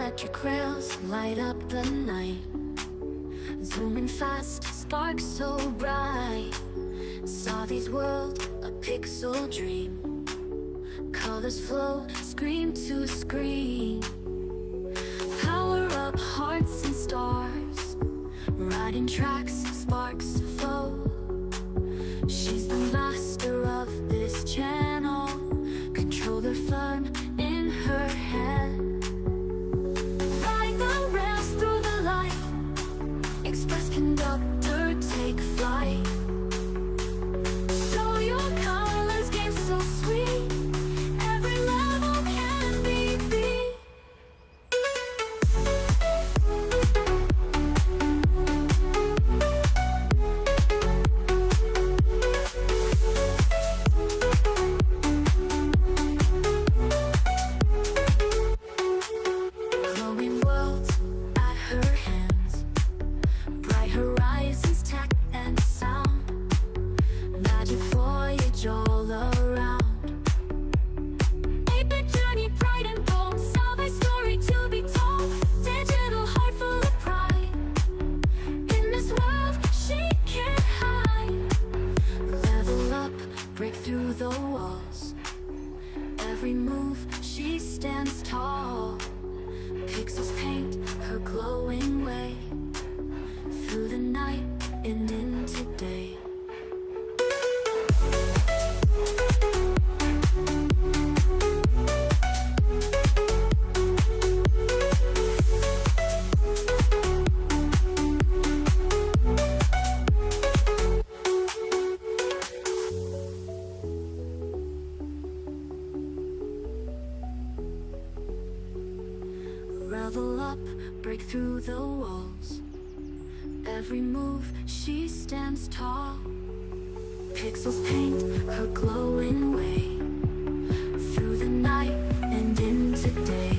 electric rails light up the night. Zooming fast, sparks so bright. Savy's world, a pixel dream. Colors flow, screen to screen. Power up hearts and stars. Riding tracks, sparks flow. She's the master of this channel. Controller firm in her hand. Ride the rails through the light. Express conductor, take flight. Show your colors, game so sweet. Every level can be beat. Glowing worlds at her hands. Bright horizons, tech and sound. Magic voyage all around. Epic journey, bright and bold. Savy story to be told. Digital heart full of pride. In this world she can't hide. Level up, break through the walls. Every move she stands tall. Pixels paint her glowing way. Through the night and into day. Level up, break through the walls. Every move she stands tall. Pixels paint her glowing way. Through the night and into day.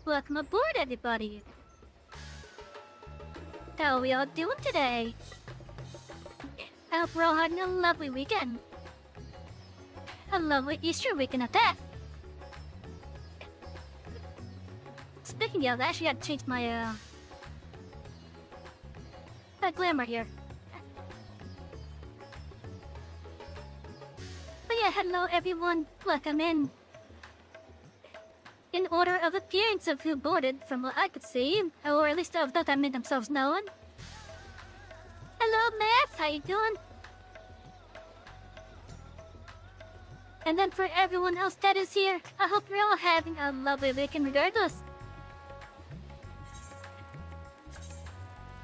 Welcome aboard, everybody! How are we all doing today? I hope we're all having a lovely weekend. A lovely Easter weekend at that. Speaking of, I actually had to change my glamour here. But yeah, hello everyone, welcome in. In order of appearance of who boarded, from what I could see, or at least of those that made themselves known. Hello, Matt, how you doing? And then for everyone else that is here, I hope you're all having a lovely weekend regardless.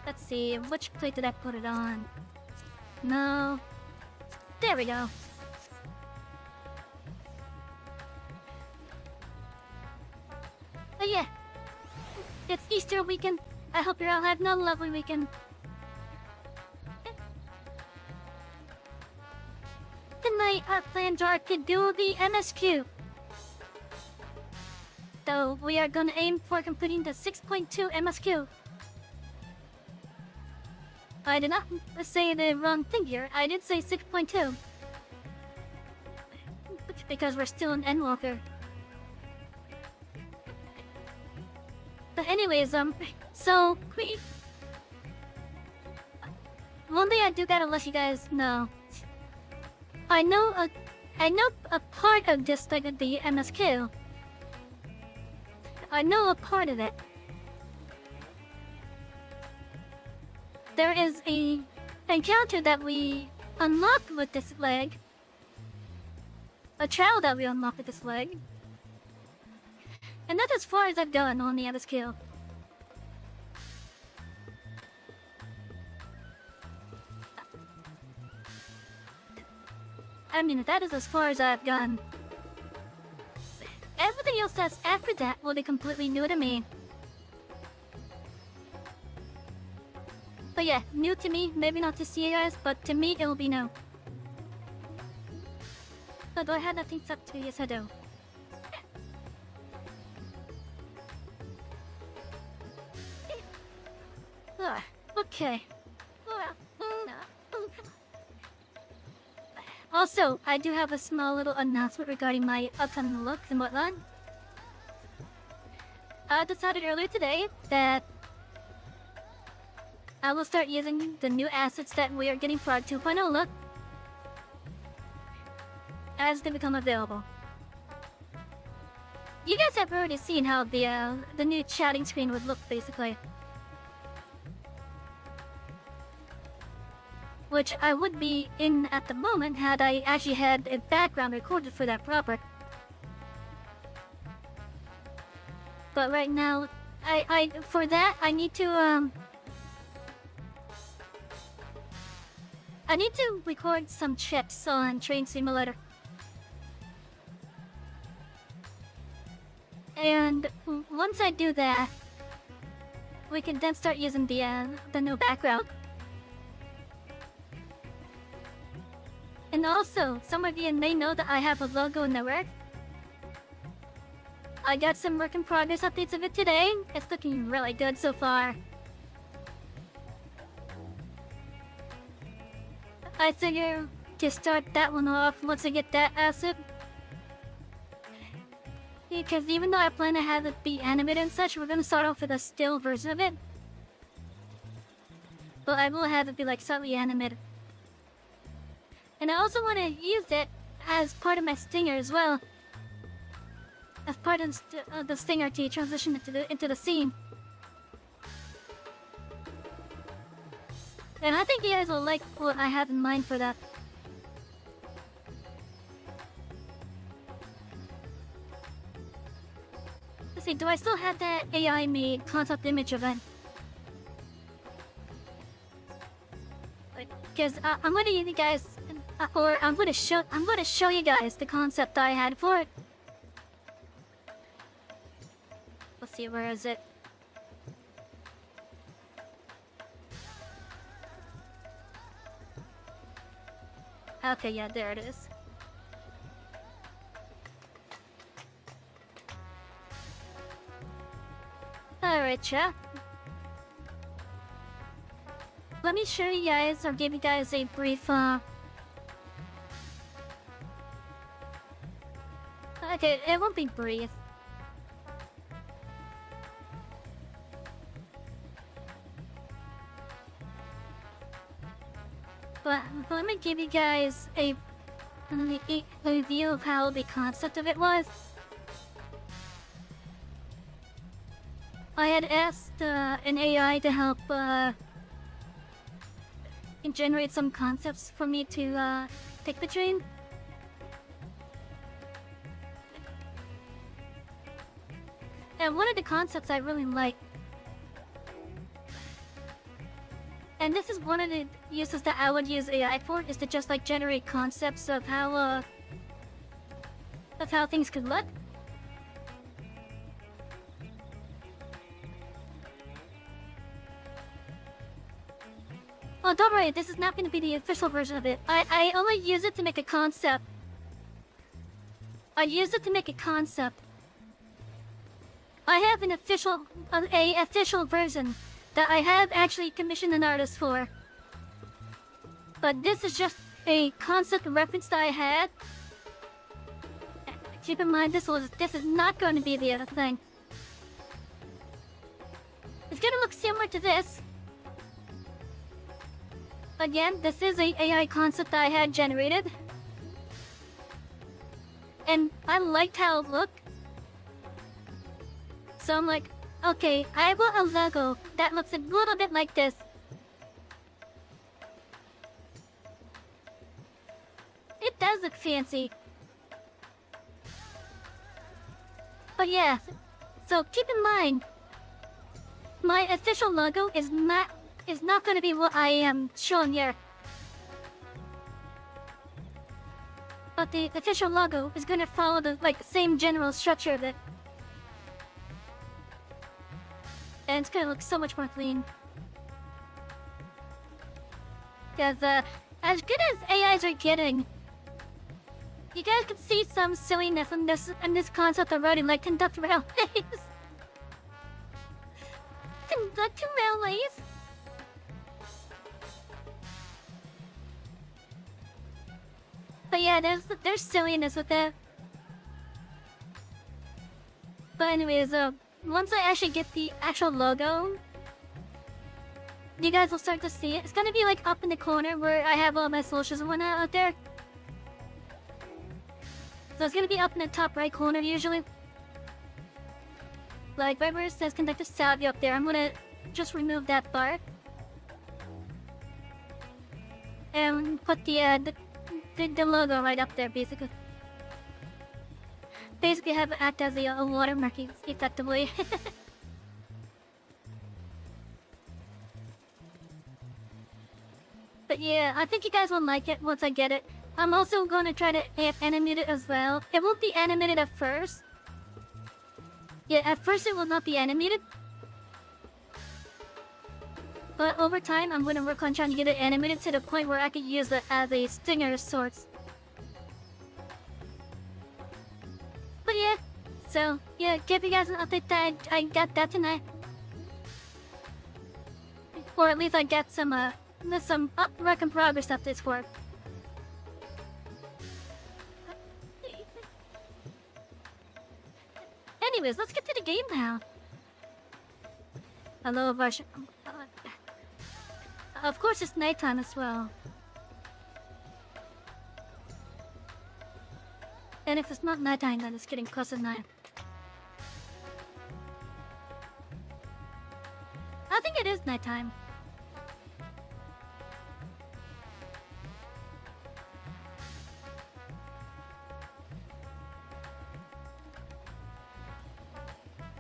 Let's see, which plate did I put it on? No. There we go. But yeah, it's Easter weekend. I hope you're all having a lovely weekend. Tonight, our plans are to do the MSQ. So, we are gonna aim for completing the 6.2 MSQ. I did not say the wrong thing here. I did say 6.2. Because we're still in Endwalker. But anyways, so, one thing I do gotta let you guys know. I know a part of this, like the MSQ. I know a part of it. There is a encounter that we unlocked with this leg. A trial that we unlocked with this leg. And that's as far as I've gone on the MSQ. I mean, that is as far as I've gone. Everything else that's after that will be completely new to me. But yeah, new to me, maybe not to see you guys, but to me it will be new. But do I have nothing stuck to? Yes, I do. Okay. Also, I do have a small little announcement regarding my upcoming looks and whatnot. I decided earlier today that I will start using the new assets that we are getting for our 2.0 look as they become available. You guys have already seen how the new chatting screen would look, basically. Which I would be in at the moment had I actually had a background recorded for that proper. But right now, for that I need to record some chips on Train Simulator. And once I do that, we can then start using the new background. And also, some of you may know that I have a logo in the work. I got some work in progress updates of it today. It's looking really good so far. I figure to start that one off once I get that asset. Because even though I plan to have it be animated and such, we're gonna start off with a still version of it. But I will have it be like slightly animated. And I also want to use it as part of my stinger as well. As part of the stinger to transition into the scene. And I think you guys will like what I have in mind for that. Let's see, do I still have that AI made concept image event? Because I'm gonna give you guys, or I'm gonna show you guys the concept I had for it. Let's see, where is it? Okay, yeah, there it is. Alright, chat. Let me show you guys, or give you guys a brief, okay, it won't be brief. But let me give you guys a view of how the concept of it was. I had asked an AI to help generate some concepts for me to take the train. And one of the concepts I really like, and this is one of the uses that I would use AI for, is to just like generate concepts of how things could look. Oh, don't worry, this is not going to be the official version of it. I only use it to make a concept. I use it to make a concept. I have an official version that I have actually commissioned an artist for. But this is just a concept reference that I had. Keep in mind, this is not going to be the other thing. It's going to look similar to this. Again, this is a AI concept that I had generated. and I liked how it looked. So I'm like, okay, I want a logo that looks a little bit like this. It does look fancy. But yeah, so keep in mind, my official logo is not going to be what I am showing here. But the official logo is going to follow the same general structure of it. And it's going to look so much more clean. Because as good as AIs are getting, you guys can see some silliness in this concept already, like conduct railways. Conduct railways? But yeah, there's silliness with that. But anyways, once I actually get the actual logo, you guys will start to see it. It's gonna be like up in the corner where I have all my socials and whatnot out there. So it's gonna be up in the top right corner usually. Like right where it says Conductor Savy up there, I'm gonna just remove that bar. And put the logo right up there, basically. Basically have it act as a watermark effectively. But yeah, I think you guys will like it once I get it. I'm also going to try to animate it as well. It won't be animated at first. Yeah, at first it will not be animated. But over time, I'm going to work on trying to get it animated to the point where I can use it as a stinger of sorts. But yeah, so yeah, give you guys an update that I got that tonight. Or at least I got some work in progress updates for it. Anyways, let's get to the game now. Hello, version. Of course, it's nighttime as well. And if it's not nighttime, then it's getting close to night. I think it is nighttime.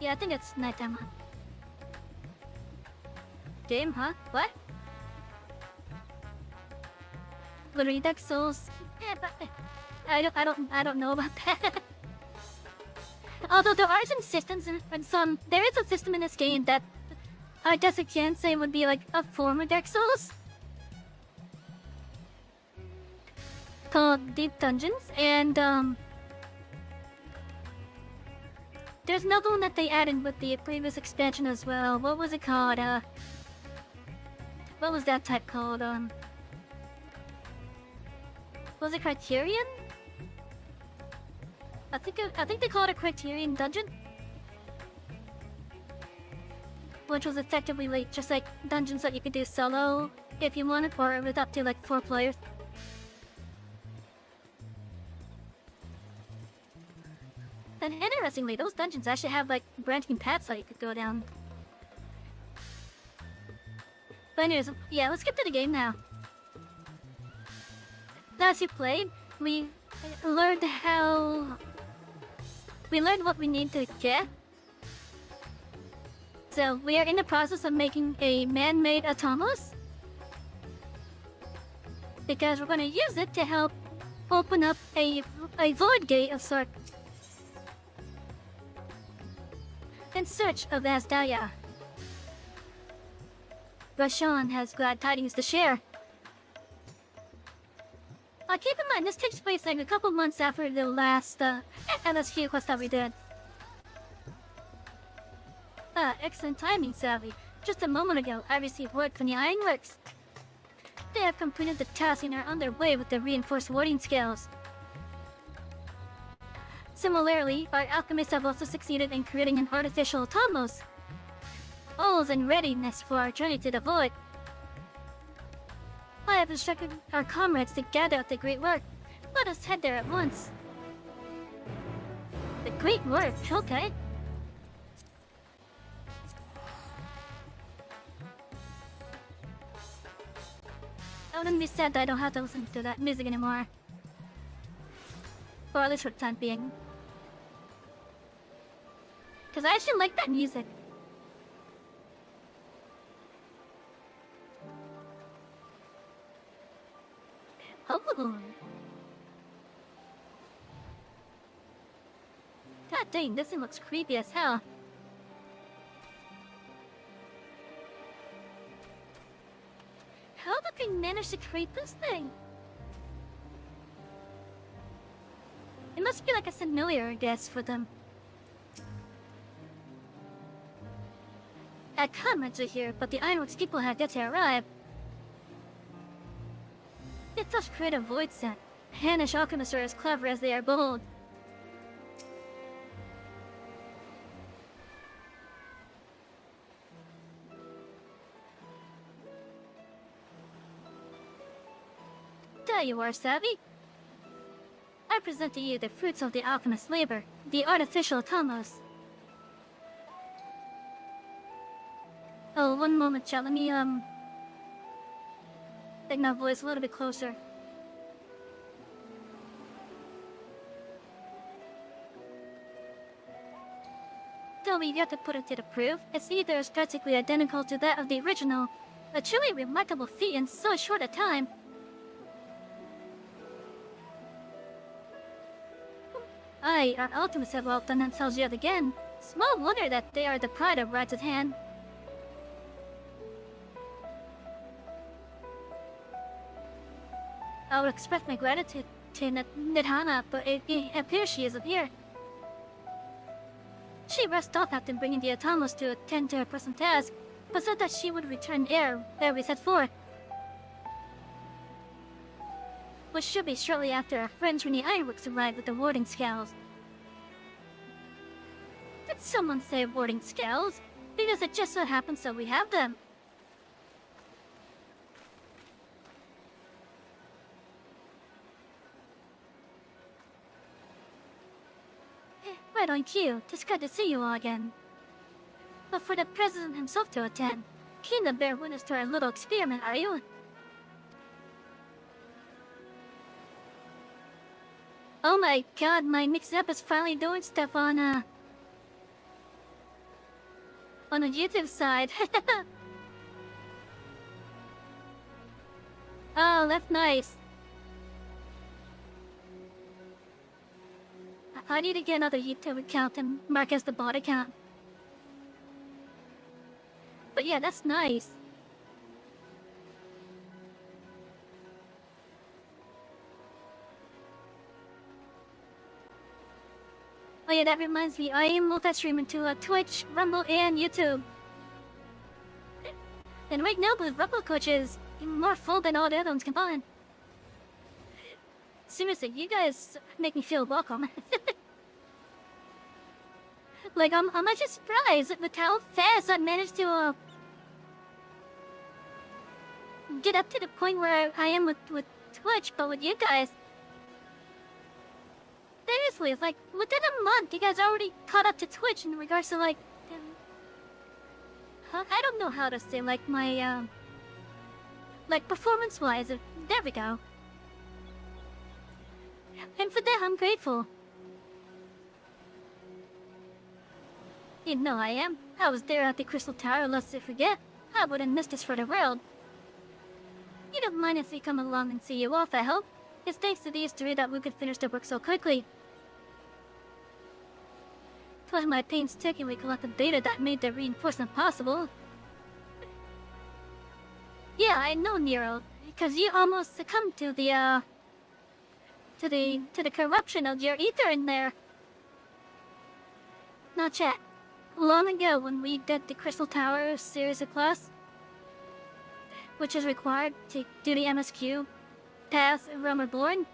Yeah, I think it's nighttime. Game, huh? What? Literally, Dark Souls. Yeah, but I don't know about that. Although there are some systems and there is a system in this game that I guess I can say would be like a form of Dark Souls, called Deep Dungeons, and there's another one that they added with the previous expansion as well. What was it called? What was that type called? Was it Criterion? I think they called it Criterion Dungeon, which was effectively like just like dungeons that you could do solo if you wanted, or with up to like 4 players. And interestingly, those dungeons actually have like branching paths that you could go down. But anyways, yeah, let's get to the game now. As you played, we learned what we need to get. So we are in the process of making a man-made autonomous, because we're going to use it to help open up a void gate of sorts in search of Asdaya. Rashawn has glad tidings to share. Keep in mind, this takes place like a couple months after the last MSQ quest that we did. Excellent timing, Savy. Just a moment ago, I received word from the Ironworks. They have completed the task and are on their way with the reinforced warding scales. Similarly, our alchemists have also succeeded in creating an artificial autonomous. All is in readiness for our journey to the void. I have instructed our comrades to gather at the great work. Let us head there at once. Great work, okay. I wouldn't be sad that I don't have to listen to that music anymore. For at least for the time being. Because I actually like that music. Oh. God dang, this thing looks creepy as hell. How did we manage to create this thing? It must be like a familiar, I guess, for them. I commented here, but the Ironworks people had yet to arrive. It does create a void set. Hannish alchemists are as clever as they are bold. There you are, Savy. I present to you the fruits of the alchemist's labor, the artificial Tomos. Oh, one moment, chat. Let me, take my voice a little bit closer. Though we've yet to put it to the proof, it's either aesthetically identical to that of the original, a truly remarkable feat in so short a time. Aye, our alchemists have outdone themselves yet again. Small wonder that they are the pride of rights at hand. I would express my gratitude to Nidhana, but it appears she isn't here. She rushed off after bringing the Atomos to attend to her present task, but said that she would return ere we set forth. Which should be shortly after our friends from the Ironworks arrived with the warding scowls. Did someone say warding scowls? Because it just so happens that we have them. Right on cue. It's good to see you all again. But for the President himself to attend, keen to bear witness to our little experiment, are you? Oh my god, my mix-up is finally doing stuff on the YouTube side. Oh, that's nice. I need to get another YouTube account and mark as the bot account. But yeah, that's nice. Oh yeah, that reminds me, I am multi-streaming to Twitch, Rumble, and YouTube. And right now, the Rumble coach is more full than all the other ones combined. Seriously, you guys make me feel welcome. Like, I'm actually surprised with how fast I managed to get up to the point where I am with Twitch, but with you guys. Seriously, it's like, within a month, you guys already caught up to Twitch in regards to, like, I don't know how to say, like, my, like, performance-wise. There we go. And for that, I'm grateful. You know I am. I was there at the Crystal Tower, lest I forget. I wouldn't miss this for the world. You don't mind if we come along and see you off, I hope? It's thanks to these three that we could finish the work so quickly. Plus my painstakingly collected data that made the reinforcement possible. Yeah, I know, Nero, because you almost succumbed to the corruption of your ether in there. Now chat, long ago when we did the Crystal Tower series of class, which is required to do the MSQ, pass Realm Reborn,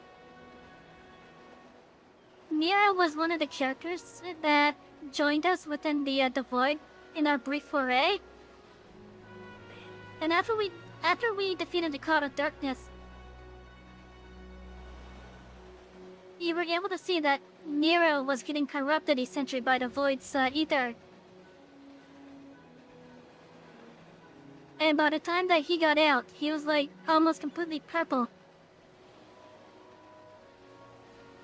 Mira was one of the characters that joined us within the Void in our brief foray. And after we defeated the Cloud of Darkness, you were able to see that Nero was getting corrupted essentially by the Void's ether. And by the time that he got out, he was like almost completely purple.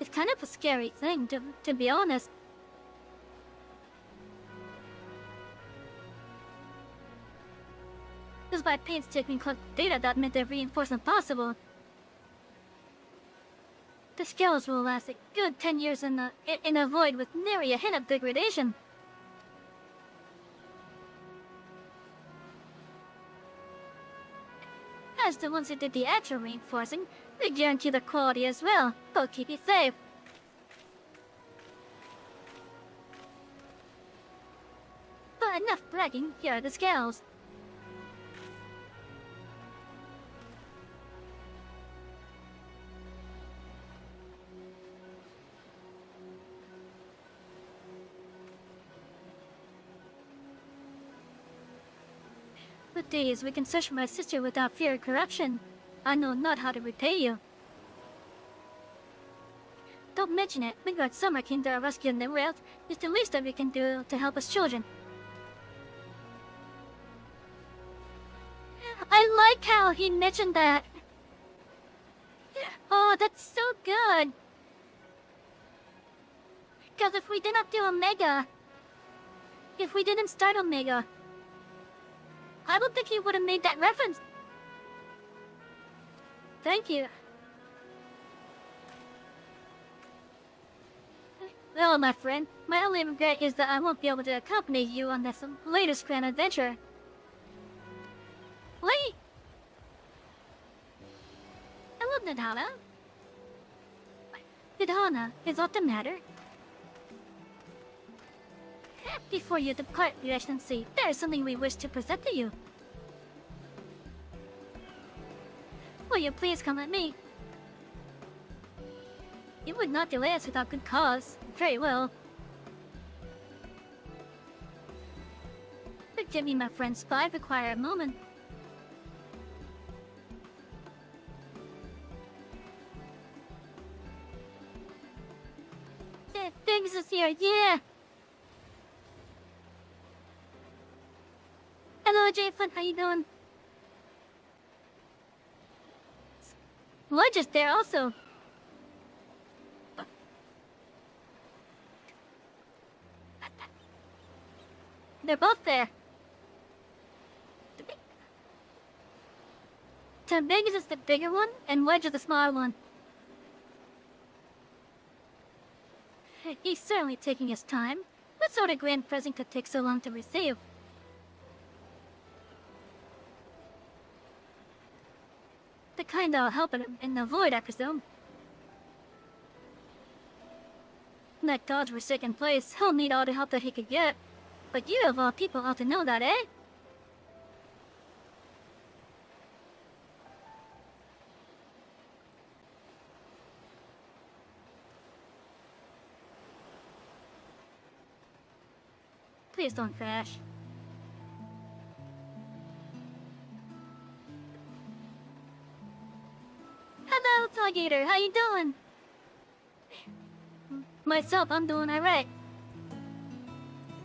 It's kind of a scary thing, to be honest. Despite painstaking collect data that made their reinforcement possible, the scales will last a good 10 years in a void with nary a hint of degradation. As the ones who did the actual reinforcing, they guarantee the quality as well. They'll keep you safe. But enough bragging, here are the scales. With these, we can search for my sister without fear of corruption. I know not how to repay you. Don't mention it. Midgard Summer came to our rescue in the world. It's the least that we can do to help us children. I like how he mentioned that. Oh, that's so good. Because if we didn't do Omega, if we didn't start Omega, I don't think he would have made that reference. Thank you. Well, my friend, my only regret is that I won't be able to accompany you on this latest grand adventure. Wait! Hello, Nadhana. Nadhana, is that the matter? Before you depart, Your Excellency, there is something we wish to present to you. Will you please come with me? You would not delay us without good cause. Very well. Forgive me, my friend Spy, require a moment. Things is here, yeah! Hello, Jayfun, how you doing? Lunch is there also. They're both there. Big is the bigger one, and Wedge is the smaller one. He's certainly taking his time. What sort of grand present could take so long to receive? The kind that'll help him in the void, I presume. Let God's forsaken place, he'll need all the help that he could get. But you of all people ought to know that, eh? Please don't crash. Hello, Togator, how you doing? Myself, I'm doing alright.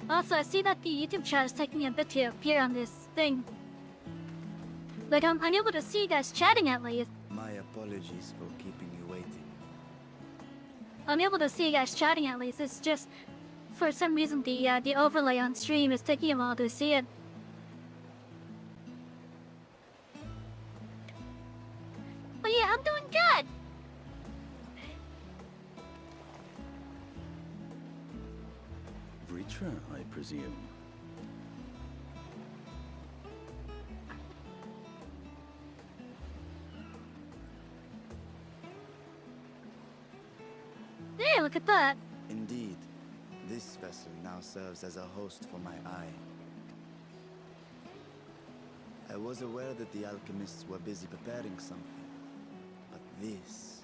Also, I see that the YouTube chat is taking a bit to appear on this thing. Like, I'm unable to see you guys chatting at least. My apologies for keeping you waiting. I'm able to see you guys chatting at least. It's just, for some reason, the overlay on stream is taking a while to see it. But yeah, I'm doing good. Breacher, I presume. Hey, look at that. Indeed. This vessel now serves as a host for my eye. I was aware that the alchemists were busy preparing something, but this...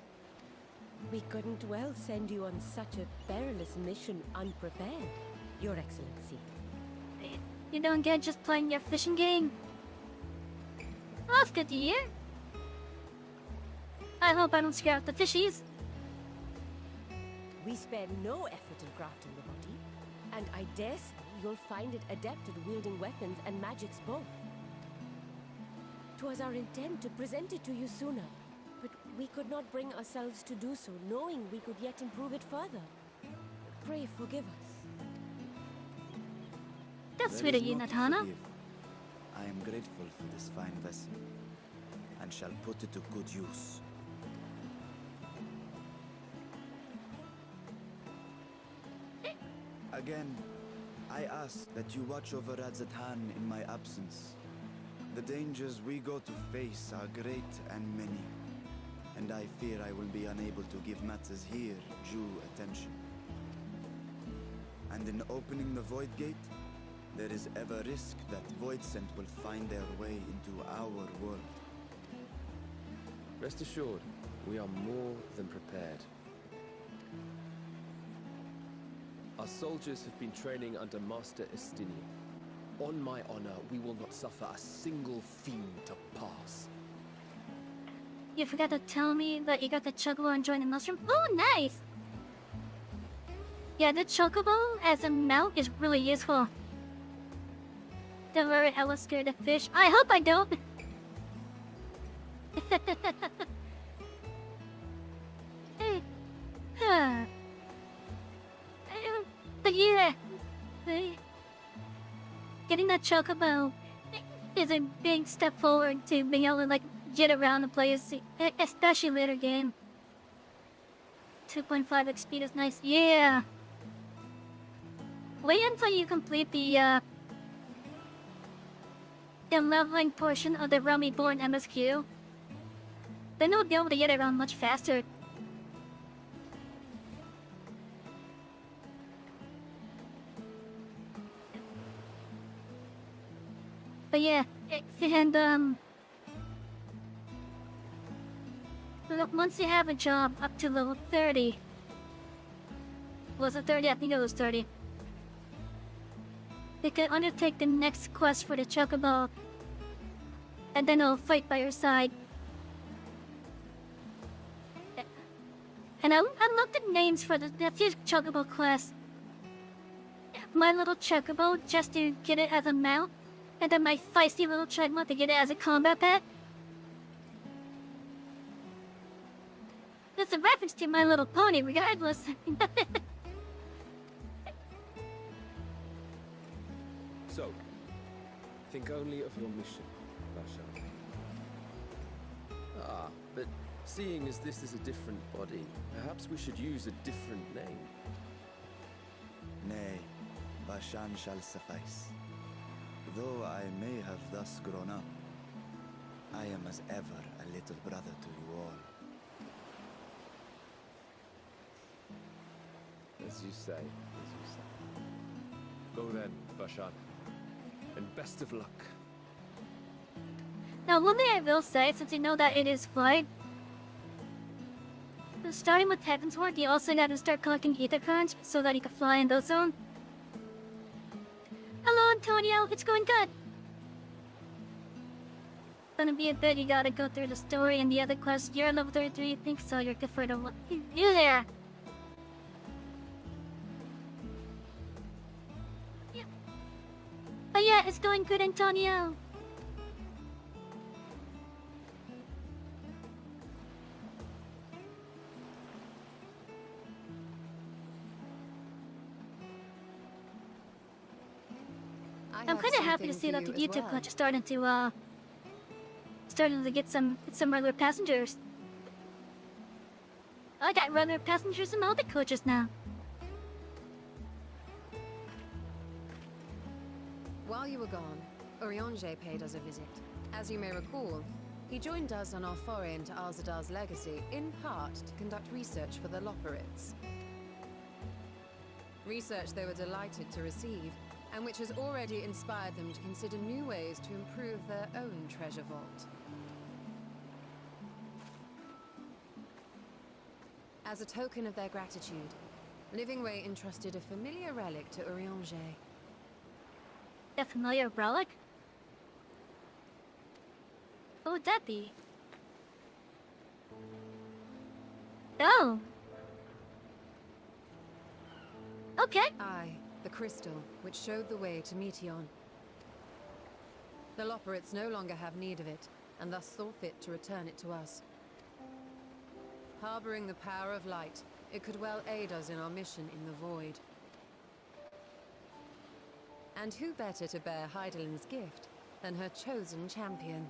We couldn't well send you on such a perilous mission unprepared, Your Excellency. You don't get just playing your fishing game. Well, that's good to hear. I hope I don't scare off the fishies. We spare no effort in crafting the body, and I dare say you'll find it adept at wielding weapons and magics both. 'Twas our intent to present it to you sooner, but we could not bring ourselves to do so, knowing we could yet improve it further. Pray forgive us. That's There sweet of is you, naught to Natana. forgive. I am grateful for this fine vessel, and shall put it to good use. Again, I ask that you watch over Radzatan in my absence. The dangers we go to face are great and many, and I fear I will be unable to give matters here due attention. And in opening the Void Gate, there is ever risk that Voidsent will find their way into our world. Rest assured, we are more than prepared. Our soldiers have been training under Master Estinian. On my honor, we will not suffer a single fiend to pass. You forgot to tell me that you got the chocobo and joined the mushroom. Oh, nice! Yeah, the chocobo as a mount is really useful. Don't worry, I was scared of fish. I hope I don't. Hey. But yeah, getting that chocobo is a big step forward to being able to like get around the place, especially later game. 2.5 XP is nice. Yeah. Wait until you complete the leveling portion of the Realm Reborn MSQ. Then you'll be able to get around much faster. But yeah, and look, once you have a job up to level 30, was it 30? I think it was 30. You can undertake the next quest for the chocobo, and then I'll fight by your side. And I looked at names for the few chocobo quests. My little chocobo, just to get it as a mount, and then my feisty little chocobo to get it as a combat pet. It's a reference to My Little Pony, regardless. So, think only of your mission, Bashan. Ah, but seeing as this is a different body, perhaps we should use a different name. Nay, Bashan shall suffice. Though I may have thus grown up, I am as ever a little brother to you all. As you say, as you say. Go then, Bashan. And best of luck. Now, one thing I will say, since you know that it is flight, starting with Heavensward, you also got to start collecting ether coins so that you can fly in those zones. Hello, Antonio. It's going good. Gonna be a bit. You gotta go through the story and the other quests. You're level 33. You think so? You're good for the you there. Yeah. But yeah, it's going good, Antonio. I'm kind of happy to see that the YouTube clutch is starting to get some regular passengers. I got regular passengers in all the coaches now. While you were gone, Urianger paid us a visit. As you may recall, he joined us on our foray into Arzadar's legacy, in part to conduct research for the Loperids. Research they were delighted to receive, and which has already inspired them to consider new ways to improve their own treasure vault. As a token of their gratitude, Living Ray entrusted a familiar relic to Urianger. A familiar relic? What would that be? Oh! Okay. Aye, the crystal, which showed the way to Meteon. The Loporrits no longer have need of it, and thus saw fit to return it to us. Harboring the power of light, it could well aid us in our mission in the void. And who better to bear Heidelin's gift than her chosen champion?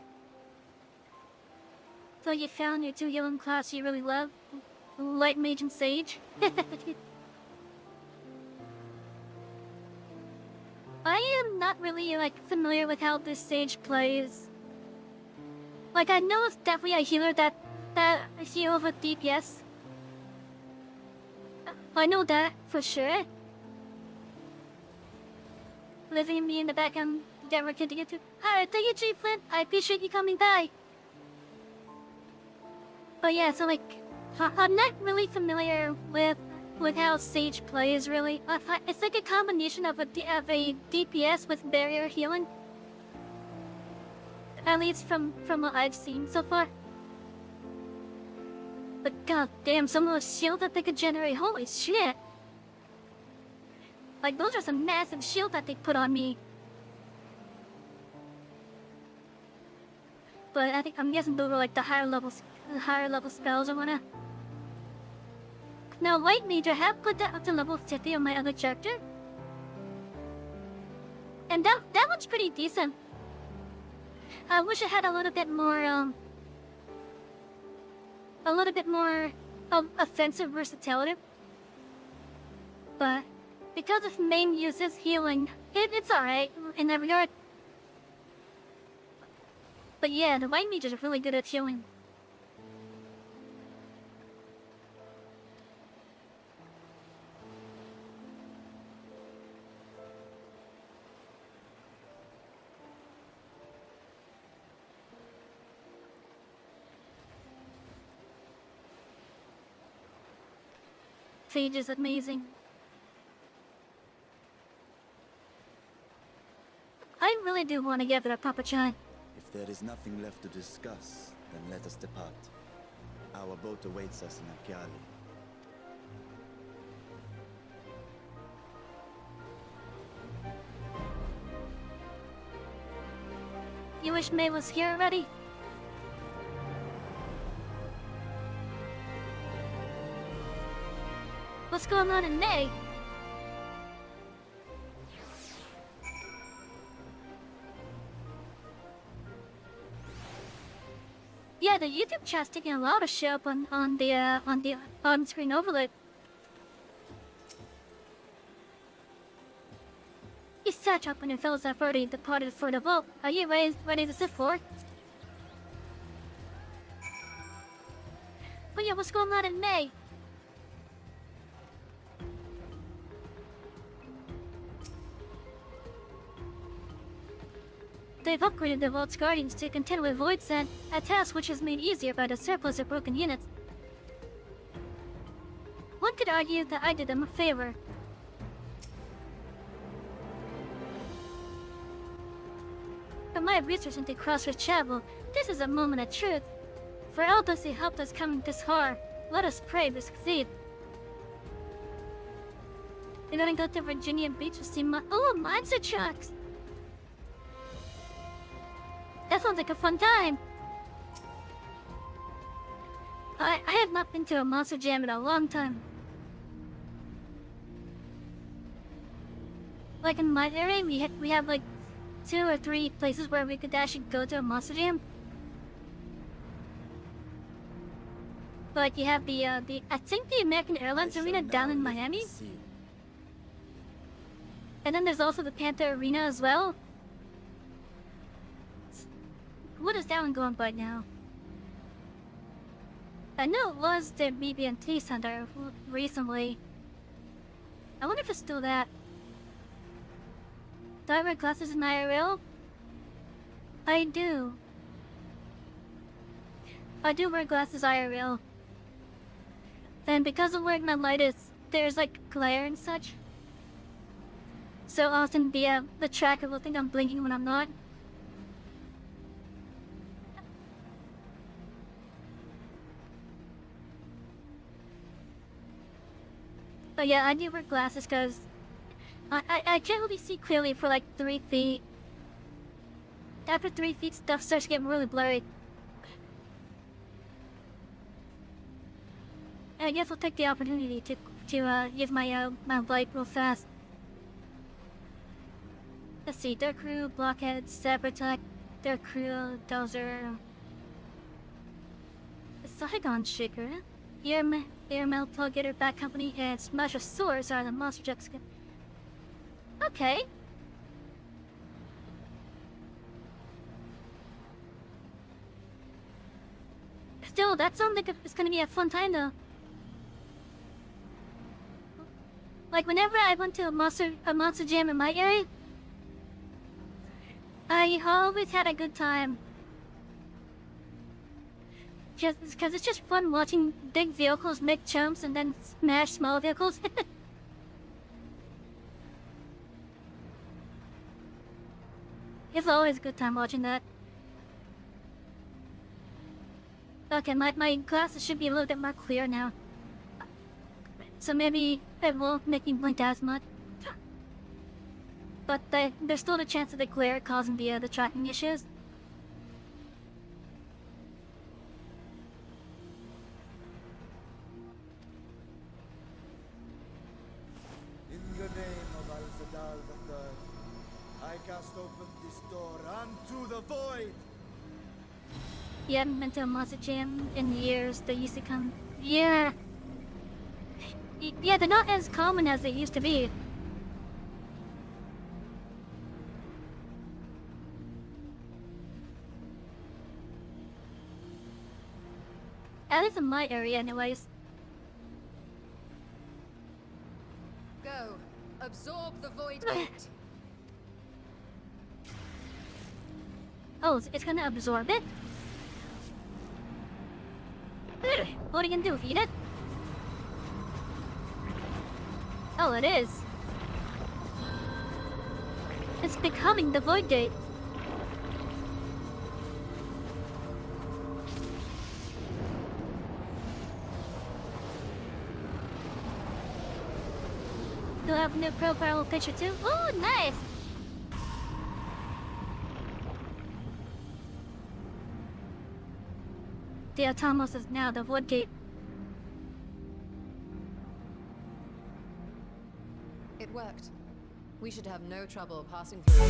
So you found your two young class you really love? Light Mage and Sage? I am not really, like, familiar with how this Sage plays. Like, I know it's definitely a healer that heals with DPS. I know that, for sure. Living me in the background, never can get to. Alright, thank you, G Flint. I appreciate you coming by. But yeah, so like, I'm not really familiar with how Sage plays, really. It's like a combination of a DPS with barrier healing. At least from what I've seen so far. But god damn, some of those shields that they could generate, holy shit! Like, those are some massive shields that they put on me. But I think, I'm guessing those were like the higher level spells or whatnot. Now, Light Mage, I have put that up to level 50 on my other character. And that one's pretty decent. I wish it had a little bit more, offensive versatility. But because its main use is healing, it's alright in that regard. But yeah, the White Mages are really good at healing. Sage is amazing. I really do want to give it a proper try. If there is nothing left to discuss, then let us depart. Our boat awaits us in Etheirys. You wish May was here already? What's going on in May? Yeah, the YouTube chat's taking a lot of show up on the on-screen overlay. You sat up when your fellows have already departed for the vault. Are you ready to sit forth? But yeah, what's going on in May? They've upgraded the Vault's Guardians to contend with Void Sand, a task which is made easier by the surplus of broken units. One could argue that I did them a favor. From my research into crossword travel, this is a moment of truth. For all those who helped us come this far, let us pray to succeed. We're gonna go to Virginia Beach to see monster trucks! That sounds like a fun time! I have not been to a monster jam in a long time. Like in my area, we have like 2 or 3 places where we could actually go to a monster jam. Like you have the I think the American Airlines Arena down in Miami. And then there's also the Panther Arena as well. What is that one going by now? I know it was the BB&T Center recently. I wonder if it's still that. Do I wear glasses in IRL? I do. I do wear glasses IRL. And because of where my light is, there's like glare and such. So often the tracker will think I'm blinking when I'm not. But yeah, I do wear glasses because I can't really see clearly for like 3 feet. After 3 feet, stuff starts to get really blurry. I guess I'll take the opportunity to use my my light real fast. Let's see, Dark Crew, Blockhead, Sabertech, Dark Crew, Dozer, Saigon Shaker, Airmail Plug Getter, Bat Company, and Smasher Swords are the Monster Truck skin. Okay. Still, that sounds like it's gonna be a fun time though. Like whenever I went to a monster jam in my area, I always had a good time. Just because it's just fun watching big vehicles make jumps and then smash small vehicles. It's always a good time watching that. Okay, my glasses should be a little bit more clear now. So maybe it won't make me blink as much. But there's still a chance of the glare causing the tracking issues. In the name of Al-Zadal III, I cast open this door unto the void! Yeah, I haven't been to a monster jam in years. They used to come. Yeah. Yeah, they're not as common as they used to be. At least in my area, anyways. Go. Absorb the void gate. Oh, it's gonna absorb it? What are you gonna do, eat it? Oh, it is. It's becoming the void gate. You'll have a new profile picture too? Oh, nice! The Atomos is now the void gate. It worked. We should have no trouble passing through.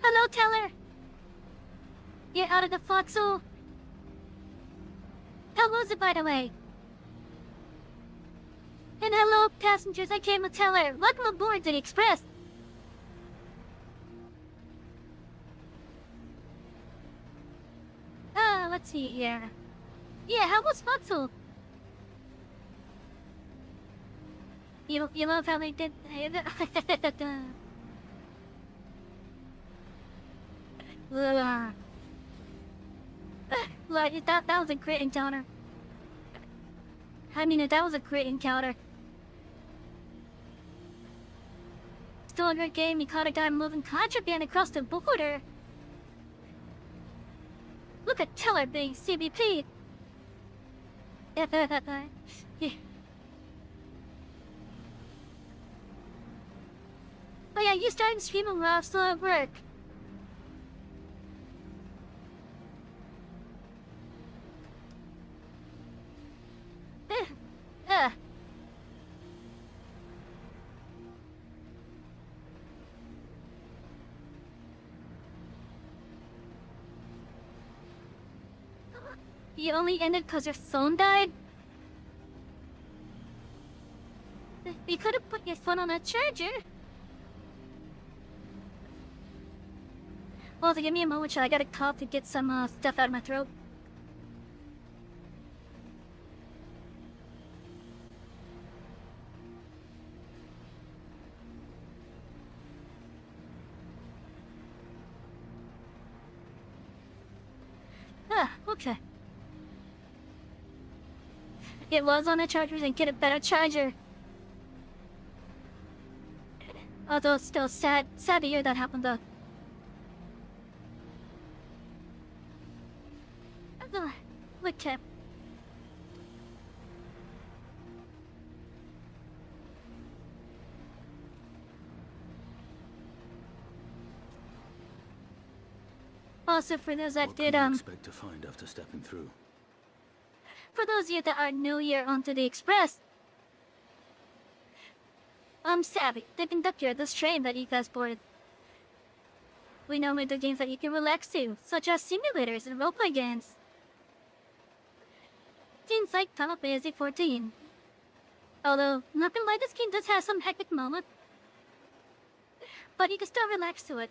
Hello, Teller! You're out of the foxhole? How was it, by the way? And hello, passengers, I came to Teller. Welcome aboard to the Express. Let's see here. Yeah, how was Foxhole? You love how they did... Like, that was a great encounter. I mean, that was a great encounter. Still a good game, you caught a guy moving contraband across the border. Look at Teller being CBP. Yeah. But yeah, you started streaming while I was still at work. You only ended because your phone died? You could have put your phone on a charger. Well, give me a moment, I gotta cough to get some stuff out of my throat. Okay. It was on a charger and get a better charger. Although it's still sad to hear that happened though. Okay. Also, for those that What did, can you expect to find after stepping through? for those of you that are new here onto the Express, I'm Savy, the conductor of this train that you guys boarded. We normally do games that you can relax to, such as simulators and roleplay games. Games like Final Fantasy XIV. Although, not gonna lie, this game does have some hectic moments. But you can still relax to it.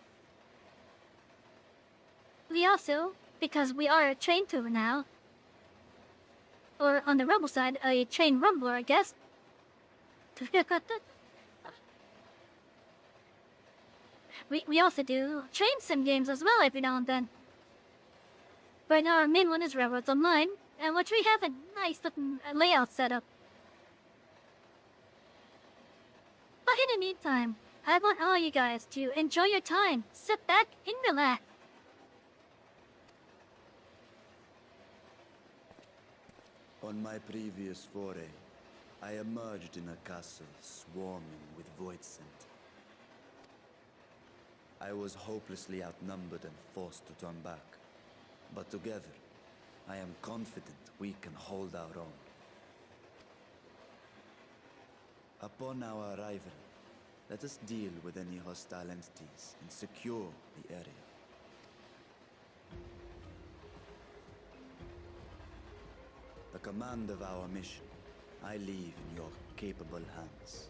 We also, because we are a train tour now, or on the rumble side, a train rumbler, I guess. We also do train sim games as well every now and then. Right now our main one is Railroads Online, and which we have a nice looking layout set up. But in the meantime, I want all you guys to enjoy your time, sit back and relax. On my previous foray, I emerged in a castle swarming with void scent. I was hopelessly outnumbered and forced to turn back. But together, I am confident we can hold our own. Upon our arrival, let us deal with any hostile entities and secure the area. The command of our mission, I leave in your capable hands.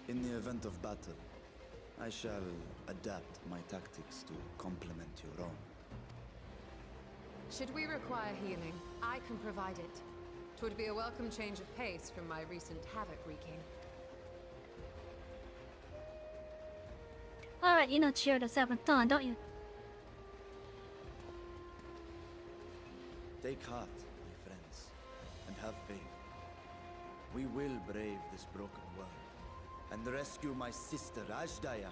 In the event of battle, I shall adapt my tactics to complement your own. Should we require healing, I can provide it. 'Twould be a welcome change of pace from my recent havoc wreaking. Alright, you know cheer the 7th dawn, don't you? Take heart, my friends, and have faith. We will brave this broken world and rescue my sister Ashdaya.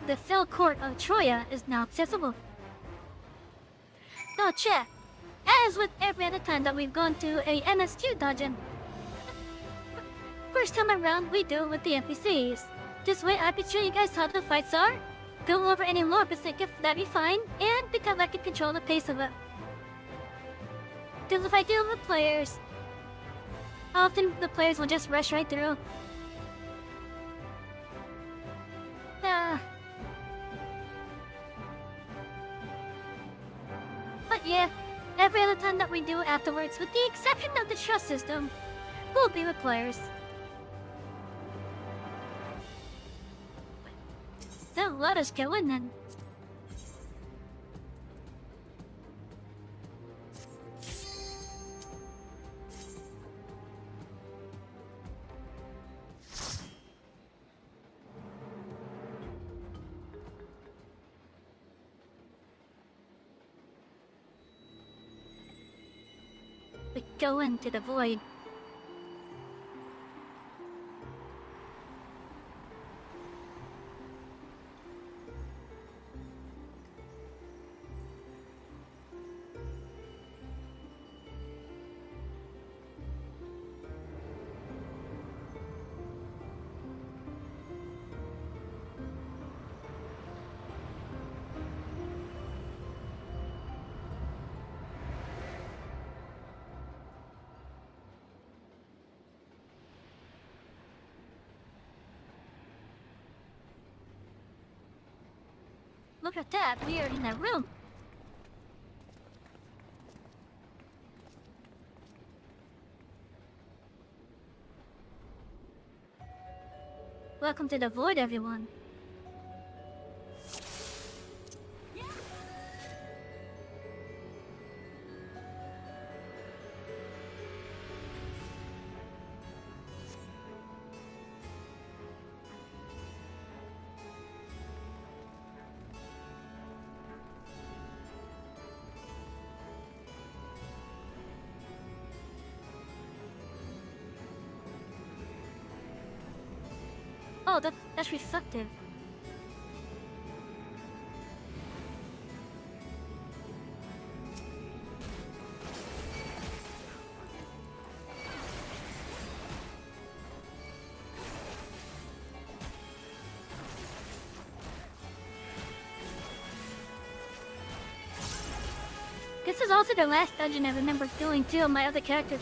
The Fell Court of Troya is now accessible. Now check, as with every other time that we've gone to a MSQ dungeon, first time around we deal with the NPCs. This way I can show you guys how the fights are, go over any lore basic if that'd be fine, and because I can control the pace of it. Because if I deal with players, often the players will just rush right through. But yeah, every other time that we do afterwards, with the exception of the trust system, we'll be with players. So let us go in then. We go into the void. Look at that, we are in a room. Welcome to the void, everyone. Oh, that's reflective. This is also the last dungeon I remember doing too of my other characters.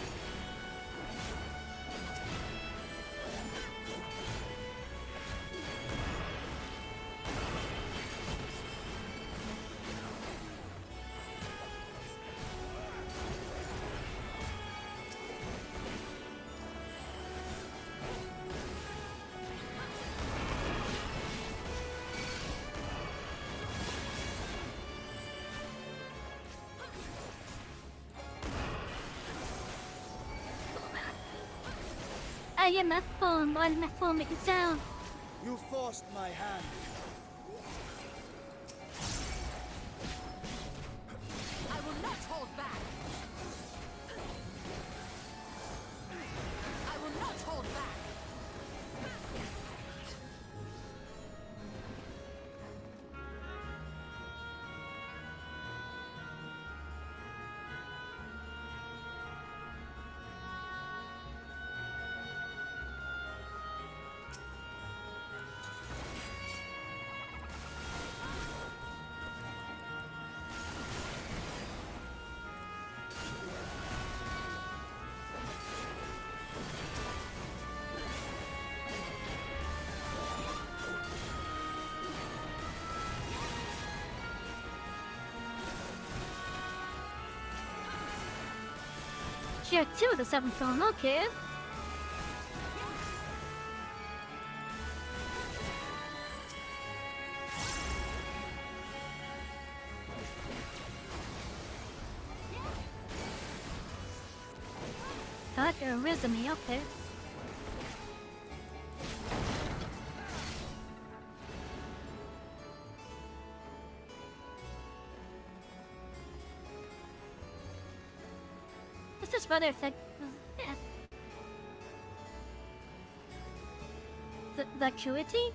I am my phone. Why did my phone make a sound? You forced my hand. I will not hold back! I will not hold back! Share 2 of the 7th phone, okay. Thought there was me, okay. This is rather effective. Yeah. The acuity?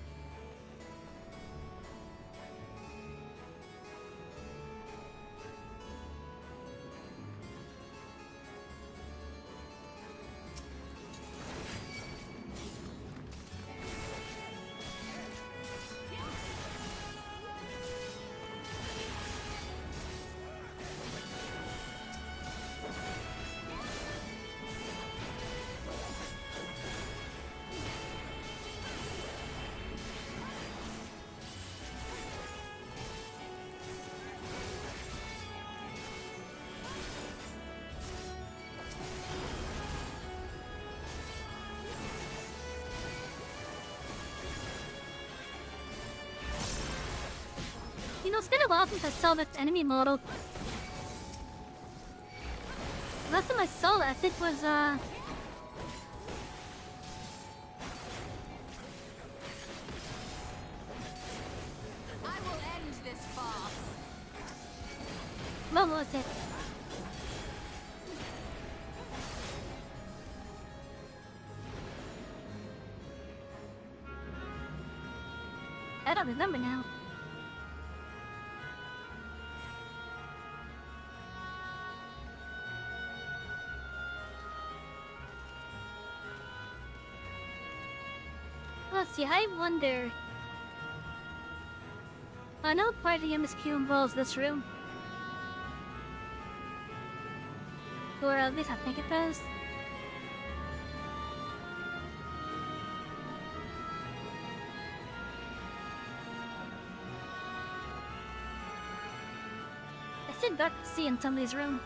You know, it's been a while since I saw this enemy model. Last time I saw it, I think was, I will end this farce! what was it? I don't remember now. Let's see, I wonder. I know part of the MSQ involves this room. Or at least I think it does. I still got to see in somebody's room.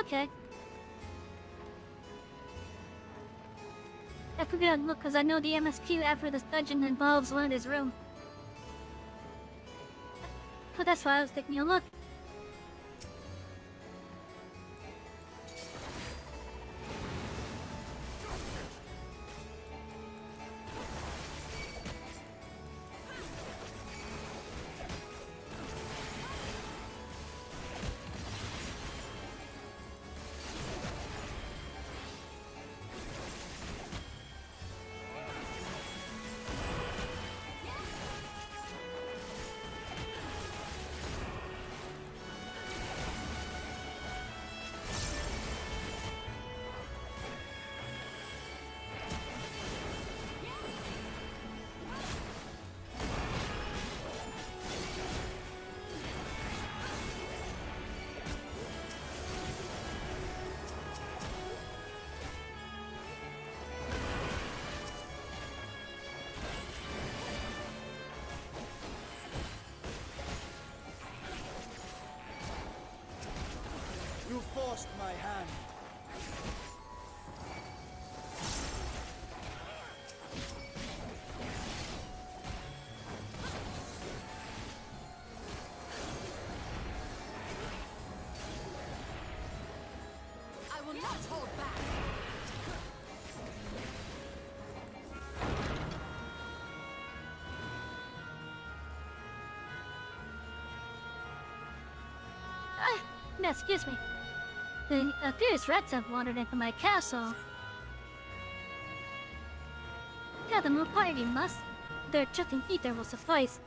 Okay. I forgot to look because I know the MSQ after this dungeon involves one of his room. But that's why I was taking a look. forced my hand. I will not hold back. Excuse me. The Etheirys rats have wandered into my castle. Yeah, the moon party must. Their chucking ether will suffice.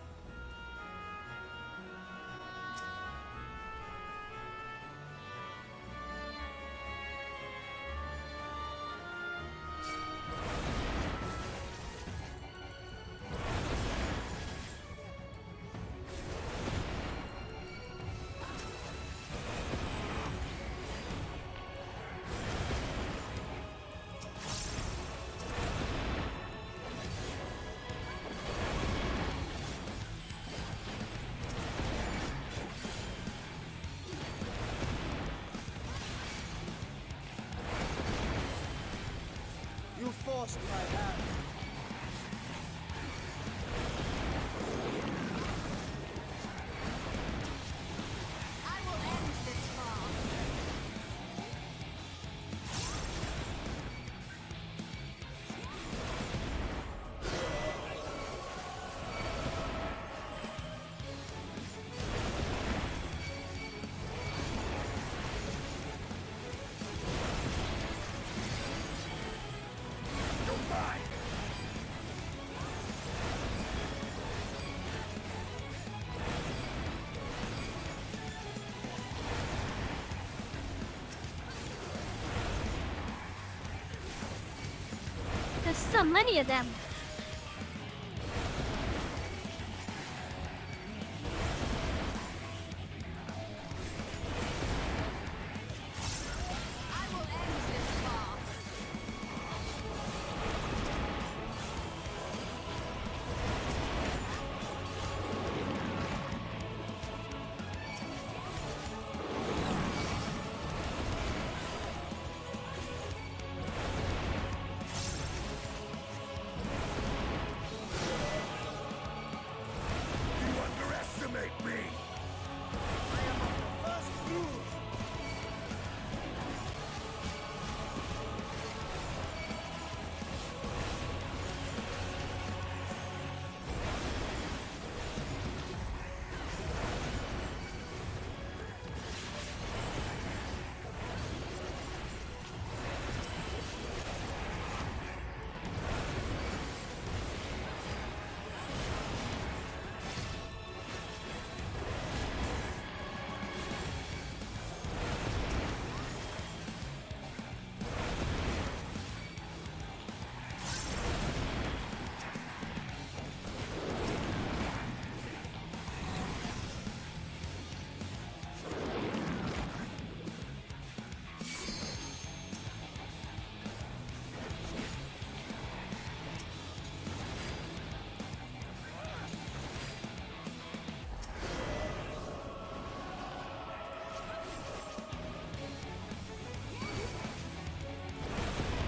You forced my hand. I will end this farce. There's so many of them. I will end this farce. You underestimate me! I am of the first brood.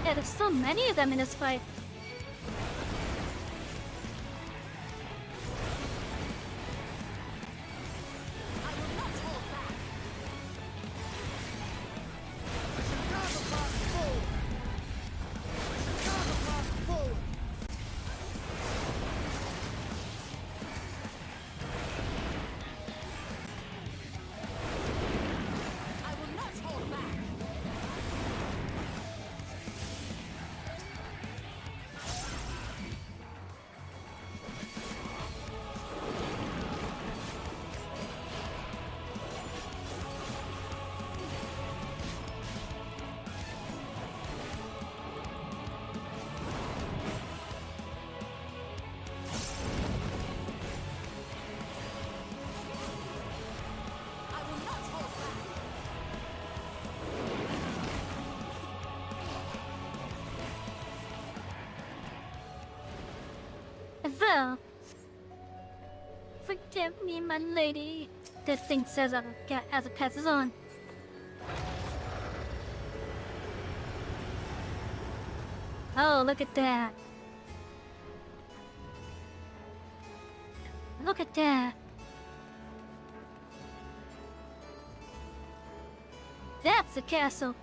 Yeah, there's so many of them in this fight. I will not hold back. I shall counterpass forward. I shall counterpass forward. I will not hold back. I will not hold back. Well, forgive me, my lady. This thing says as it passes on. Oh, look at that. Look at that. That's the castle.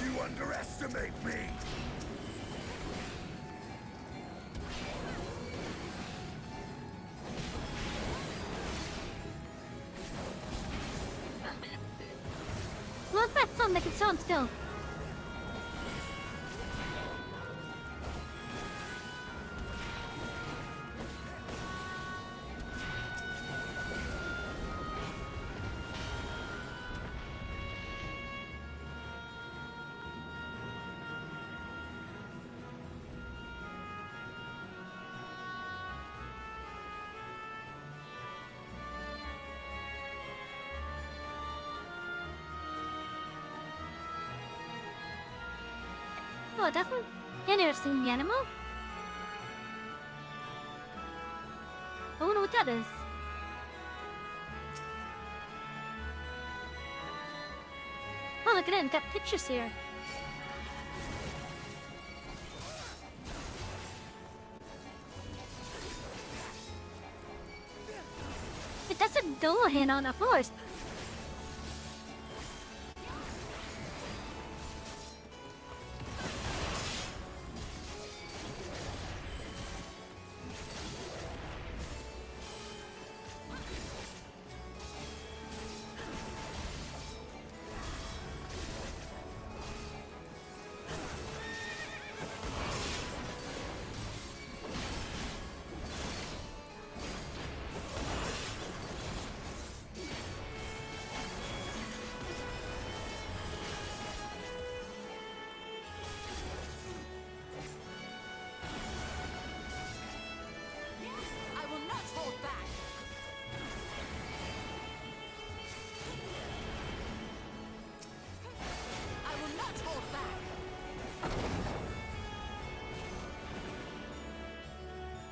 You underestimate me! Look back some that can sound still. Oh, that's an interesting animal. I wonder what that is. Oh, look at it, got pictures here. Wait, that's a door hand on the forest.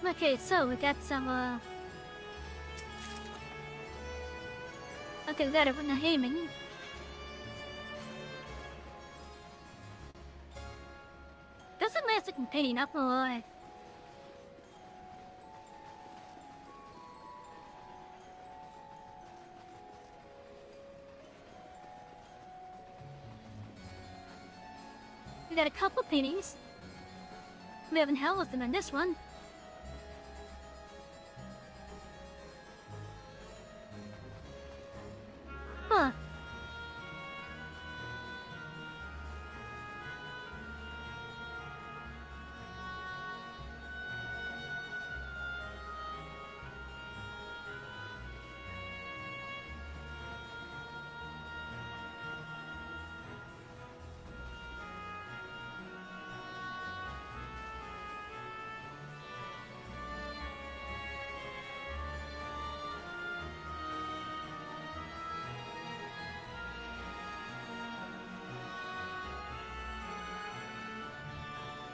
Okay, so we got some, okay, we got it from the Haman. That's a nice looking painting, not gonna lie. We got a couple paintings. We haven't held them in this one. Huh.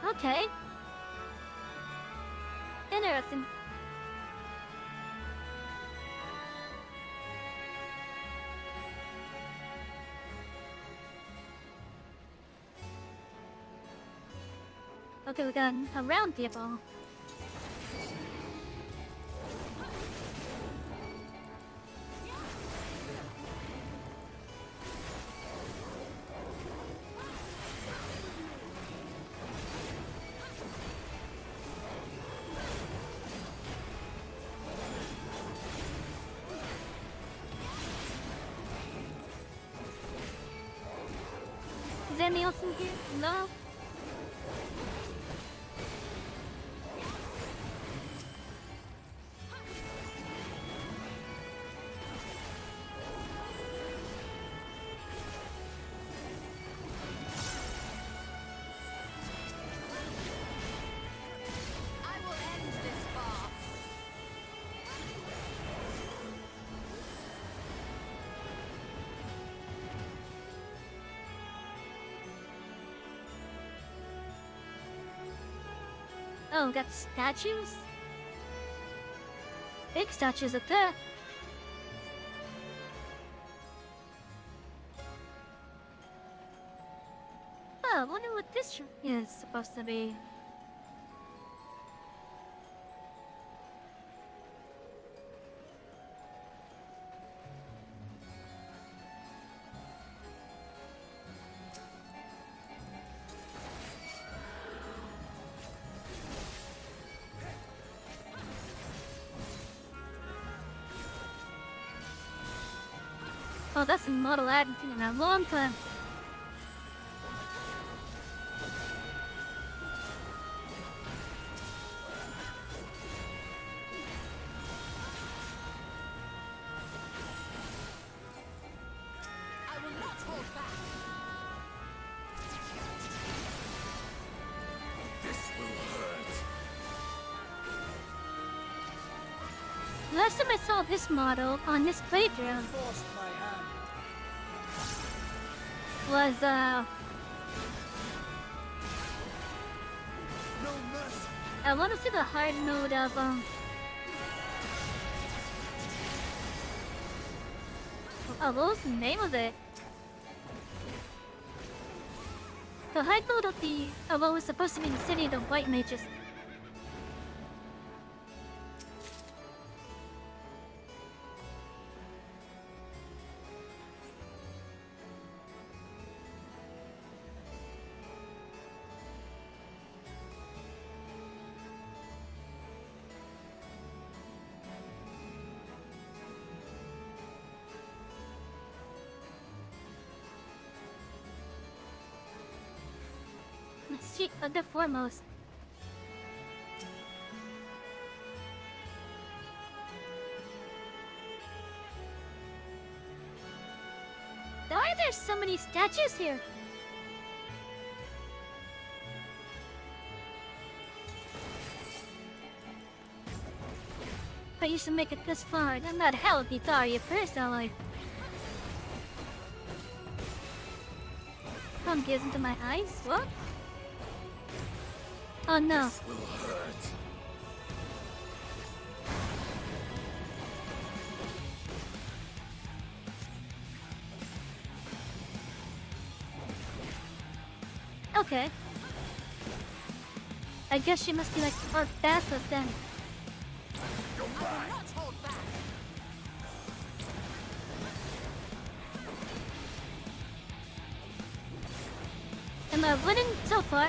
Okay. Interesting. Okay, we got a round table. anything else in here? No? I will end this farce. Oh, got statues? Big statues up there. Oh, I wonder what this is supposed to be. Oh, that's a model I haven't seen in a long time. I will not hold back. This will hurt. Last time I saw this model on this playground Forced my hand. was, No mercy. I want to see the hard mode of, oh, what was the name of it? The hard mode of what was supposed to be the city of the white mages. Seat of the foremost. Why are there so many statues here? But you should make it this far. I'm not hell if you thought you first ally. Come gaze into my eyes? What? Oh no. This will hurt. Okay. I guess she must be like our fastest then. You're I will mine. not hold back. Am I winning so far?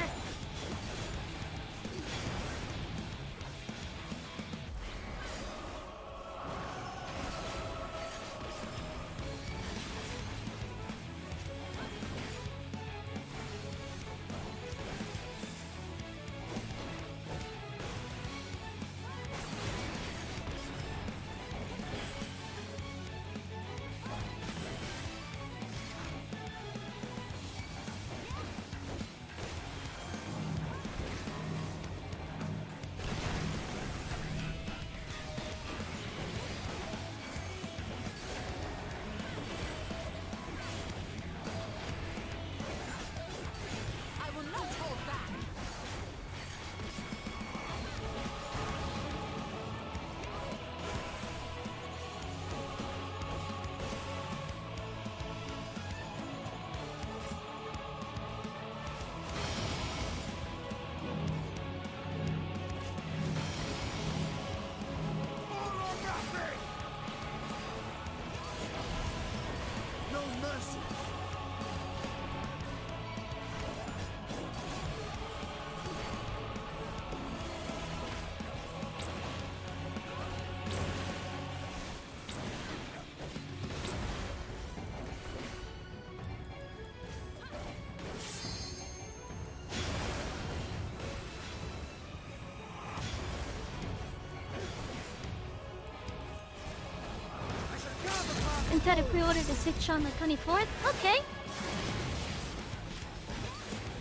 can try to pre-order the Switch on the 24th. Okay.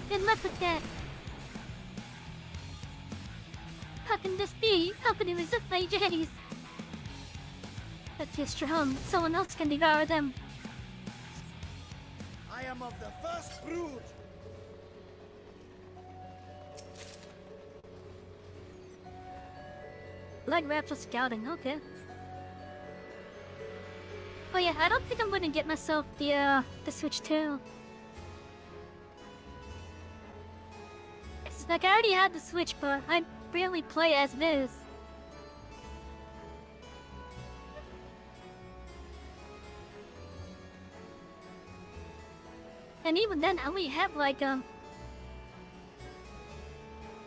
Good luck with that. How can this be? How can you resist my jetties? But you're strong. Someone else can devour them. I am of the first brood. Blood wraps of scouting, okay. Oh yeah, I don't think I'm gonna get myself the Switch 2. It's like I already had the Switch, but I barely play as it is. And even then, I only have like I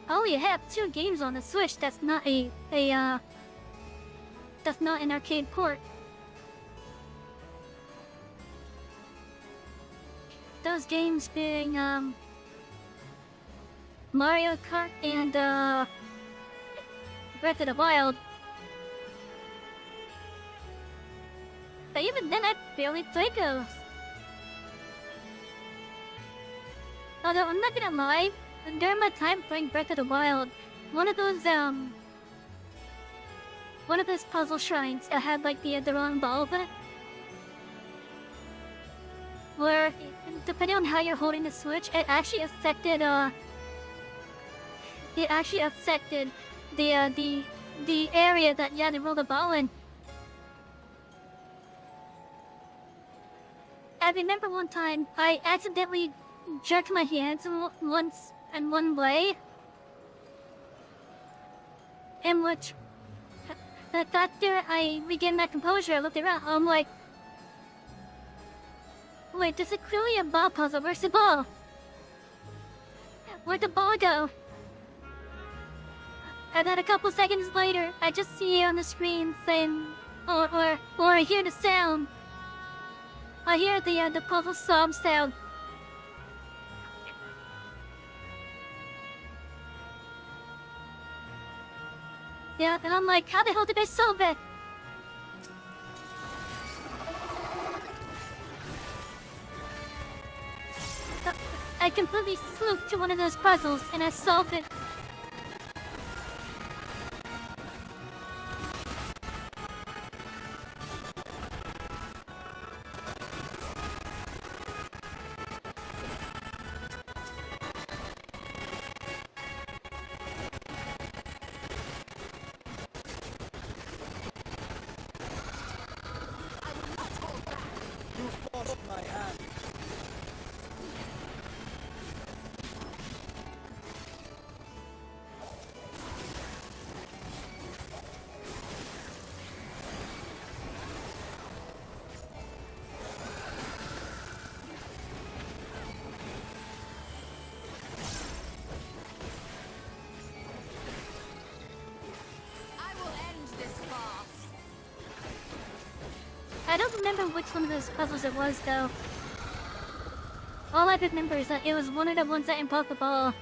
only have 2 games on the Switch. That's not that's not an arcade port. Those games being Mario Kart and Breath of the Wild. But even then, I barely play those. Although I'm not gonna lie, during my time playing Breath of the Wild, one of those puzzle shrines that had like the wrong ball of it, where depending on how you're holding the Switch, it actually affected the area that you had to roll the ball in. I remember one time I accidentally jerked my hands once in one way, in which after I regained my composure, I looked around. I'm like, wait, this is clearly a ball puzzle. Where's the ball? Where'd the ball go? And then a couple seconds later, I just see on the screen saying, or I hear the sound. I hear the puzzle sob sound. Yeah, and I'm like, how the hell did I solve it? I completely sleuth to one of those puzzles, and I solved it. You forced my hand. I will end this farce. I don't remember which one of those puzzles it was, though. All I remember is that it was one of the ones that involved the ball.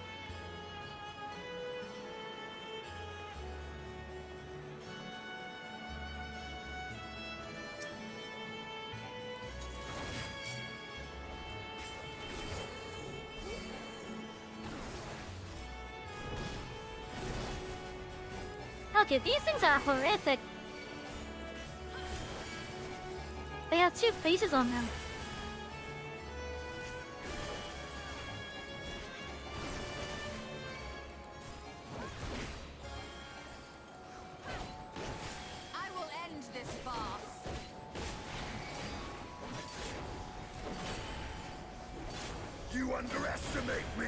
Okay, these things are horrific. They have 2 faces on them. I will end this farce. You underestimate me.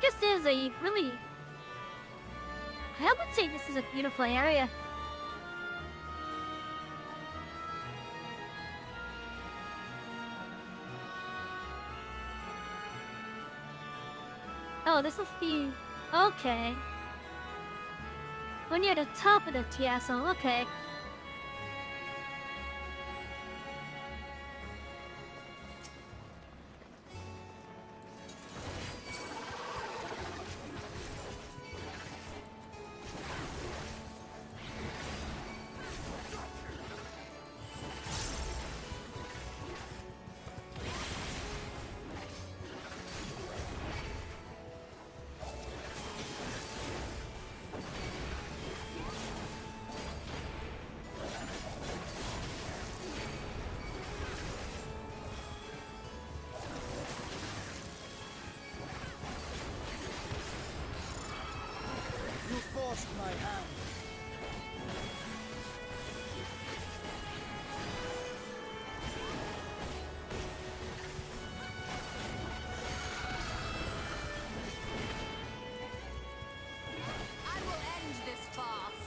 This is a really I would say this is a beautiful area. Oh, this will be... okay. We're near the top of the castle, okay. You forced my hand. I will end this farce.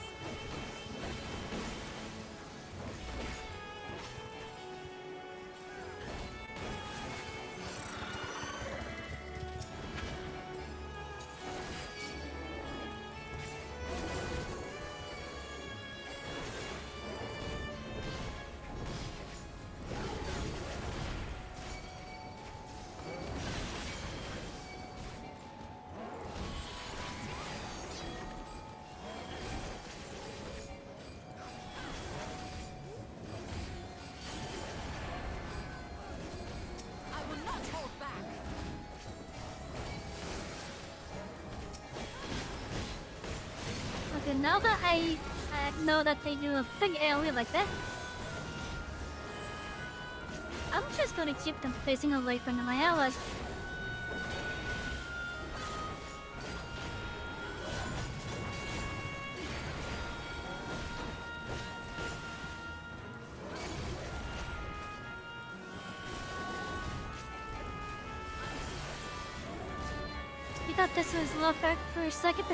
I will not hold back. Okay, now that I know that they do a big area like that, I'm just gonna keep them facing away from my allies. You thought this was love back for a second?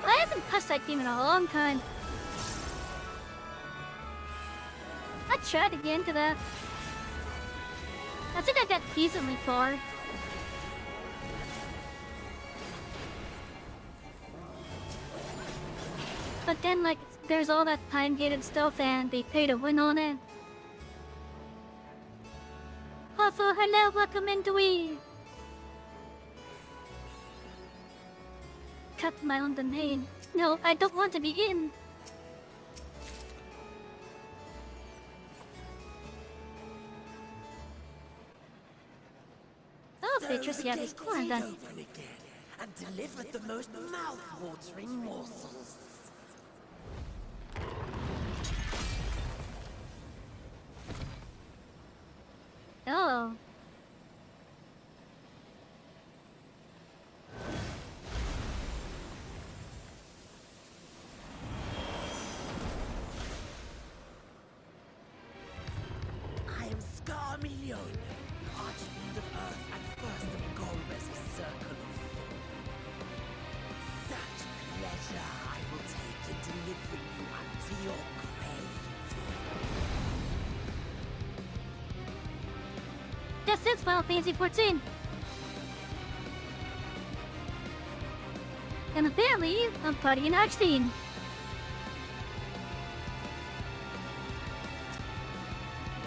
I haven't touched that game in a long time. I tried to get into that. I think I got decently far. But then, like, there's all that time-gated stuff and they pay to win on it. Also, hello, welcome into we. Cut my own domain. No, I don't want to be in. Oh, Beatrice, you have this corn done. Open again and delivered the most mouth-watering morsels. Oh. I am Scarmillion, Archfiend of Earth and First of Golbus Circle. Such pleasure I will take in delivering you unto your grave. This is Final Fantasy XIV. And apparently, I'm partying Archfiend.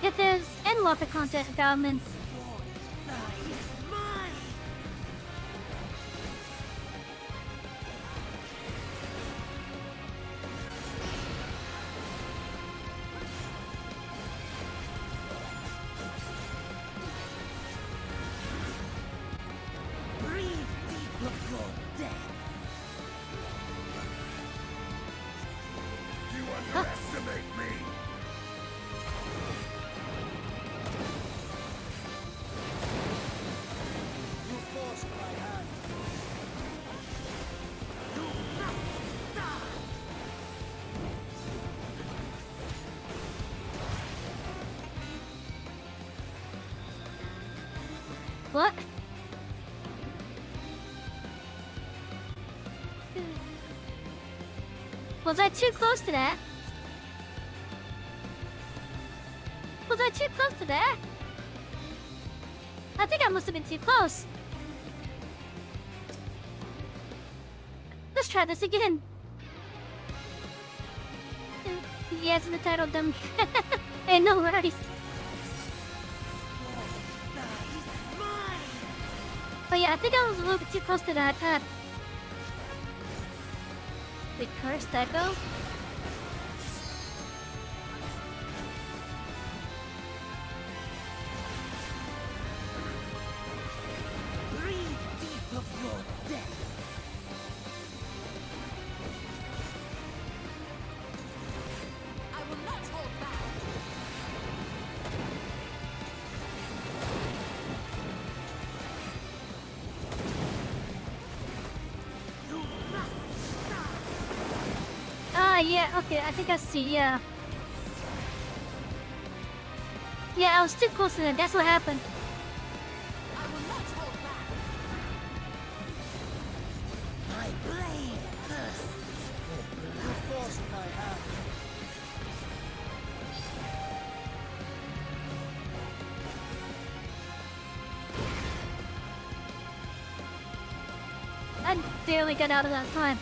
If there's any more content development, That is mine! Breathe deep of your death. You underestimate me. What? Was I too close to that? Was I too close to that? I think I must have been too close. Let's try this again. Yes, in the title, dummy. Hey, no worries. But yeah, I think I was a little bit too close to that pad. The cursed echo? Breathe deep of your death. I will not hold back. You must die. Ah, yeah, okay, I think I see, yeah. Yeah, I was too close to that, that's what happened. I will not hold back. My blade thirsts for blood. You forced my hand. I barely got out of that time.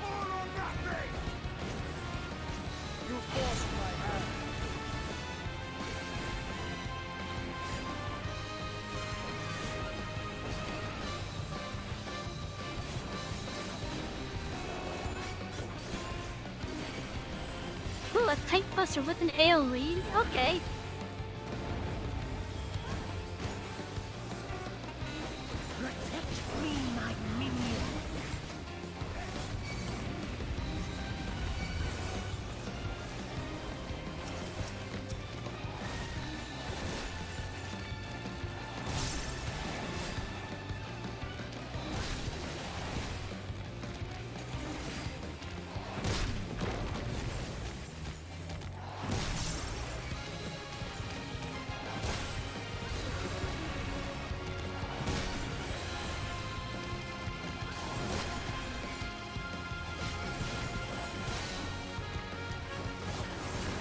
All or nothing! You forced my hand. Ooh, a tank buster with an AoE? Okay. Protect me, my minion.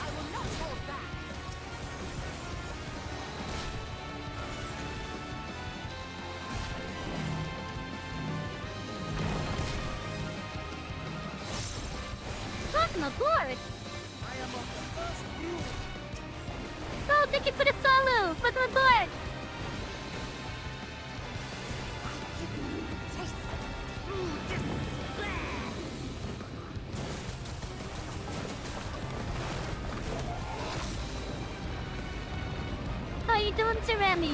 I will not hold back. Welcome aboard! I am of the first view. Oh, thank you for the follow! Welcome aboard! Taste through despair. How you doing, Cerami?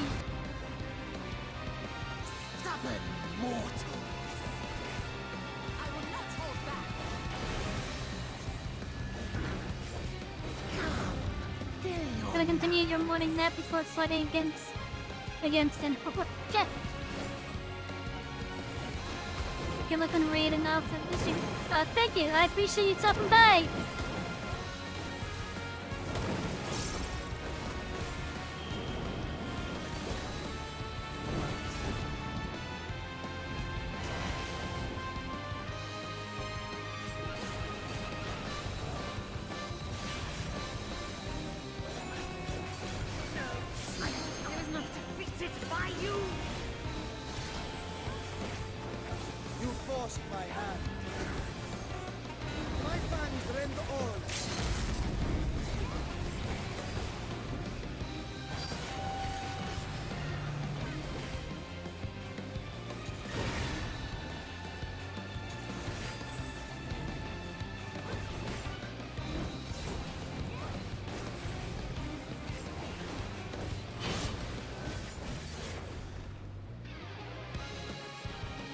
Stubborn mortals. I will not hold back. Come, fill your Gonna continue your morning nap before fighting against an Jeff. You're looking great enough and missing. Thank you. I appreciate you stopping by. I was not defeated by you. You forced my hand. My fangs rend all.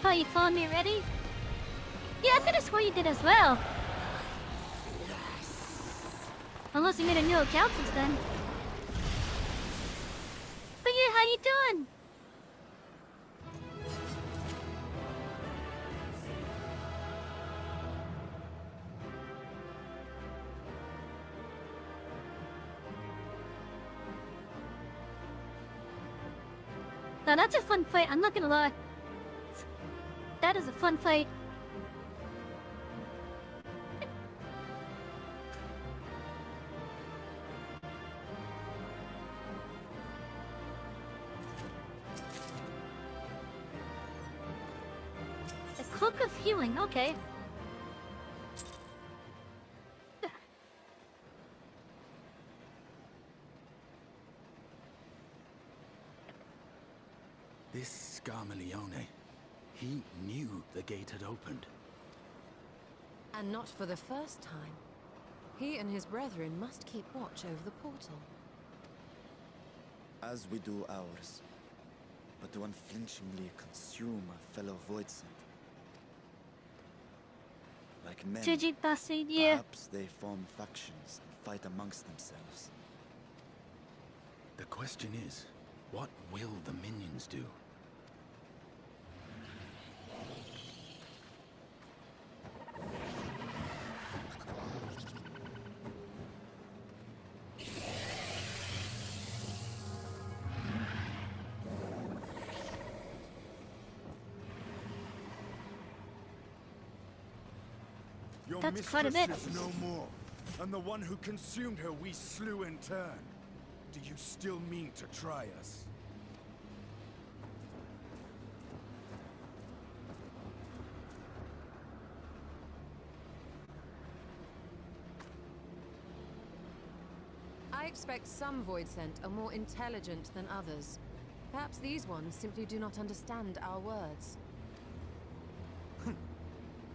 Oh, you found me ready? Yeah, I could have sworn you did as well. Unless you made a new account since then. But yeah, how you doing? Now that's a fun fight, I'm not gonna lie. That is a fun fight. A cloak of healing, okay. This Scarmalione, he knew the gate had opened. And not for the first time. He and his brethren must keep watch over the portal. As we do ours, but to unflinchingly consume a fellow Voidsent. Like men, GG bastard, yeah. perhaps they form factions and fight amongst themselves. The question is, what will the minions do? Your That's quite a mistress bit. is no more, and the one who consumed her we slew in turn. Do you still mean to try us? I expect some Voidsent are more intelligent than others. Perhaps these ones simply do not understand our words.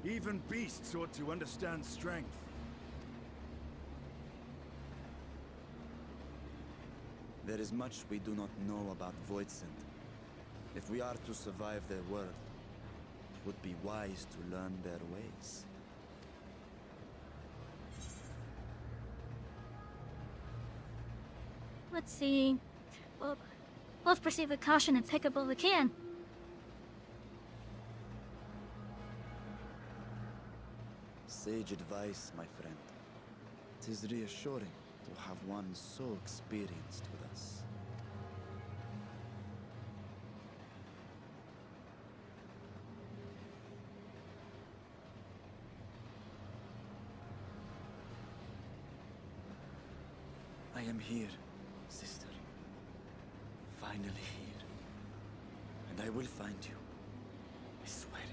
Even beasts ought to understand strength. There is much we do not know about Voidsent. If we are to survive their world, it would be wise to learn their ways. Let's see. Well, let's proceed with caution and pick up what we can. Sage advice, my friend. 'Tis reassuring to have one so experienced with us. I am here, sister. Finally here. And I will find you. I swear it.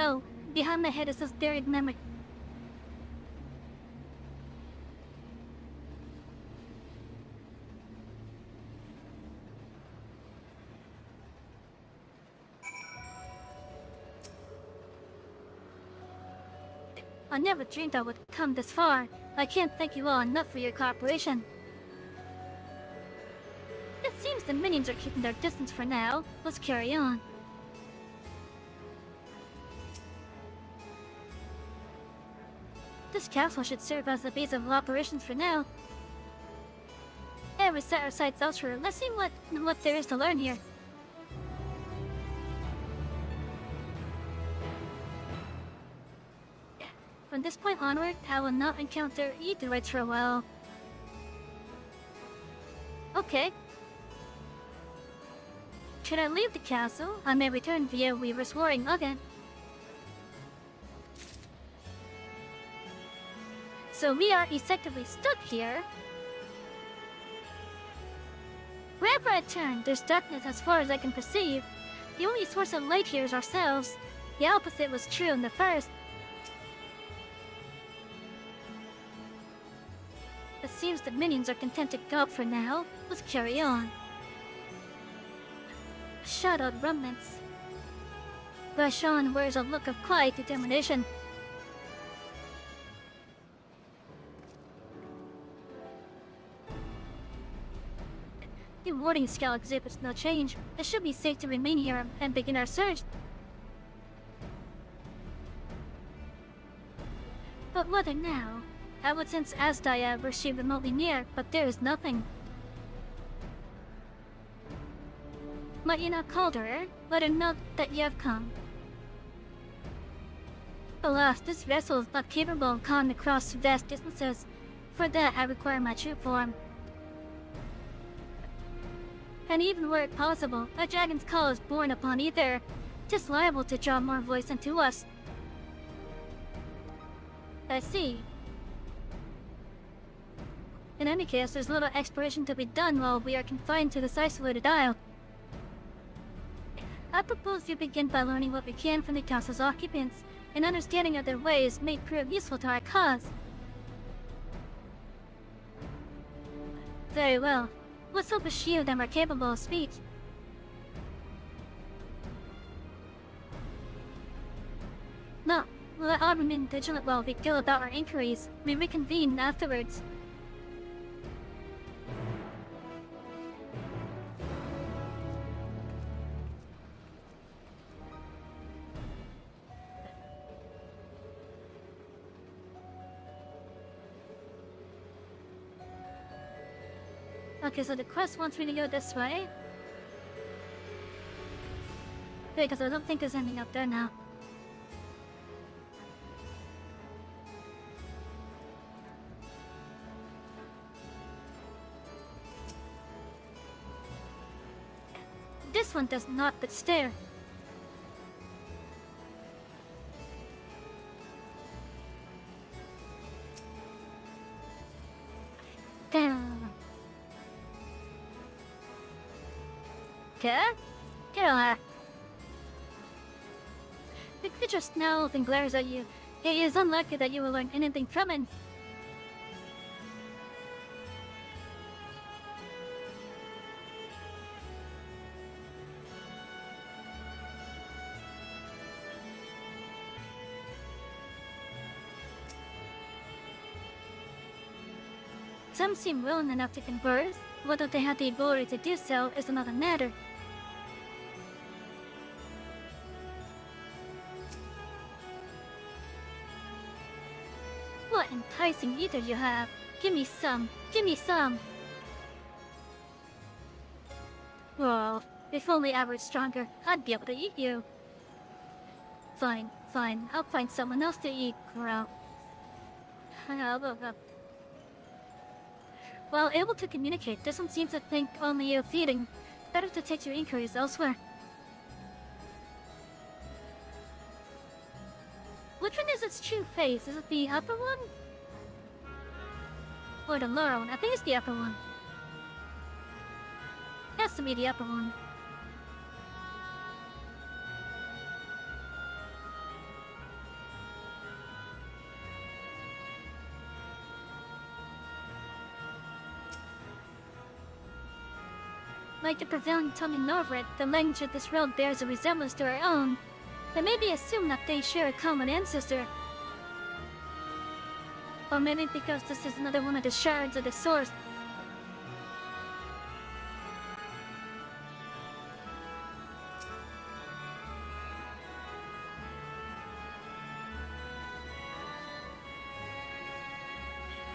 Oh, behind my head is this buried memory. I never dreamed I would come this far. I can't thank you all enough for your cooperation. It seems the minions are keeping their distance for now. Let's carry on. This castle should serve as the base of operations for now. And we set our sights elsewhere. Let's see what there is to learn here. From this point onward, I will not encounter Etheirys for a while. Okay. Should I leave the castle? I may return via Weaver's Warring again. So we are effectively stuck here. Wherever I turn, there's darkness as far as I can perceive. The only source of light here is ourselves. The opposite was true in the first. It seems the minions are content to go for now. Let's carry on. Shadowed remnants. Vashon wears a look of quiet determination. The warding scale exhibits no change. It should be safe to remain here and begin our search. But whether now? I would sense Asdaya were she remotely near, but there is nothing. Might you not call her? Let her know that you have come. Alas, this vessel is not capable of calling across vast distances. For that, I require my true form. And even were it possible, a dragon's call is born upon ether. 'Tis liable to draw more voice unto us. I see. In any case, there's little exploration to be done while we are confined to this isolated isle. I propose you begin by learning what we can from the castle's occupants. An understanding of their ways may prove useful to our cause. Very well. Let's hope a few of them are capable of speech. No, let all remain vigilant while we go about our inquiries. We reconvene afterwards. Okay, so the quest wants me to go this way. Because I don't think there's anything up there now. This one does not but stare. Damn. Okay? Get on. The creature snarls and glares at you. It is unlikely that you will learn anything from it. Some seem willing enough to converse. Whether they have the ability to do so is another matter. What enticing ether you have. Give me some. Give me some. Well, if only I were stronger, I'd be able to eat you. Fine, fine. I'll find someone else to eat, Crow. While able to communicate, this one seems to think only of feeding. Better to take your inquiries elsewhere. Which one is its true face? Is it the upper one? Or the lower one? I think it's the upper one. Has to be the upper one. Like the prevailing tongue in Norvred, the language of this realm bears a resemblance to our own. It may be assumed that they share a common ancestor. Or maybe because this is another one of the shards of the source.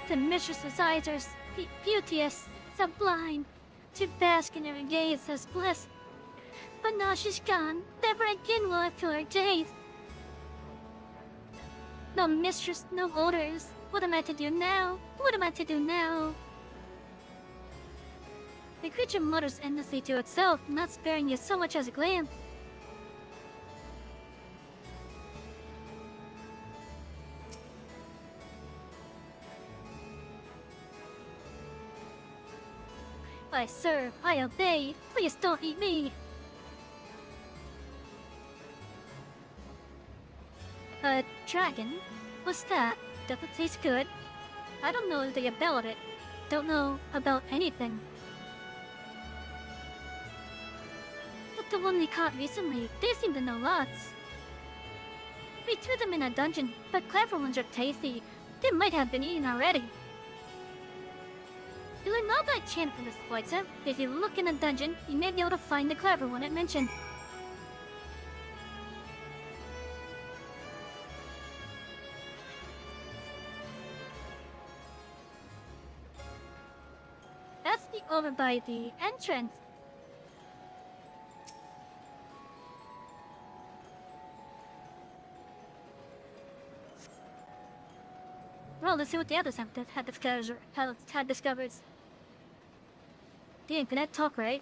The mistress's eyes are beauteous, sublime. To bask in her gaze as bliss. But now she's gone. Never again will I feel her gaze. No mistress, no orders. What am I to do now? What am I to do now? The creature mutters endlessly to itself, not sparing you so much as a glance. I serve, I obey. Please don't eat me. A dragon? What's that? Does it taste good? I don't know anything about it. Don't know about anything. But the one we caught recently, they seem to know lots. We threw them in a dungeon, but clever ones are tasty. They might have been eaten already. You learn all by chance from this exploiter. If you look in a dungeon, you may be able to find the clever one it mentioned. That's the over by the entrance. Well, let's see what the others had discovered. The internet talk, right?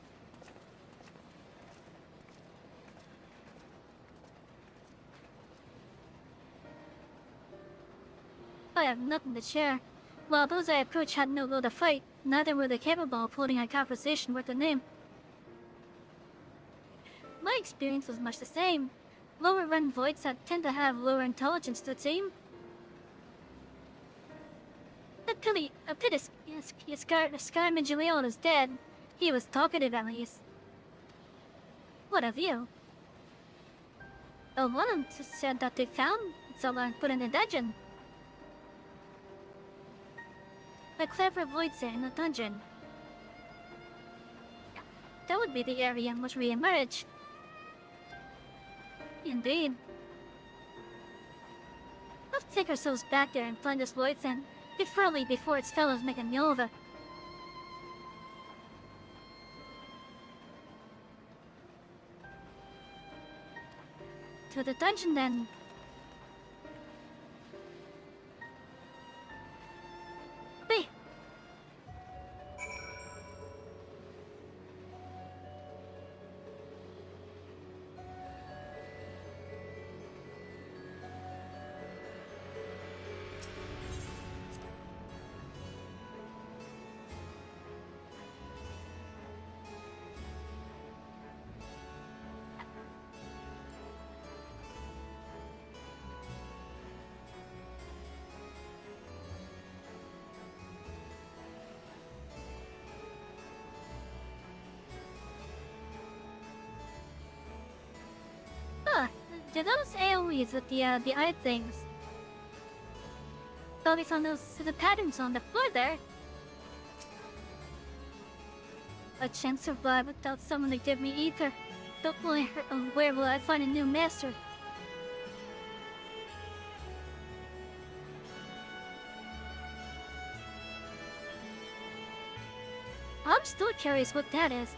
I have nothing to share. While those I approached had no will to fight, neither were they capable of holding a conversation worth a name. My experience was much the same. Lower-run voids tend to have lower intelligence to the team. A pity Scarmigilion is dead. He was talkative at least. What of you? One of them said that they found someone put in a dungeon. A clever void set in a dungeon. That would be the area in which we emerge. Indeed. Let's take ourselves back there and find this void set, preferably before its fellows make a meal of it. To the dungeon then. Wait. Do those AoEs with the eye things focus on the patterns on the floor there? A chance to survive without someone to give me ether. But where will I find a new master? I'm still curious what that is.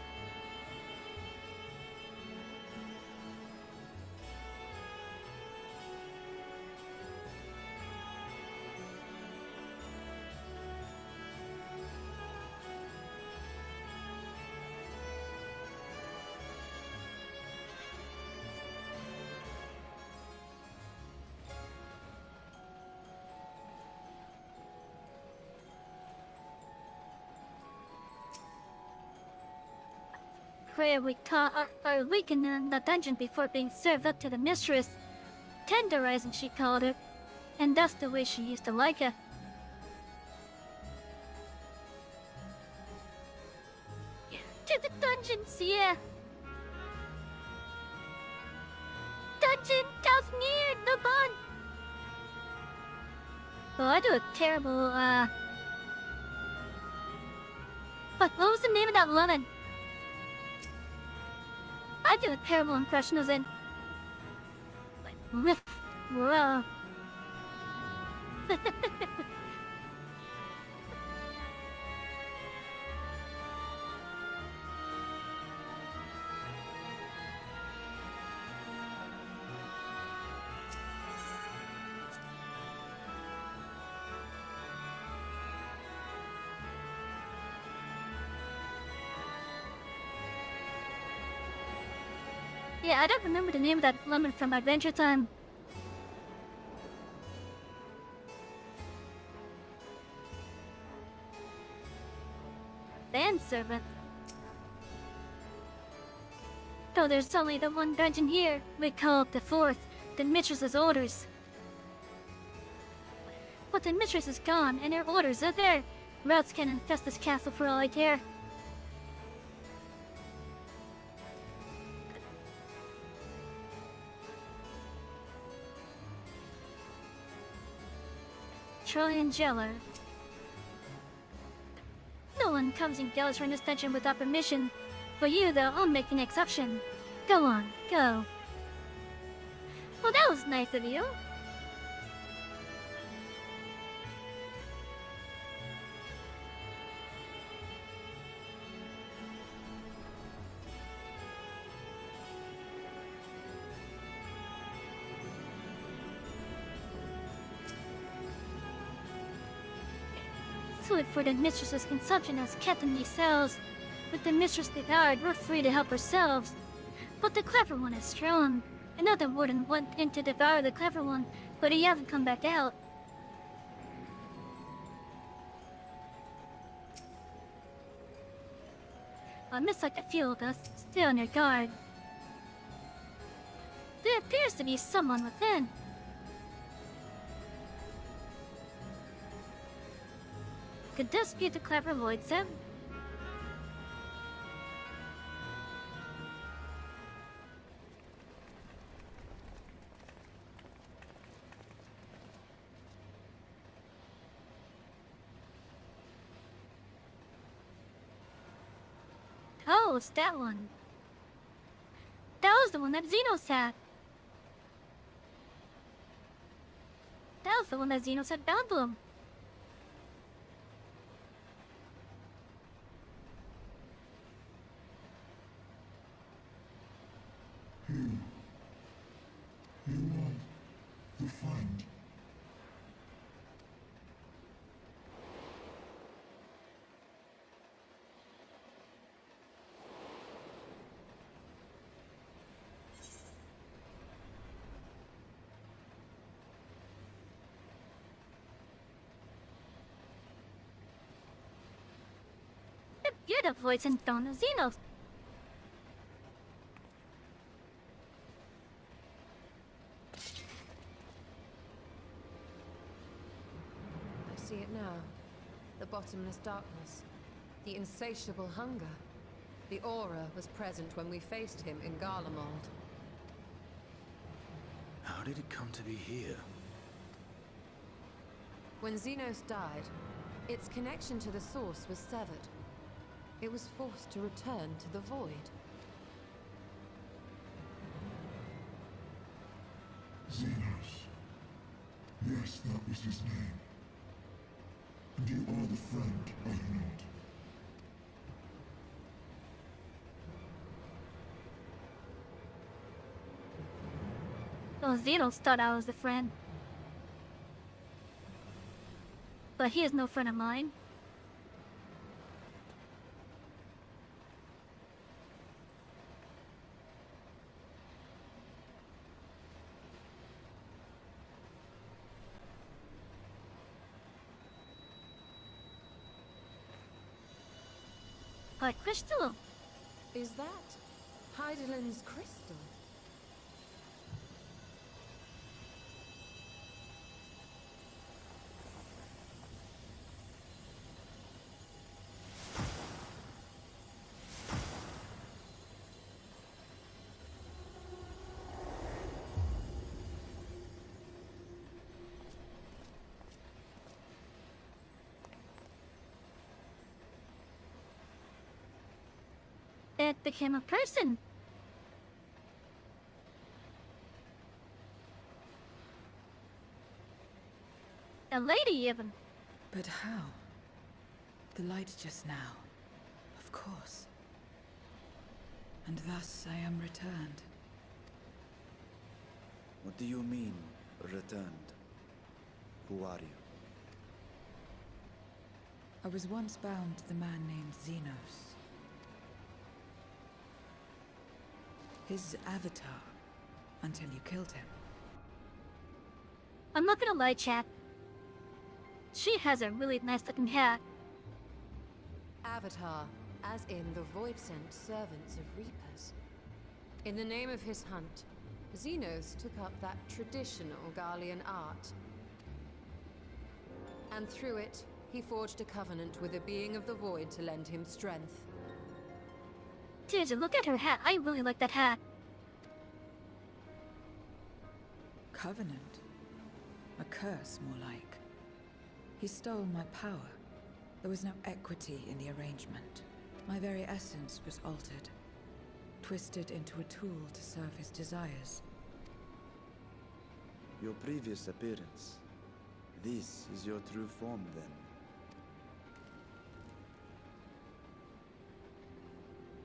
Where we are weakened in the dungeon before being served up to the mistress. Tenderizing, she called it. And that's the way she used to like it. To the dungeons, yeah. Dungeon, that's near the bun. Oh, I do a terrible, What was the name of that lemon? I do a terrible impression as in... Whoa. Yeah, I don't remember the name of that lemon from Adventure Time. Manservant. Though there's only the one dungeon here, we call it the fourth, the mistress's orders. But the mistress is gone, and her orders are there. Routes can infest this castle for all I care. Troy and Jeller. No one comes and goes from this dungeon without permission. For you, though, I'll make an exception. Go on, go. Well, that was nice of you. food for the mistress's consumption as kept in these cells. With the mistress devoured, we're free to help ourselves. But the clever one is strong. Another warden went in to devour the clever one, but he hasn't come back out. I miss like a few of us, still on your guard. There appears to be someone within. Could this be the clever void sim? Oh, it's that one. That was the one that Xenos had. That was the one that Xenos had bound to him. You are the friend. You're the voice in Throne of Xenos. I see it now. The bottomless darkness. The insatiable hunger. The aura was present when we faced him in Garlemald. How did it come to be here? When Xenos died, its connection to the source was severed. It was forced to return to the void. Xenos. Yes, that was his name. And you are the friend, are you not? Those Xenos thought I was the friend. But he is no friend of mine. But crystal. Is that Hydaelyn's crystal? It became a person. A lady, even. But how? The light just now. Of course. And thus I am returned. What do you mean, returned? Who are you? I was once bound to the man named Xenos. His avatar, until you killed him. I'm not gonna lie, chat. She has a really nice looking hat. Avatar, as in the void-sent servants of Reapers. In the name of his hunt, Xenos took up that traditional Garlean art. And through it, he forged a covenant with a being of the void to lend him strength. Dude, look at her hat. I really like that hat. Covenant? A curse, more like. He stole my power. There was no equity in the arrangement. My very essence was altered. Twisted into a tool to serve his desires. Your previous appearance. This is your true form, then.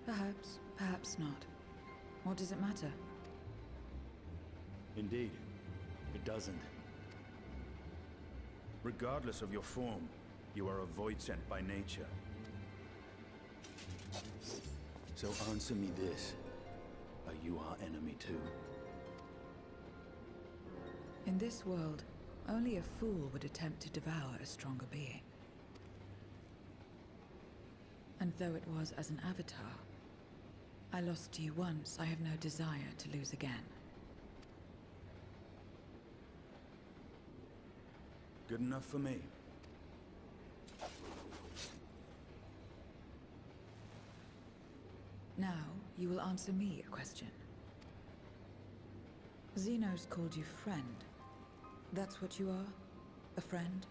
Perhaps, perhaps not. What does it matter? Indeed, it doesn't. Regardless of your form, You are a void sent by nature. So answer me this. Are you our enemy too? In this world, only a fool would attempt to devour a stronger being. And though it was as an avatar, I lost to you once, I have no desire to lose again. Good enough for me. Now, you will answer me a question. Xenos called you friend. That's what you are? A friend?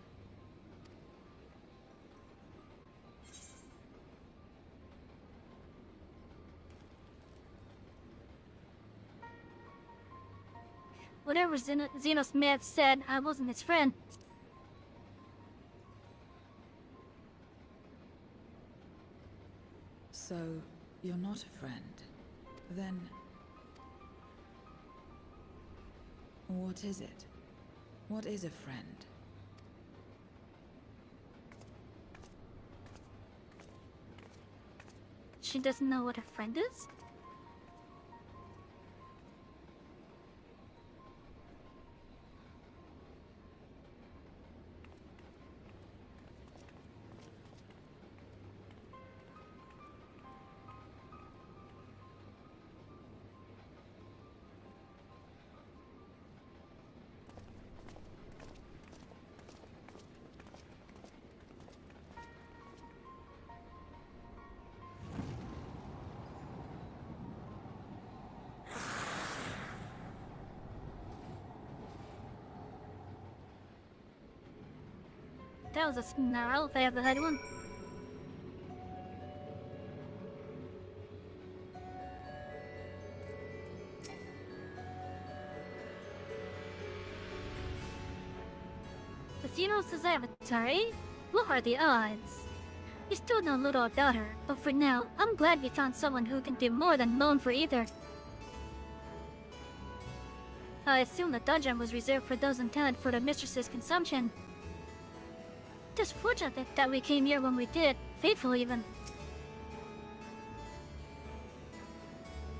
Whatever Xenos may have said, I wasn't his friend. So, you're not a friend. Then... what is it? What is a friend? She doesn't know what a friend is? That was a snarl if I ever had one. The Xenos' avatar, eh? What are the odds? We still know little about her, but for now, I'm glad we found someone who can do more than moan for either. I assume the dungeon was reserved for those intended for the mistress's consumption. Just fortunate that we came here when we did, fateful even.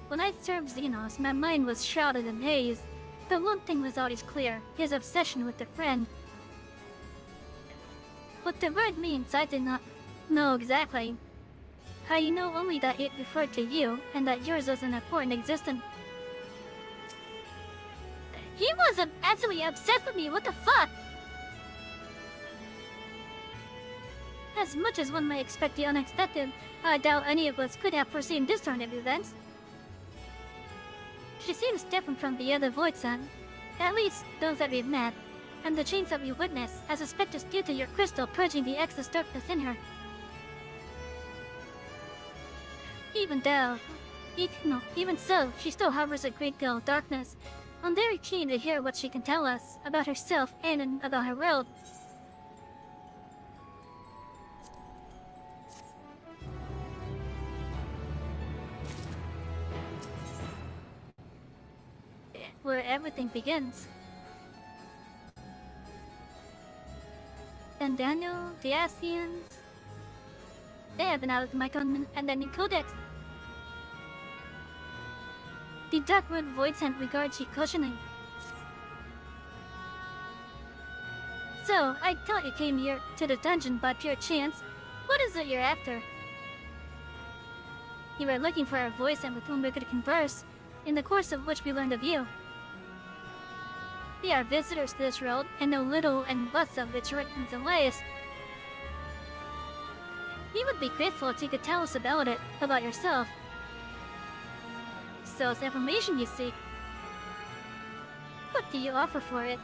When I served Xenos, my mind was shrouded in haze, but one thing was always clear, his obsession with the friend. What the word means I did not know exactly. I know only that it referred to you, and that yours was an important existence. He was absolutely obsessed with me, what the fuck? As much as one might expect the unexpected, I doubt any of us could have foreseen this turn of events. She seems different from the other Voidsent, at least those that we've met, and the change that we witnessed, I suspect is due to your crystal purging the excess darkness in her. Even so, she still harbors a great deal of darkness. I'm very keen to hear what she can tell us about herself and about her world. Where everything begins. And Daniel, the Asians, they have been out of my command and then in Codex. The Darkwood Voidsent regards you cushioning. So, I thought you came here to the dungeon by pure chance. What is it you're after? You were looking for a Voidsent with whom we could converse, in the course of which we learned of you. We are visitors to this world, and know little and less of its workings and ways. We would be grateful if you could tell us about it, about yourself. So it's information you seek. What do you offer for it?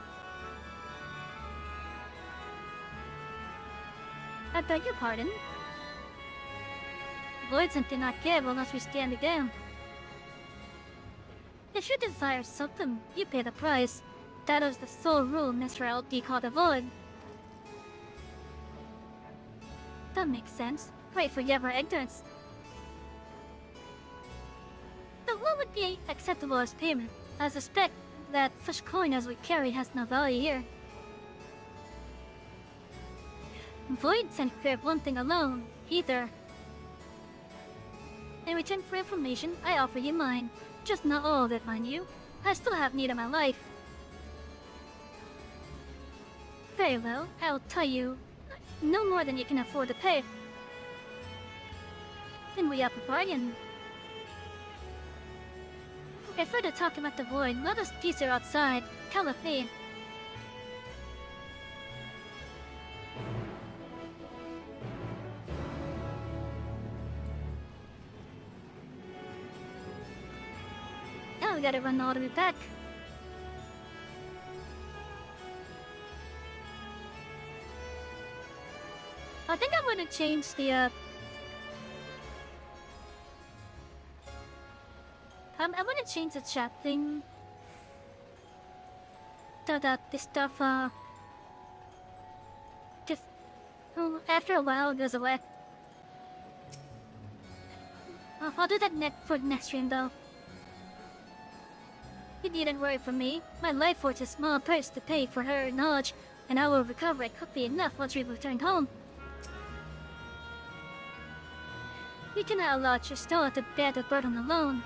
I beg your pardon? Voidsent did not give unless we stand again. If you desire something, you pay the price. That is the sole rule Mr. LD called a void. That makes sense. Right for your ignorance. But what would be acceptable as payment? I suspect that such coin as we carry has no value here. Void sent crave one thing alone, either. In return for information, I offer you mine. Just not all of it, mind you. I still have need of my life. Very well, I'll tell you no more than you can afford to pay. Then we have a bargain. If we're to talk about the void, let us piece her outside. Caliphate. Now we gotta run all the way back. I think I'm gonna change the I'm gonna change the chat thing. So that this stuff just after a while it goes away. I'll do that for next stream though. You needn't worry for me. My life force is a small price to pay for her knowledge, and I will recover it quickly enough once we return home. You cannot allow your stone to bear the burden alone.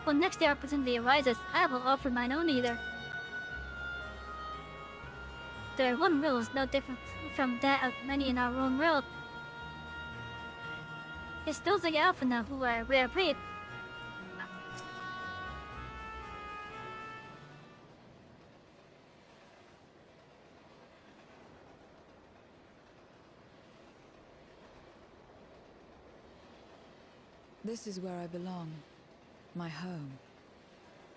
When next the opportunity arises, I will offer mine own either. Their one rule is no different from that of many in our own world. It's those like Alpha now who are rare breed. This is where I belong. My home.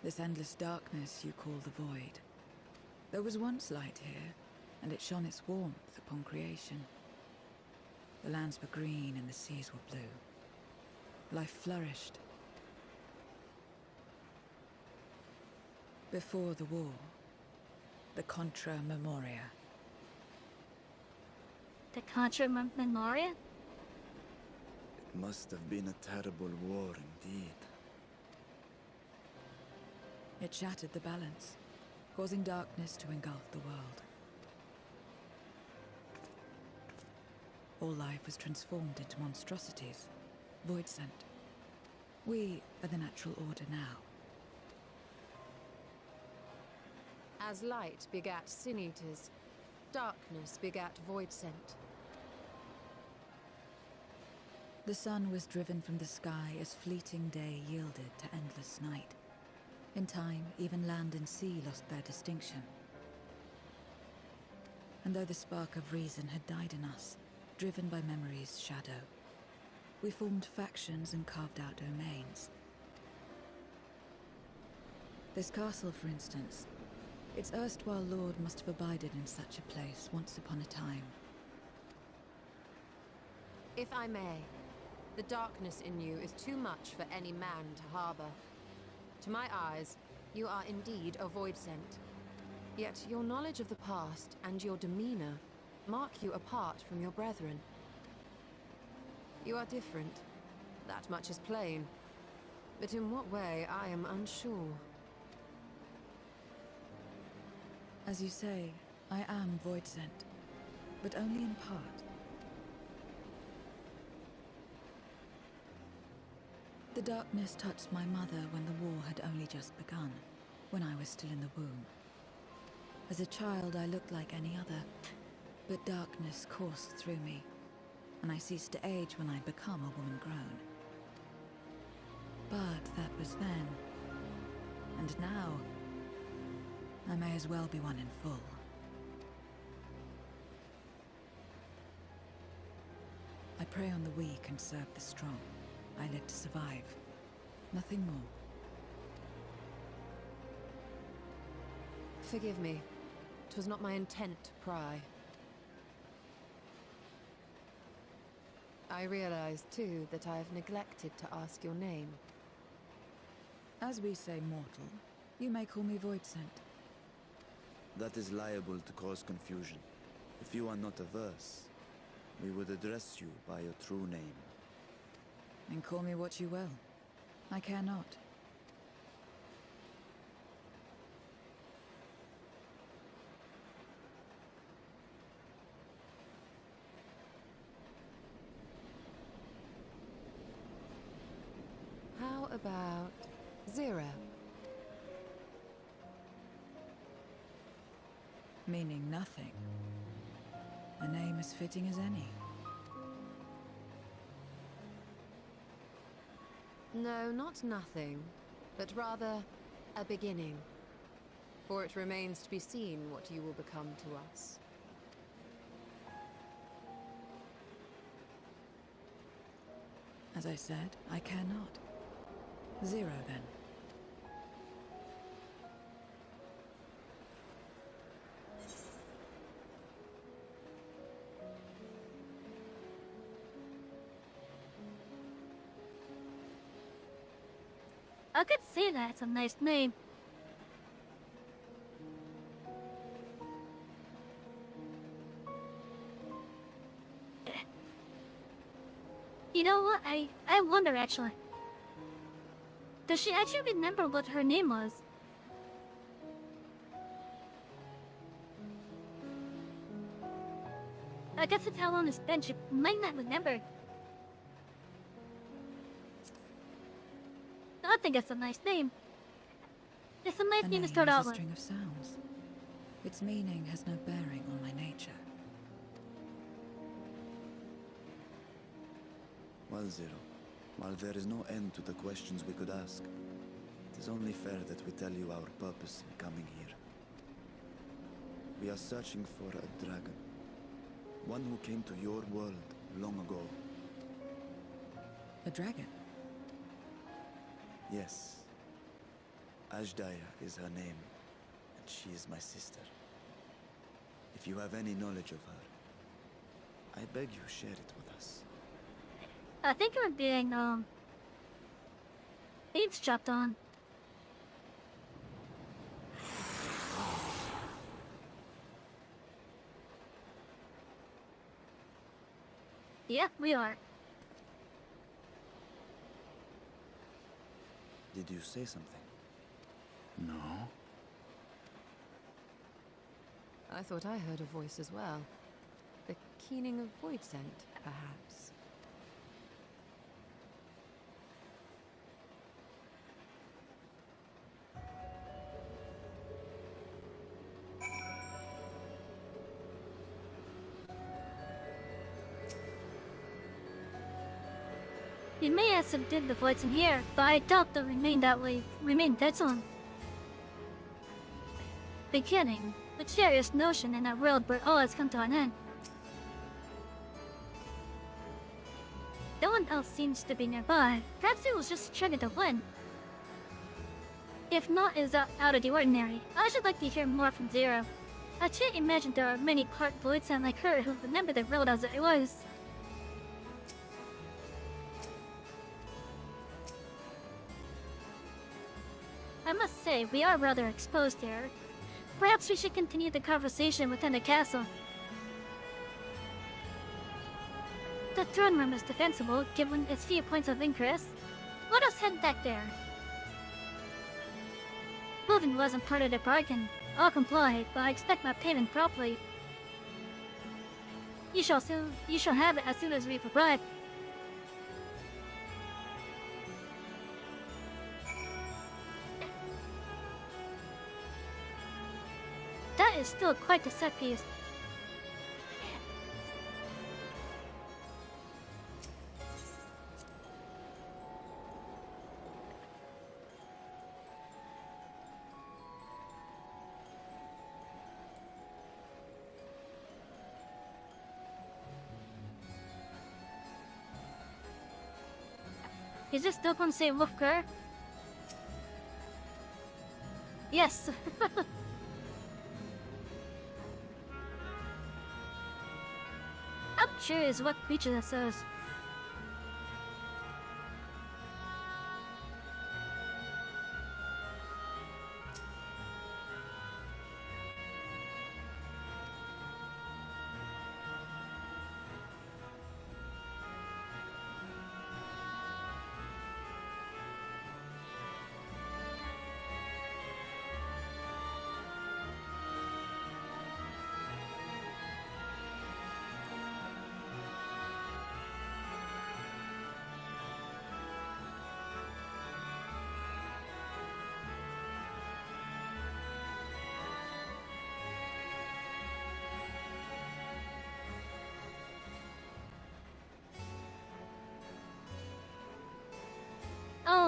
This endless darkness you call the void. There was once light here, and it shone its warmth upon creation. The lands were green and the seas were blue. Life flourished. Before the war, the Contra Memoria. The Contra Memoria? It must have been a terrible war indeed. It shattered the balance, causing darkness to engulf the world. All life was transformed into monstrosities, void sent. We are the natural order now. As light begat sin eaters, darkness begat void sent. The sun was driven from the sky as fleeting day yielded to endless night. In time, even land and sea lost their distinction. And though the spark of reason had died in us, driven by memory's shadow, we formed factions and carved out domains. This castle, for instance, its erstwhile lord must have abided in such a place once upon a time. If I may, the darkness in you is too much for any man to harbor. To my eyes, you are indeed a void sent. Yet your knowledge of the past and your demeanor mark you apart from your brethren. You are different. That much is plain. But in what way, I am unsure. As you say, I am void sent, but only in part. The darkness touched my mother when the war had only just begun, when I was still in the womb. As a child, I looked like any other, but darkness coursed through me, and I ceased to age when I'd become a woman grown. But that was then, and now, I may as well be one in full. I prey on the weak and serve the strong. I live to survive. Nothing more. Forgive me. 'Twas not my intent to pry. I realize, too, that I have neglected to ask your name. As we say mortal, you may call me void sent. That is liable to cause confusion. If you are not averse, we would address you by your true name. And call me what you will. I care not. about 0? Meaning nothing. A name as fitting as any. No, not nothing, but rather a beginning. For it remains to be seen what you will become to us. As I said, I care not. 0 then. I could say that it's a nice name. You know what? I wonder actually. Does she actually remember what her name was? I guess it's how long it's been. She might not remember. I think it's a nice name. It's a nice name to start out A with. string of sounds. Its meaning has no bearing on my nature. Well, Zero, while there is no end to the questions we could ask, it is only fair that we tell you our purpose in coming here. We are searching for a dragon. One who came to your world long ago. A dragon? Yes. Ajdaya is her name, and she is my sister. If you have any knowledge of her, I beg you share it with us. I think we're being, eavesdropped on. Yeah, we are. Did you say something? No. I thought I heard a voice as well. The keening of void scent, perhaps. You may have subdued the voids in here, but I doubt they'll remain that way. Remain that long. Beginning, the cherished notion in a world where all has come to an end. No one else seems to be nearby. Perhaps it was just trying to win. If not, is out of the ordinary. I should like to hear more from Zero. I can't imagine there are many part voids and like her who remember the world as it was. I must say, we are rather exposed here. Perhaps we should continue the conversation within the castle. The throne room is defensible, given its few points of ingress. Let us head back there. Moving wasn't part of the bargain. I'll comply, but I expect my payment promptly. You shall have it as soon as we've arrived. That is still quite a set piece. Is this still gonna say Wolfgar? Yes. I'm curious what creature this is.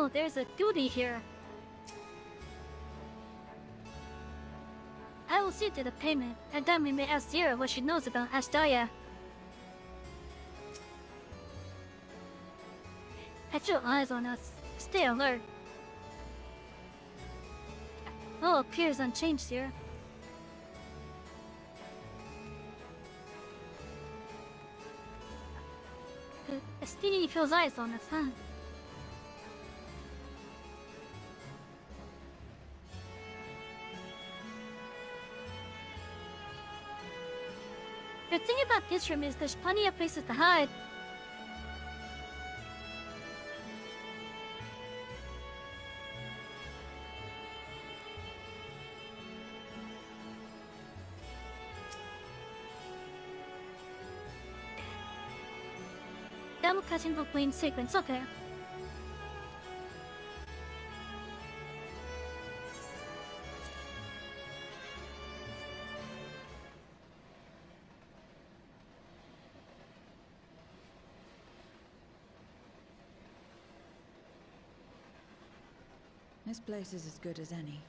Oh, there's a duty here. I will see to the payment, and then we may ask Zira what she knows about Ashtaya. Have your eyes on us. Stay alert. All appears unchanged here. Estini feels eyes on us, huh? The thing about this room is there's plenty of places to hide. 나뭇가지 복부인 sequence, okay. This place is as good as any.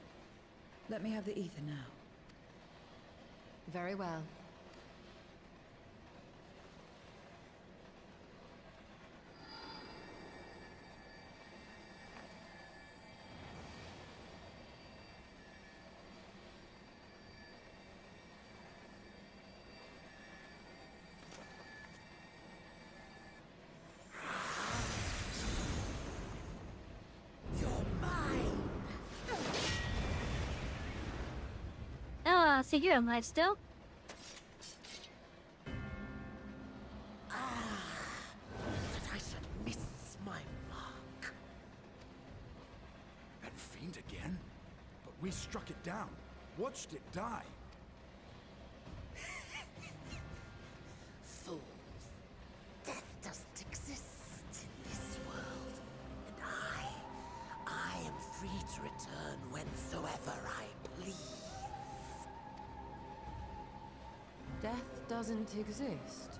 Let me have the ether now. Very well. So you're alive still? That I should miss my mark. That fiend again? But we struck it down. Watched it die. Fools. Death doesn't exist in this world. And I am free to return whensoever I please. Death doesn't exist.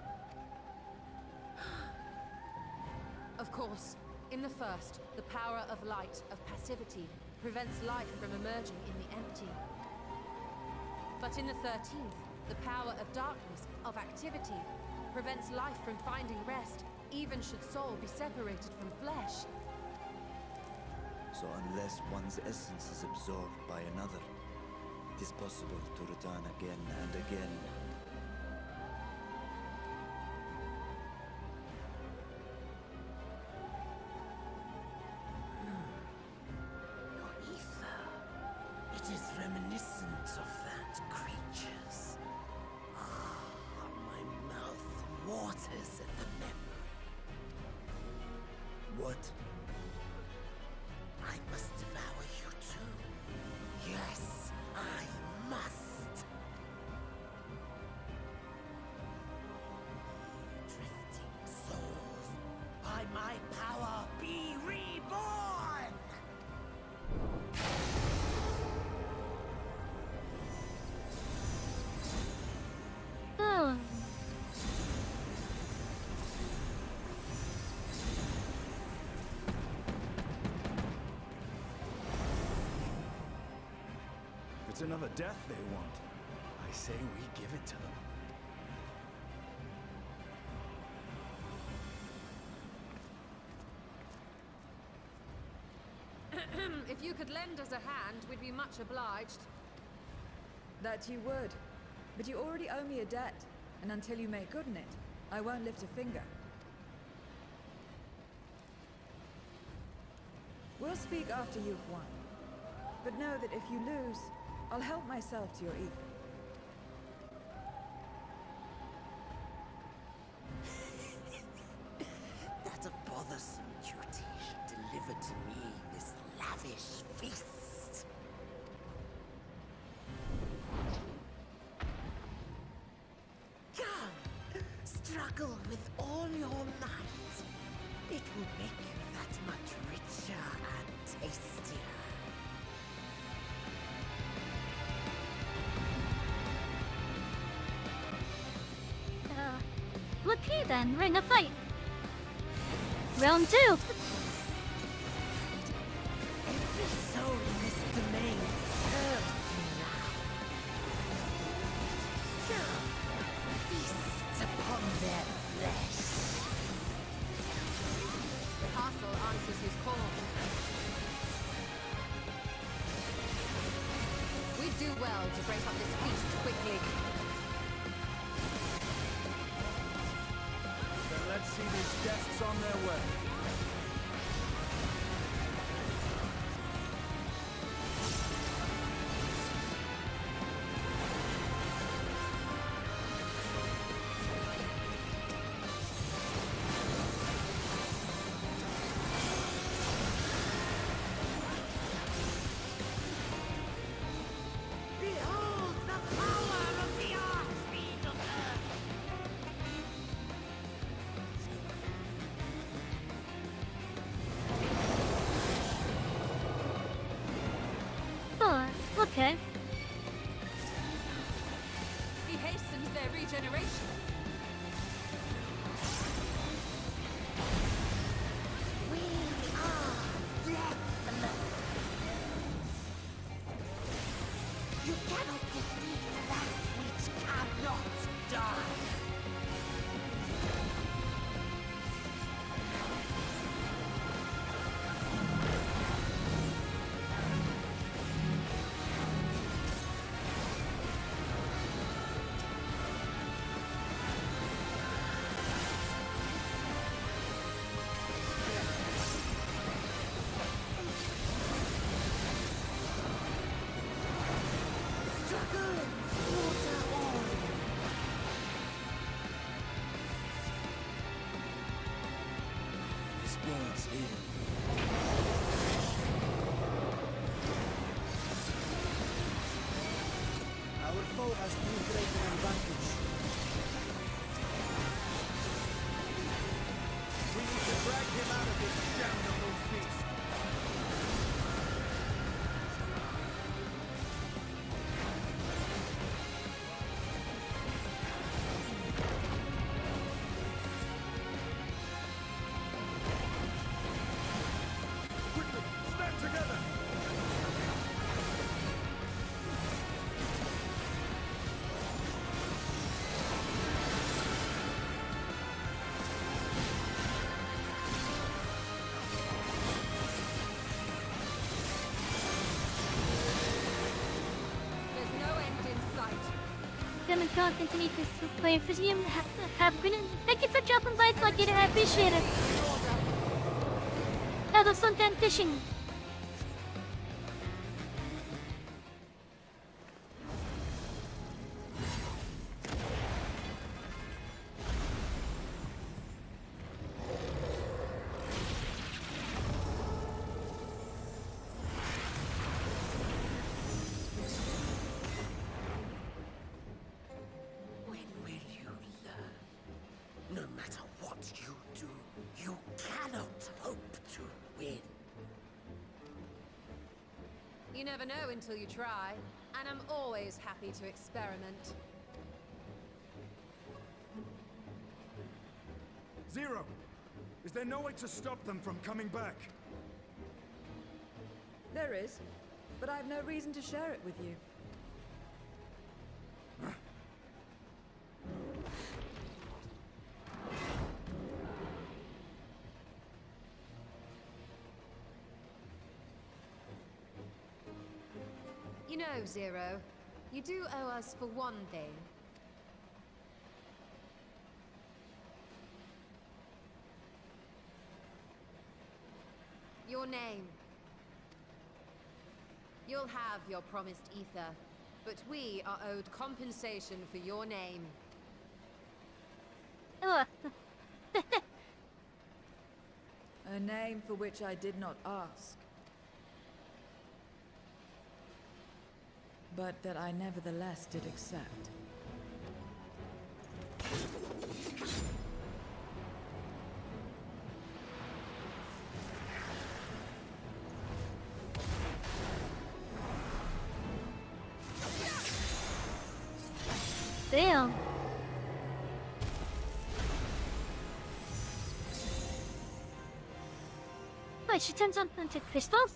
Of course, in the first, the power of light, of passivity, prevents life from emerging in the empty. But in the 13th, the power of darkness, of activity, prevents life from finding rest, even should soul be separated from flesh. So unless one's essence is absorbed by another, it is possible to return again and again. It is reminiscent of that creature's. My mouth waters at the memory. What? I must devour you too. Yes, I must. Drifting souls, by my power be reborn! Oh. It's another death they want. I say we give it to them. If you could lend us a hand, we'd be much obliged. That you would. But you already owe me a debt, and until you make good on it, I won't lift a finger. We'll speak after you've won. But know that if you lose, I'll help myself to your ether. That a bothersome duty should deliver to me this lavish feast. Come, struggle with all your might. It will make you that much richer and tastier. Okay then, we're in a fight. Round 2. Every soul in this domain serves me now. Feast upon their flesh. The castle answers his call. We do well to break up this feast quickly. Then let's see these guests on their way. Behold the power of the Archfiend of Earth! Oh, okay. He hastens their regeneration. We are deathless. You cannot defeat that which cannot die. Dragoons, water on. This bird's in. Our foe has too great an advantage. We need to drag him out of this damnable feast. Quickly, stand together! There's no end in sight. Them and can't continue to play for you. Have been. Thank you for dropping by, like it. I appreciate it. Have a fun time fishing. When will you learn? No matter what you do, you cannot hope to win. You never know until you try, and I'm always happy to experiment. Zero! Is there no way to stop them from coming back? There is, but I have no reason to share it with you. You know, Zero, you do owe us for one thing. Your name. You'll have your promised ether, but we are owed compensation for your name. Oh, A name for which I did not ask. But that I nevertheless did accept. damn. Wait, she turns on into crystals?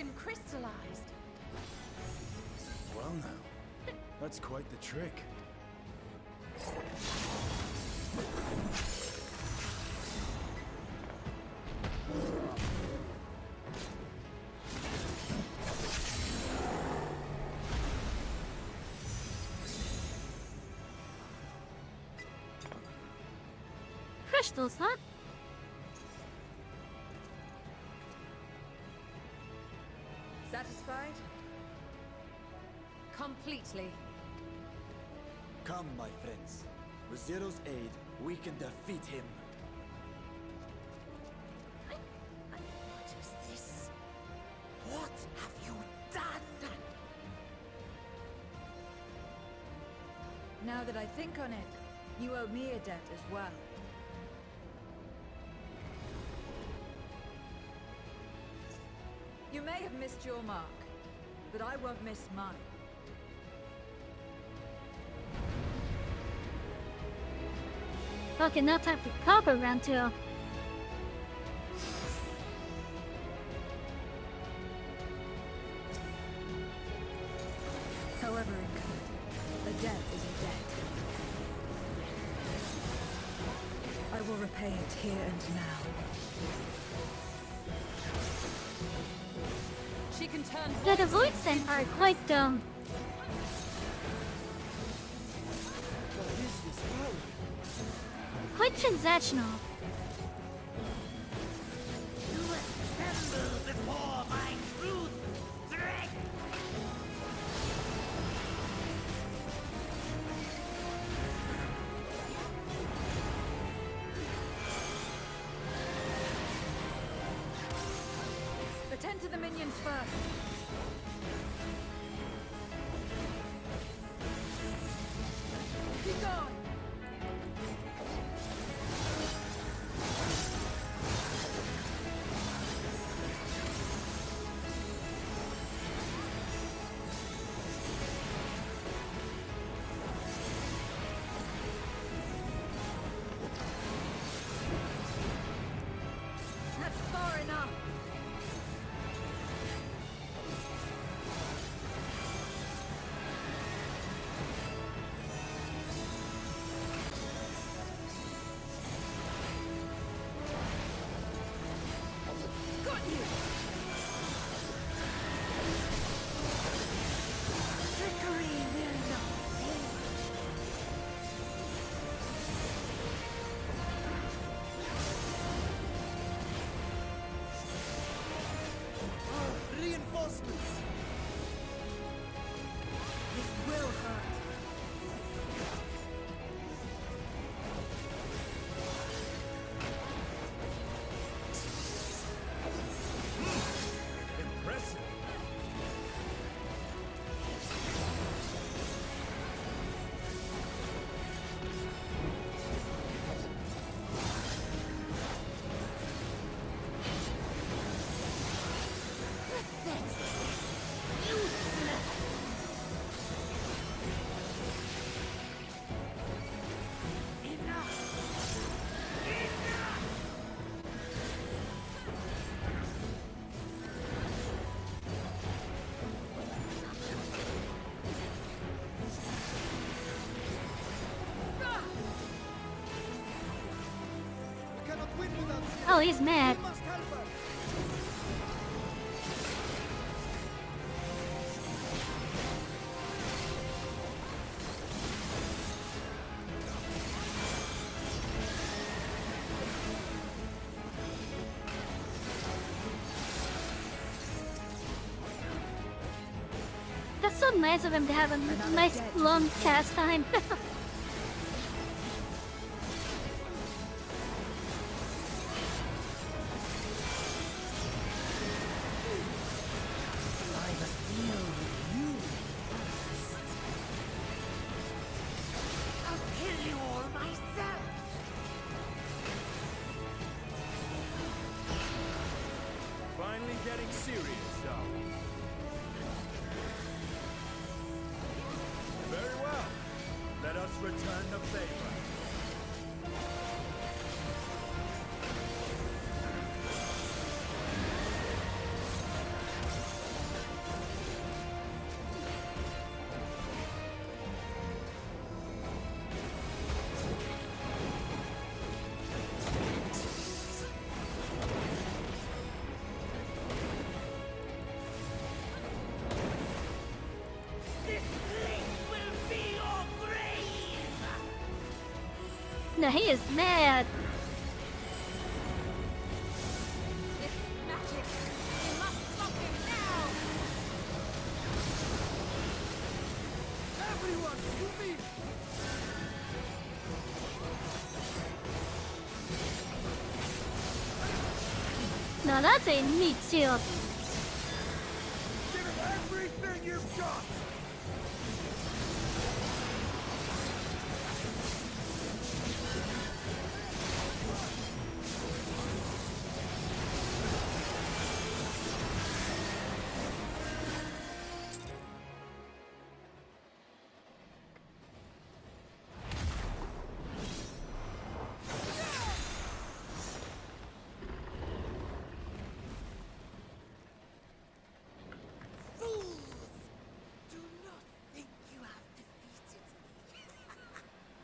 him crystallized. Well now, that's quite the trick. Crystals, huh? Satisfied? Completely. Come, my friends. With Zero's aid, we can defeat him. What is this? What have you done? Now that I think on it, you owe me a debt as well. You may have missed your mark, but I won't miss mine. Okay, now time for Copper round 2. However incurred, a debt is a debt. I will repay it here and now. She can turn. Yeah, the voids then are quite quite transactional. You tremble before my truth, Drake! Attend to the minions first. Be gone! That's far enough. Got you! Trickery will not save Reinforcements! This will hurt. Impressive. We cannot win without Oh, he's mad. We must help her! That's so nice of him to have a nice long cast time. I must deal with you first. I'll kill you all myself! Finally getting serious, are we? Very well. Let us return the favor. No, he is mad. It's magic. We must stop him now. Everyone, to me! Now that's a neat shield. Give it everything you've got! Do not think you have defeated me.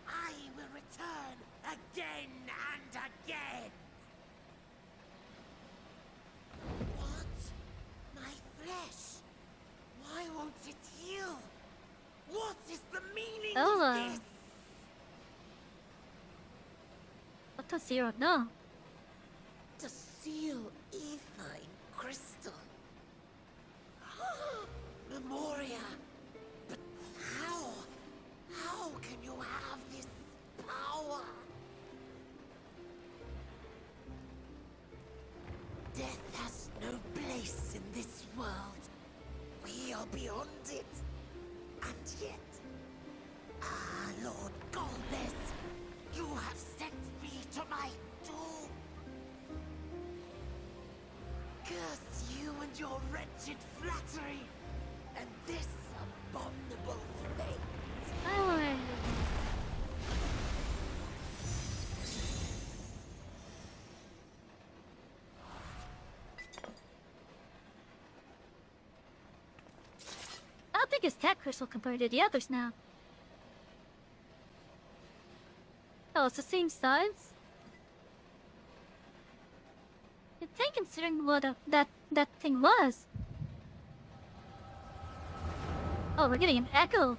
I will return again and again. What? My flesh? Why won't it heal? What is the meaning of this? 私はな。 To seal Etheirys crystal. Memoria. But how? How can you have this power? Death has no place in this world. We are beyond it. And yet, Lord Golbez, you have sent me to my doom. Curse you and your wretched flattery, and this abominable fate. I don't think it's that crystal compared to the others now. Oh, it's the same size? You'd think considering what that thing was. Oh, we're getting an echo.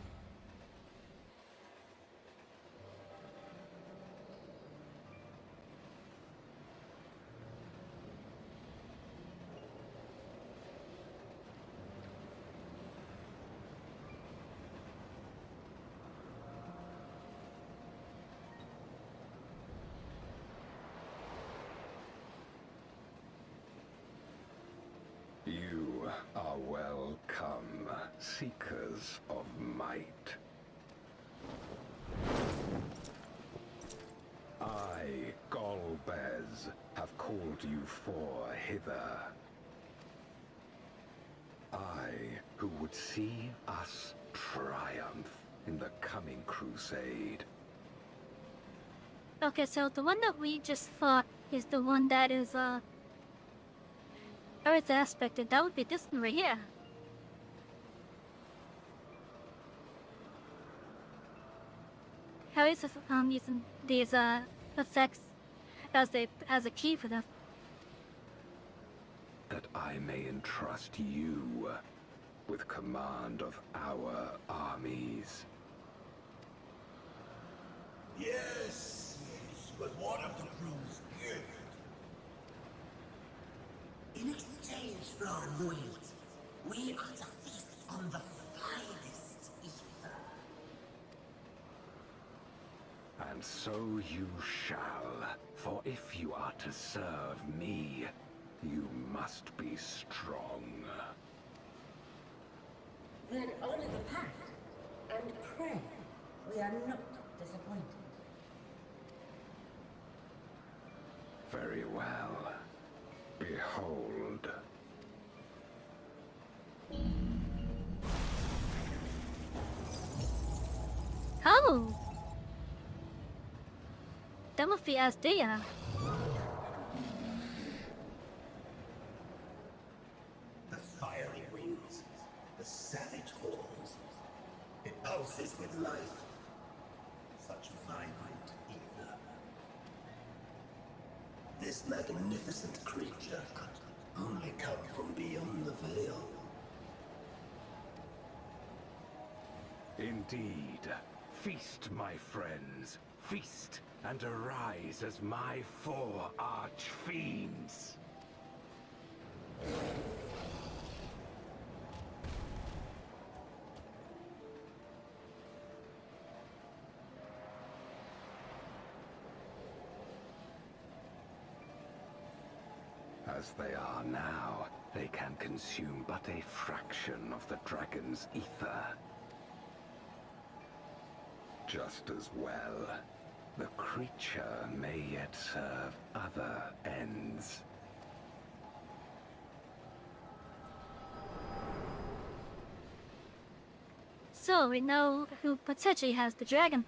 You are welcome, seekers of might. I, Golbez, have called you hither. I, who would see us triumph in the coming crusade. Okay, so the one that we just fought is the one that is, Earth aspected. That would be this one right here. How is using these effects as a key for them? That I may entrust you with command of our armies. Yes, but what of the crew's gift? In exchange for our loyalty, we are to feast on the finest ether. And so you shall, for if you are to serve me, you must be strong. Then honor the pact and pray we are not disappointed. Very well. Behold. Oh! That must be Asdea. The fiery wings, the savage horns. It pulses with life. Such vibrant ether. This magnificent creature could only come from beyond the veil. Indeed. Feast, my friends. Feast and arise as my 4 arch-fiends. As they are now, they can consume but a fraction of the dragon's ether. Just as well, the creature may yet serve other ends. So we know who potentially has the dragon.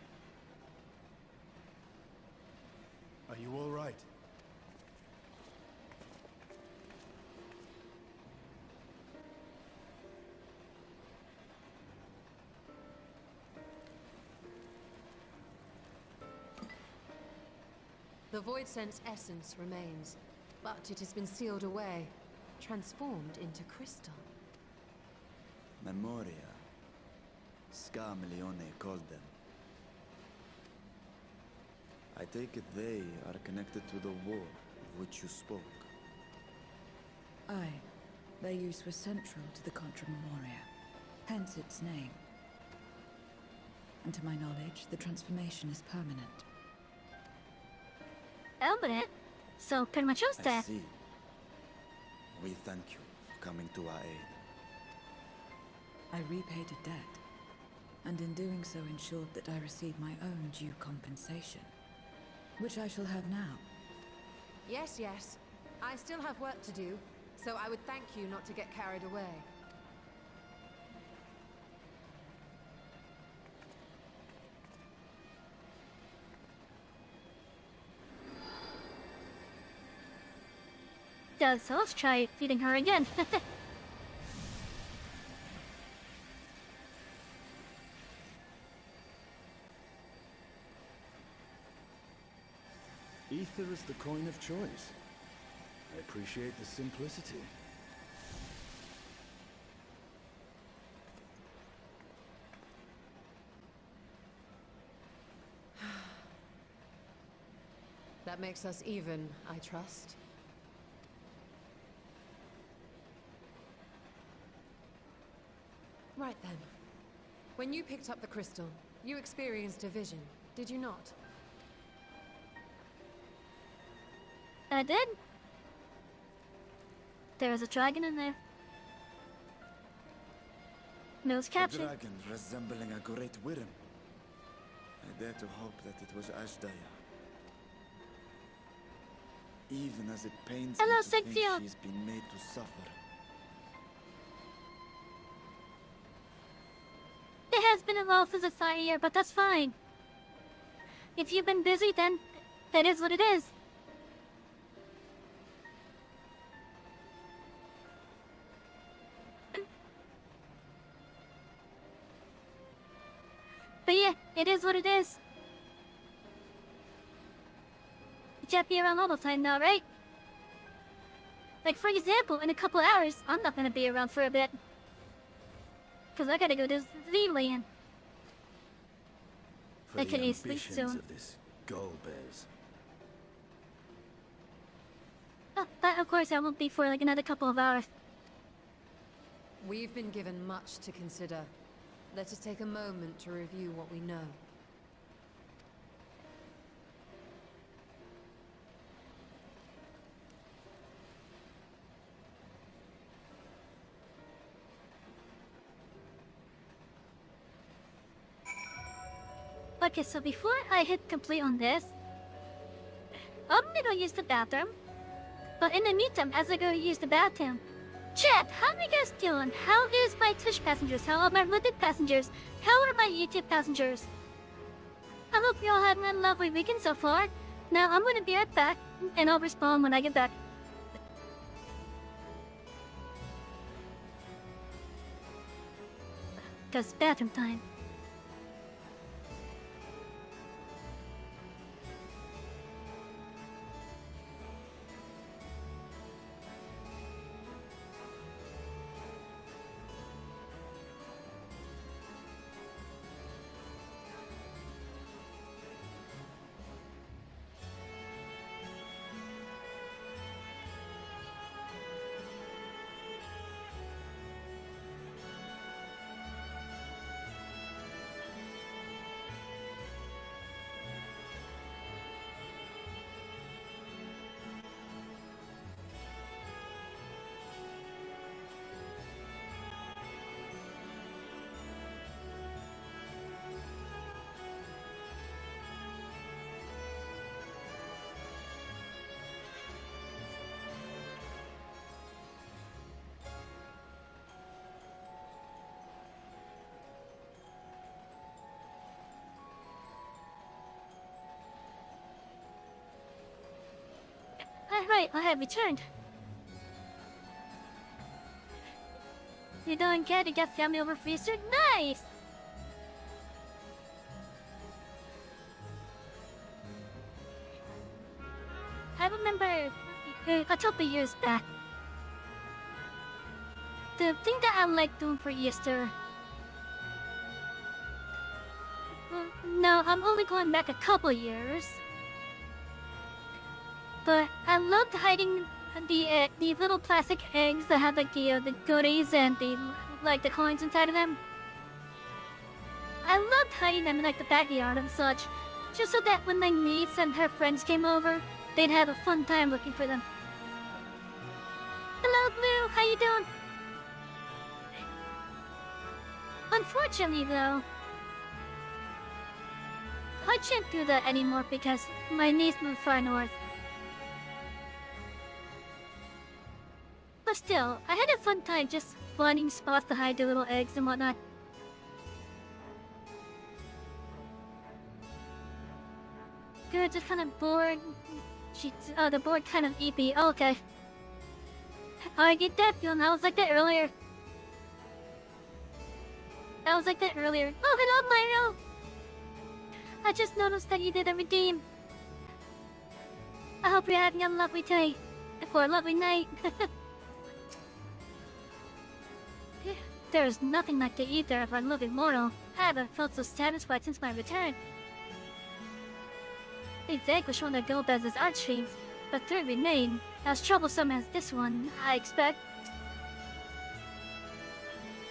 Are you all right? The Void Sense essence remains, but it has been sealed away, transformed into crystal. Memoria. Scamilione called them. I take it they are connected to the war of which you spoke. Aye. Their use was central to the Contra Memoria, hence its name. And to my knowledge, the transformation is permanent. Permanent? So premature I see. We thank you for coming to our aid. I repaid a debt, and in doing so ensured that I received my own due compensation, which I shall have now. Yes, yes. I still have work to do, so I would thank you not to get carried away. So let's try feeding her again. Ether is the coin of choice. I appreciate the simplicity. That makes us even, I trust. Right then. When you picked up the crystal, you experienced a vision, did you not? I did. There was a dragon in there. And it was A captured. dragon resembling a great worm. I dare to hope that it was Ashdaya. Even as it pains Hello, me to think Sigfield. she's been made to suffer. It has been a while since I saw you here, but that's fine. If you've been busy, then that is what it is. But yeah, it is what it is. You can't be around all the time now, right? Like, for example, in a couple hours, I'm not gonna be around for a bit. Because I gotta go to Zealand. For I the can easily ambitions soon. of this gold bears. Oh, but of course I won't be for like another couple of hours. We've been given much to consider. Let us take a moment to review what we know. Okay, so before I hit complete on this, I'm gonna go use the bathroom. But in the meantime, as I go use the bathroom, chat, how are you guys doing? How is my Twitch passengers? How are my Reddit passengers? How are my YouTube passengers? I hope you all having a lovely weekend so far. Now I'm gonna be right back, and I'll respond when I get back. Cause bathroom time. Right, I have returned. You don't care to get family over for Easter? Nice! I remember a couple years back. The thing that I like doing for Easter. No, I'm only going back a couple years. But I loved hiding the little plastic eggs that have like the goodies and the coins inside of them. I loved hiding them in like the backyard and such, just so that when my niece and her friends came over, they'd have a fun time looking for them. Hello, Blue. How you doing? Unfortunately, though, I can't do that anymore because my niece moved far north. But still, I had a fun time just finding spots to hide the little eggs and whatnot. Good, just kind of bored. The board kind of EP. Oh, okay. I get that feeling. I was like that earlier. Oh, hello, Myro! I just noticed that you didn't redeem. I hope you're having a lovely day. For a lovely night. There's nothing like the ether of our living mortal. I haven't felt so satisfied since my return. They vanquish one of Gomez's archfiends, but three remain, as troublesome as this one, I expect.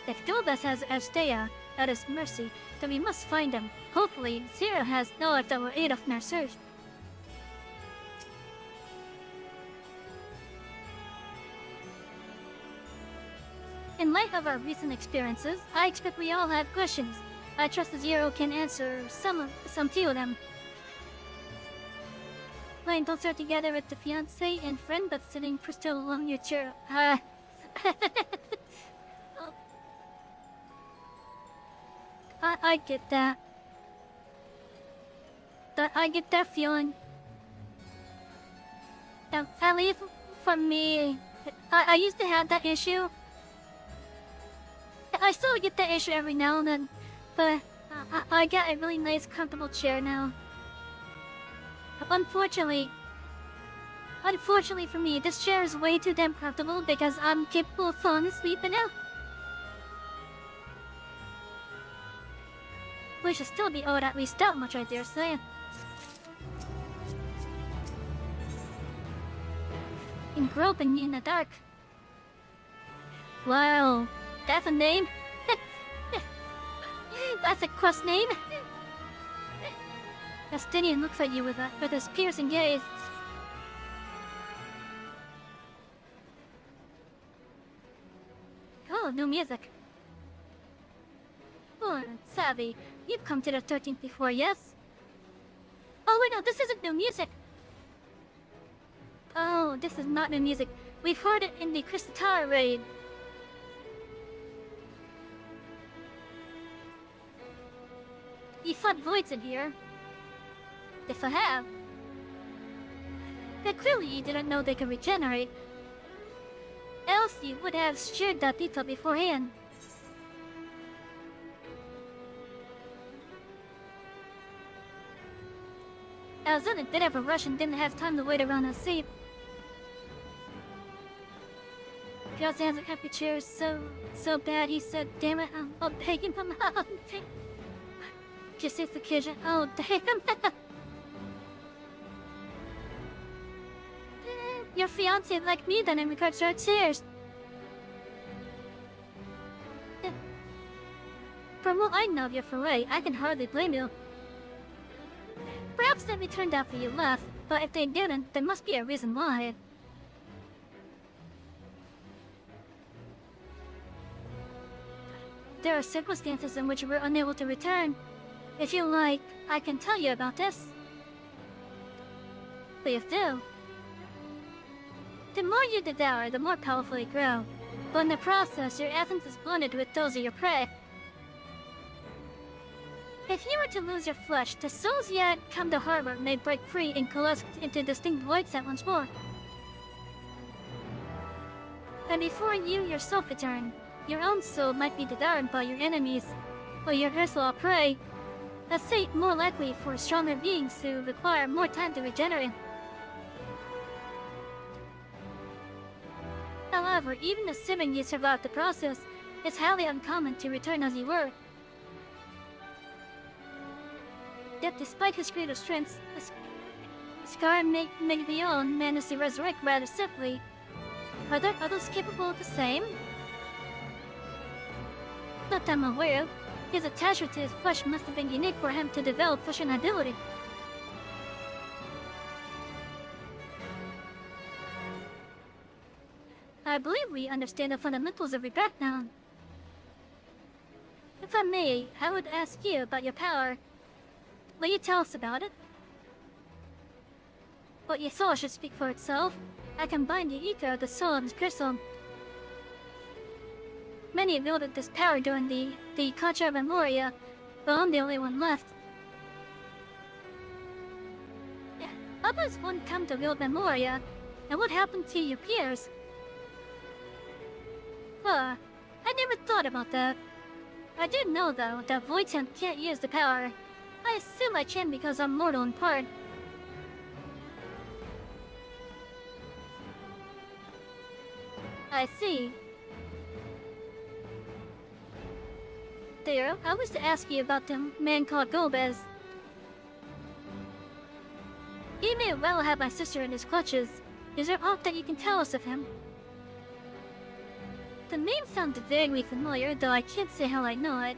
If Gomez has Astea at his mercy, then we must find him. Hopefully, Zero has knowledge that will aid us in our search. In light of our recent experiences, I expect we all have questions. I trust Zero can answer some few of them. Playing don't start together with the fiancé and friend, but sitting for still along your chair. I get that. I get that feeling. At least for me, I used to have that issue. I still get that issue every now and then, but I got a really nice, comfortable chair now. Unfortunately for me, this chair is way too damn comfortable because I'm capable of falling asleep in it. We should still be owed at least that much, I dare say. Groping in the dark. Wow, that's a name? That's a quest name? Justinian looks at you with his piercing gaze. Oh, new music. Oh, Savy, you've come to the 13th before, yes? Oh wait, no, this isn't new music. Oh, this is not new music. We've heard it in the Crystal Tower raid. You fought voids in here. If I have. Then clearly you didn't know they could regenerate. Else you would have shared that detail beforehand. As in it did have a rush and didn't have time to wait around and sleep. Piazza has a happy chair so bad he said, damn it, I'll take him from out. Just it's the kitchen. Oh, damn. Your fiance like me then in regards to our chairs. From what I know of your foray, I can hardly blame you. Perhaps they turned after you left, but if they didn't, there must be a reason why. There are circumstances in which we're unable to return. If you like, I can tell you about this. Please do. The more you devour, the more powerful you grow. But in the process, your essence is blended with those of your prey. If you were to lose your flesh, the souls yet come to harbor may break free and coalesce into distinct void set once more. And before you yourself return, your own soul might be devoured by your enemies, or your erstwhile prey. A fate more likely for stronger beings who require more time to regenerate. However, even assuming you survived the process, it's highly uncommon to return as you were. Yet despite his greater strengths, Scar Magvion managed to resurrect rather simply. Are there others capable of the same? Not that I'm aware of. His attachment to his flesh must have been unique for him to develop such an ability. I believe we understand the fundamentals of your background. If I may, I would ask you about your power. Will you tell us about it? What you saw should speak for itself. I combined the ether of the soul and the crystal. Many wielded this power during the Contra Memoria, but I'm the only one left. Others won't come to wield Memoria, and what happened to your peers? I never thought about that. I do know, though, that Voidtemp can't use the power. I assume I can because I'm mortal in part. I see. There, I was to ask you about the man called Golbez. He may well have my sister in his clutches. Is there aught that you can tell us of him? The name sounded vaguely familiar, though I can't say how I know it.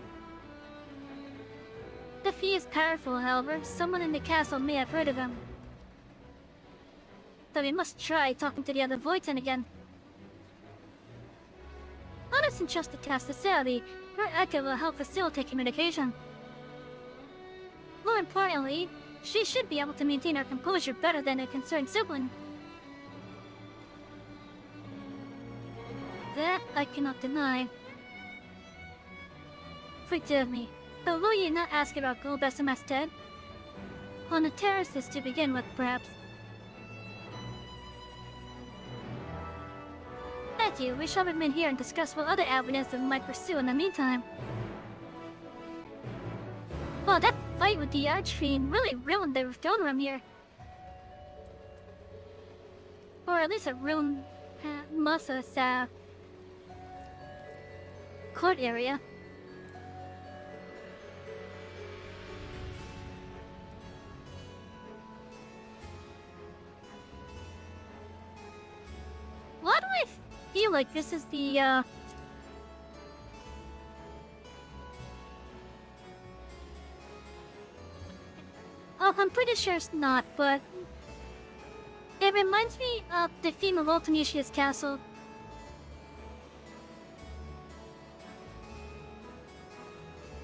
If he is powerful, however, someone in the castle may have heard of him. Though we must try talking to the other Voidten again. Let us entrust the task to Savy. Her echo will help facilitate communication. More importantly, she should be able to maintain her composure better than a concerned sibling. That I cannot deny. Forgive me, but will you not ask about Golbez instead? On the terraces to begin with, perhaps. Thank you. We shall remain here and discuss what other avenues we might pursue in the meantime. Well, that fight with the Archfiend really ruined the throne room here. Or at least it ruined Musa's court area. Why do I feel like this is the Oh, I'm pretty sure it's not, but it reminds me of the theme of Ultimatia's castle.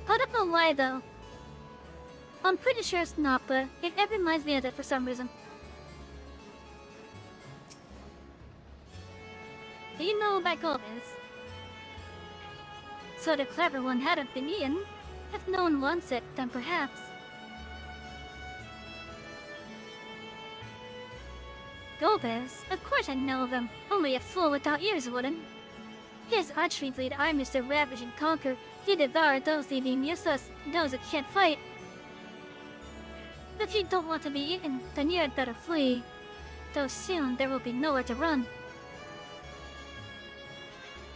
I don't know why though. I'm pretty sure it's not, but it reminds me of it for some reason. Do you know about Golbez? So the clever one hadn't been eaten. If no one wants it, then perhaps. Golbez? Of course I know of him. Only a fool without ears wouldn't. His archfiends lead armies to ravage and conquer. He devoured those leaving useless, those who can't fight. If you don't want to be eaten, then you had better flee. Though soon there will be nowhere to run.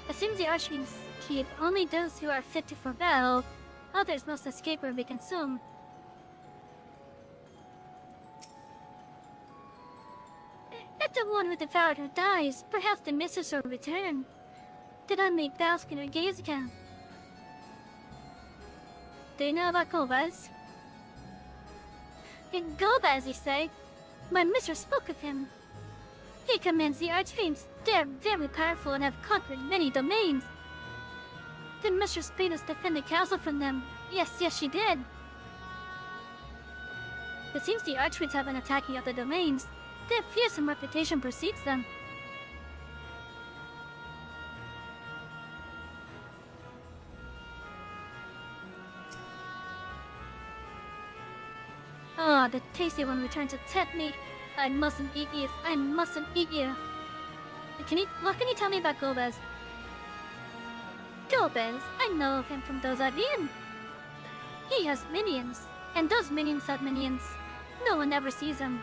It seems the archfiends keep only those who are fit for battle. Others must escape or be consumed. If the one who devoured her dies, perhaps the mistress will return. Did I make bask in her gaze again? Do you know about Golbez? Golbez, you say? My mistress spoke of him. He commands the archfiends. They are very powerful and have conquered many domains. The mistress bade us defend the castle from them. Yes, she did. It seems the archfiends have been attacking other domains. Their fearsome reputation precedes them. Ah, the tasty one returned to tempt me. I mustn't eat you. I mustn't eat you. What can you tell me about Golbez? Golbez, I know of him from those I've been. He has minions, and those minions have minions. No one ever sees him.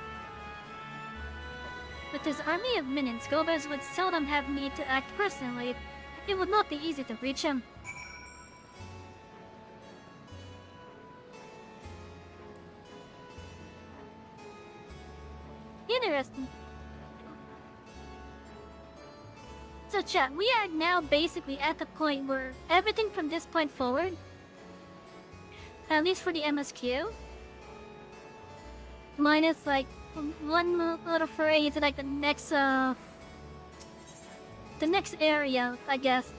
With his army of minions, Golbez would seldom have need to act personally. It would not be easy to reach him. Interesting. So chat, we are now basically at the point where everything from this point forward, at least for the MSQ, minus like one little foray into like the next area, I guess.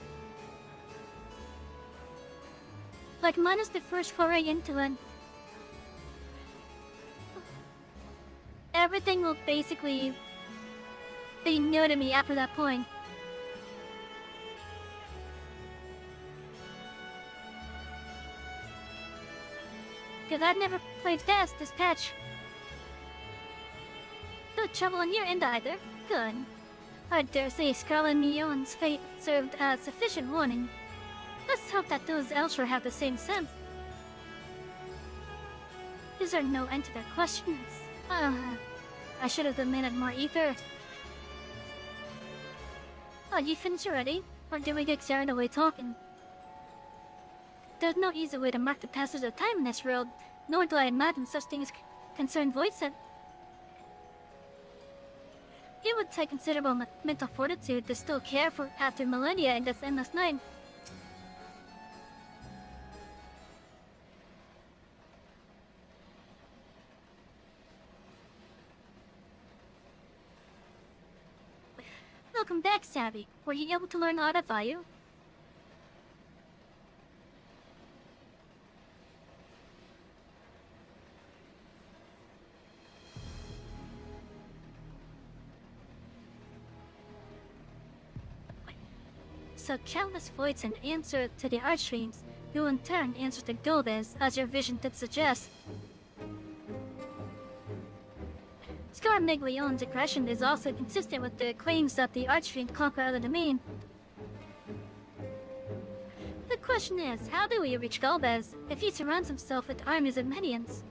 Like minus the first foray into it. Everything will basically be new to me after that point. Because I've never played fast this patch. No trouble on your end either. Good. I dare say Scarlet Neon's fate served as sufficient warning. Let's hope that those elsewhere have the same sense. Is there no end to their questions? I should have demanded more ether. Oh, you finished already? Or did we get carried away talking? There's no easy way to mark the passage of time in this world, nor do I imagine such things concern voice-set. It would take considerable mental fortitude to still care for after millennia in this endless night. Welcome back, Savy. Were you able to learn aught of value? So countless voids in answer to the Archfiends, who in turn answer to Golbez, as your vision did suggest. Scar Miglione's aggression is also consistent with the claims that the Archfiend conquered other domain. The question is, how do we reach Golbez if he surrounds himself with armies of minions?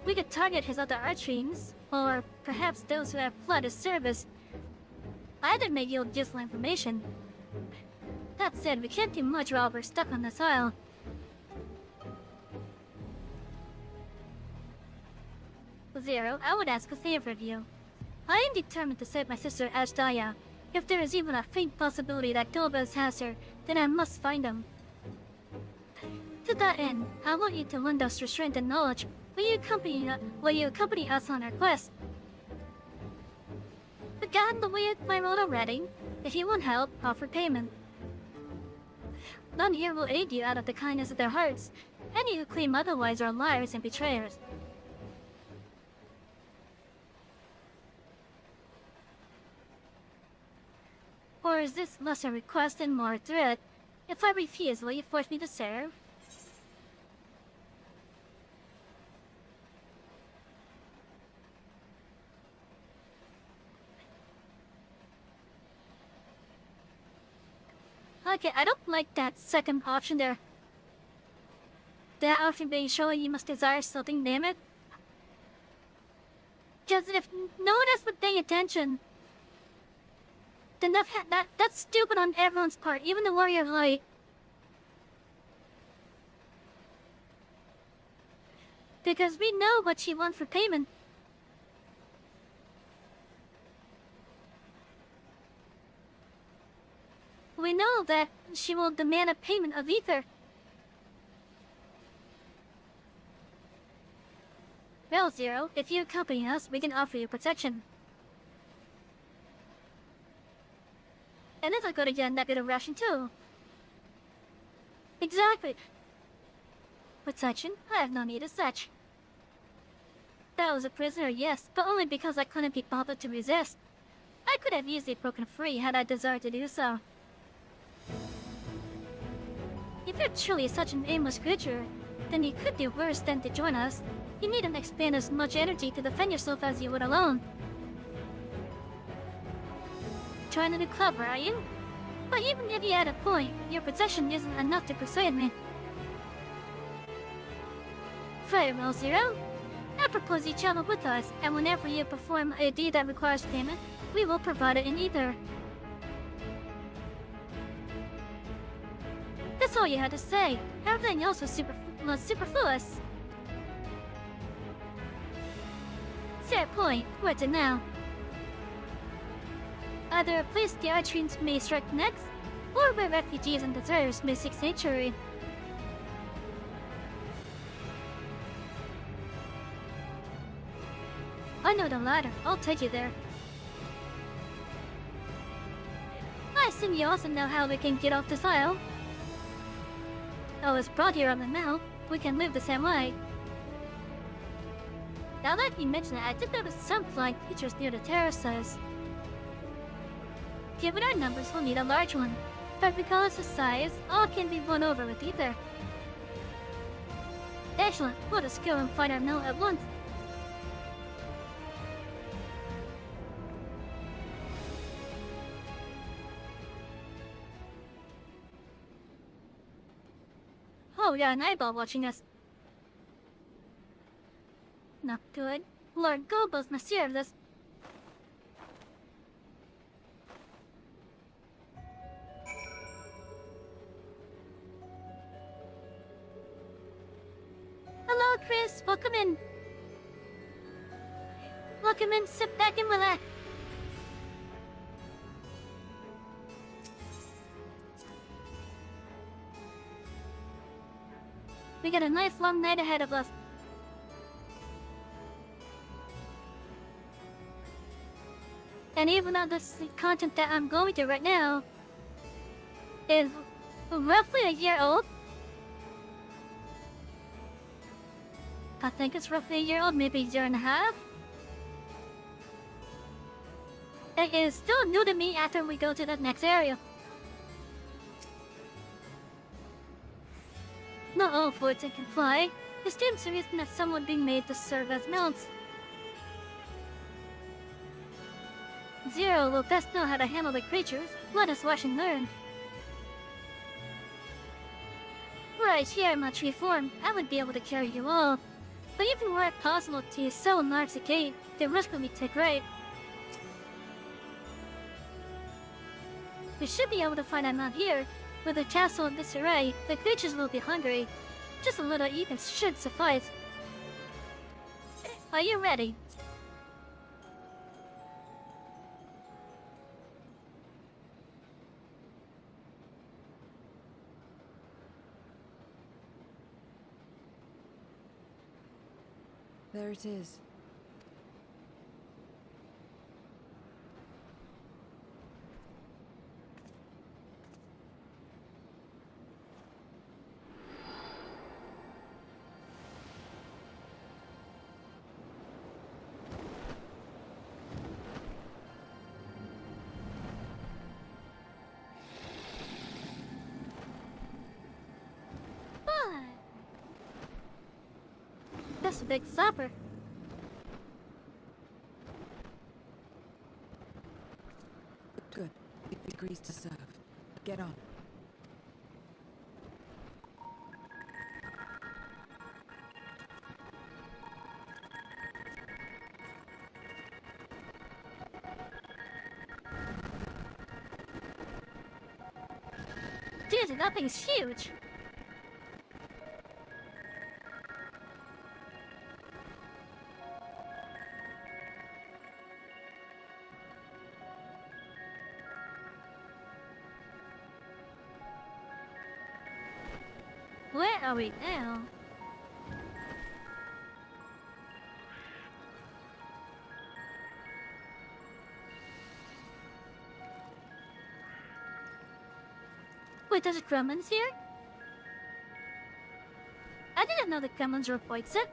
We could target his other Archfiends, or perhaps those who have fled his service. Either may yield useful information. That said, we can't do much while we're stuck on this isle. Zero, I would ask a favor of you. I am determined to save my sister Ashdaya. If there is even a faint possibility that Golbez has her, then I must find him. To that end, I want you to lend us restraint and knowledge. Will you accompany us on our quest? Began the way my road already. If you want help, offer payment. None here will aid you out of the kindness of their hearts. Any who claim otherwise are liars and betrayers. Or is this less a request and more a threat? If I refuse, will you force me to serve? Okay, I don't like that second option there. That option being showing you must desire something, damn it. Because if no one else would pay attention, then that's stupid on everyone's part, even the Warrior of Light. Because we know what she wants for payment. We know that she will demand a payment of ether. Well, Zero, if you accompany us, we can offer you protection. And if I go to get a negative ration too. Exactly. Protection? I have no need of such. That was a prisoner, yes, but only because I couldn't be bothered to resist. I could have easily broken free had I desired to do so. If you're truly such an aimless creature, then you could do worse than to join us. You needn't expend as much energy to defend yourself as you would alone. trying to be clever, are you? But even if you had a point, your possession isn't enough to persuade me. Very well, Zero. I propose you travel with us, and whenever you perform a deed that requires payment, we will provide it in either. That's all you had to say. Everything else was superfluous. Fair point. Where to now? Either a place the Archfiends may strike next, or where refugees and deserters may seek sanctuary. I know the latter. I'll take you there. I assume you also know how we can get off this isle. I was brought here on the Mount. We can live the same way. Now that you mention it, I did notice some flying creatures near the terraces. Given our numbers, we'll need a large one. But regardless of size, all can be won over with either. Excellent. We'll just go and find our mill at once. Oh, we got an eyeball watching us. Not good. Lord Gobo's must hear of this. Hello, Chris. Welcome in. Welcome in. Sit back and relax. We got a nice long night ahead of us. And even though the content that I'm going through right now is roughly a year old, I think it's roughly a year old, maybe a year and a half. It is still new to me after we go to the next area. Not all Voidsent can fly. It stands to reason that some would be made to serve as mounts. Zero will best know how to handle the creatures. Let us watch and learn. Right here in my tree form, I would be able to carry you all. But even were it possible to use so large a gate, the risk would be too great. We should be able to find a mount here. With a castle in disarray, the creatures will be hungry. Just a little eating should suffice. Are you ready? There it is. That's a big supper. Good. It agrees to serve. Get on. Dude, that thing's huge. Where are we now? Wait, there's gremlins here? I didn't know the gremlins were Voidsent.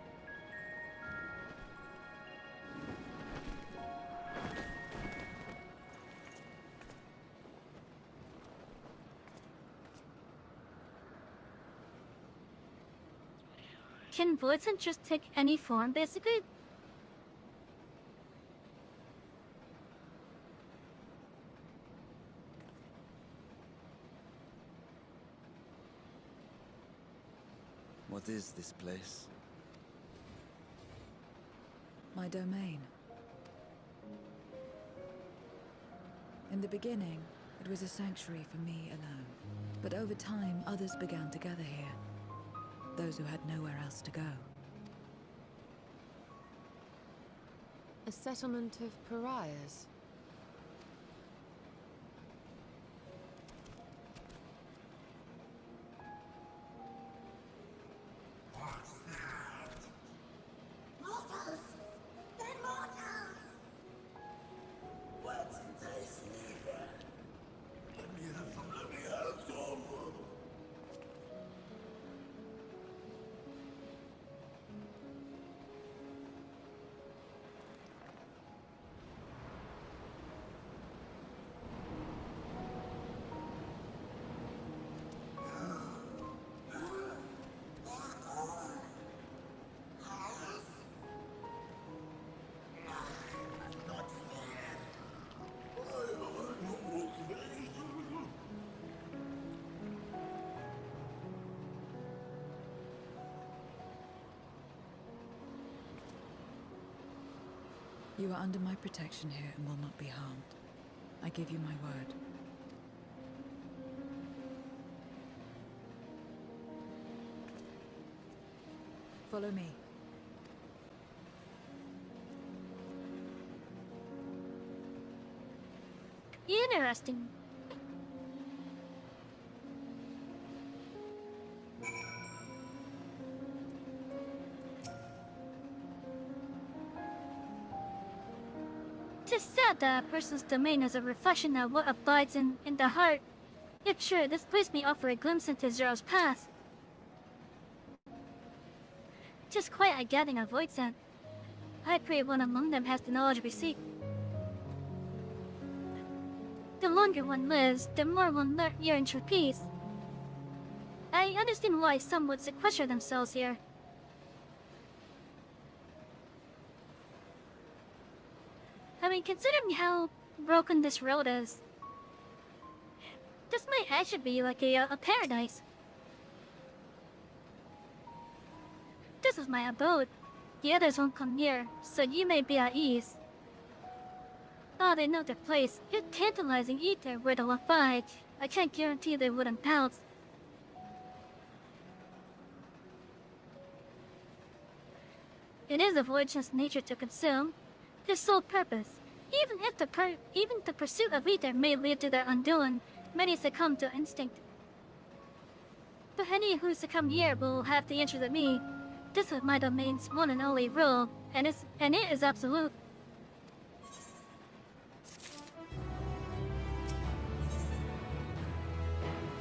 Can Voidsent just take any form, basically? What is this place? My domain. In the beginning, it was a sanctuary for me alone. But over time, others began to gather here. Those who had nowhere else to go. A settlement of pariahs. Mortals! They're mortals! What does neither? Let me have some, let me have some! You are under my protection here and will not be harmed. I give you my word. Follow me. Interesting. Tis said that a person's domain is a reflection of what abides in the heart. If sure, this place may offer a glimpse into Zero's past. Tis quite a gathering of void scent. I pray one among them has the knowledge we seek. The longer one lives, the more one yearns for peace. I understand why some would sequester themselves here. I mean, considering how broken this road is, this might actually be like a paradise. This is my abode. The others won't come here, so you may be at ease. Oh, they know their place. It's tantalizing either where they'll abide. I can't guarantee they wouldn't pounce. It is a voyage's nature to consume. Their sole purpose. Even if the pursuit of ether may lead to their undoing, many succumb to instinct. But any who succumb here will have the interest of me. This is my domain's one and only rule, and it is absolute.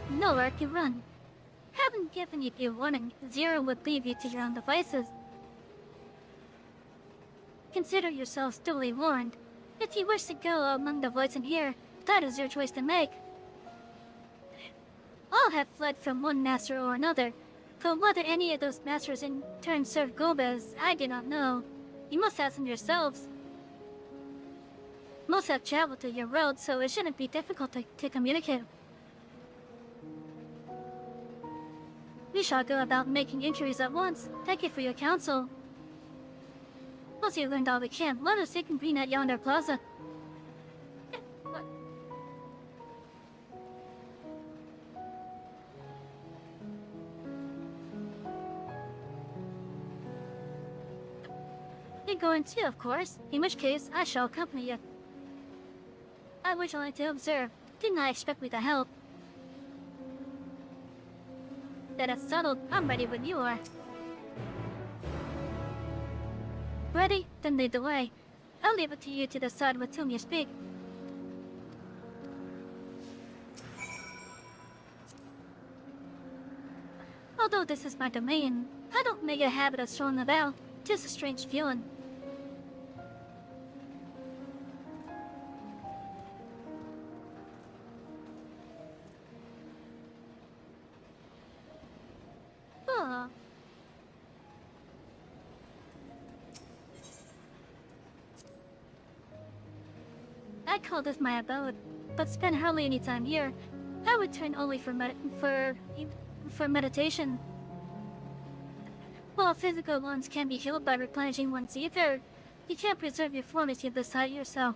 Nowhere to run. Haven't given you a warning. Zero would leave you to your own devices. Consider yourselves duly warned. If you wish to go among the voids in here, that is your choice to make. All have fled from one master or another, but whether any of those masters in turn serve Gobez, I do not know. You must ask them yourselves. Most have traveled to your road, so it shouldn't be difficult to communicate. We shall go about making inquiries at once. Thank you for your counsel. Once you learned all we can, let us reconvene at yonder plaza. What? You're going too, of course. In which case, I shall accompany you. I wish only to observe. Did not expect me to help. That is settled. I'm ready when you are. Ready? Then lead the way. I'll leave it to you to decide with whom you speak. Although this is my domain, I don't make a habit of strolling about. Just a strange feeling. Oh. I call this my abode, but spend hardly any time here. I return only for meditation. While physical wounds can be healed by replenishing one's ether, you can't preserve your fortitude of the side yourself.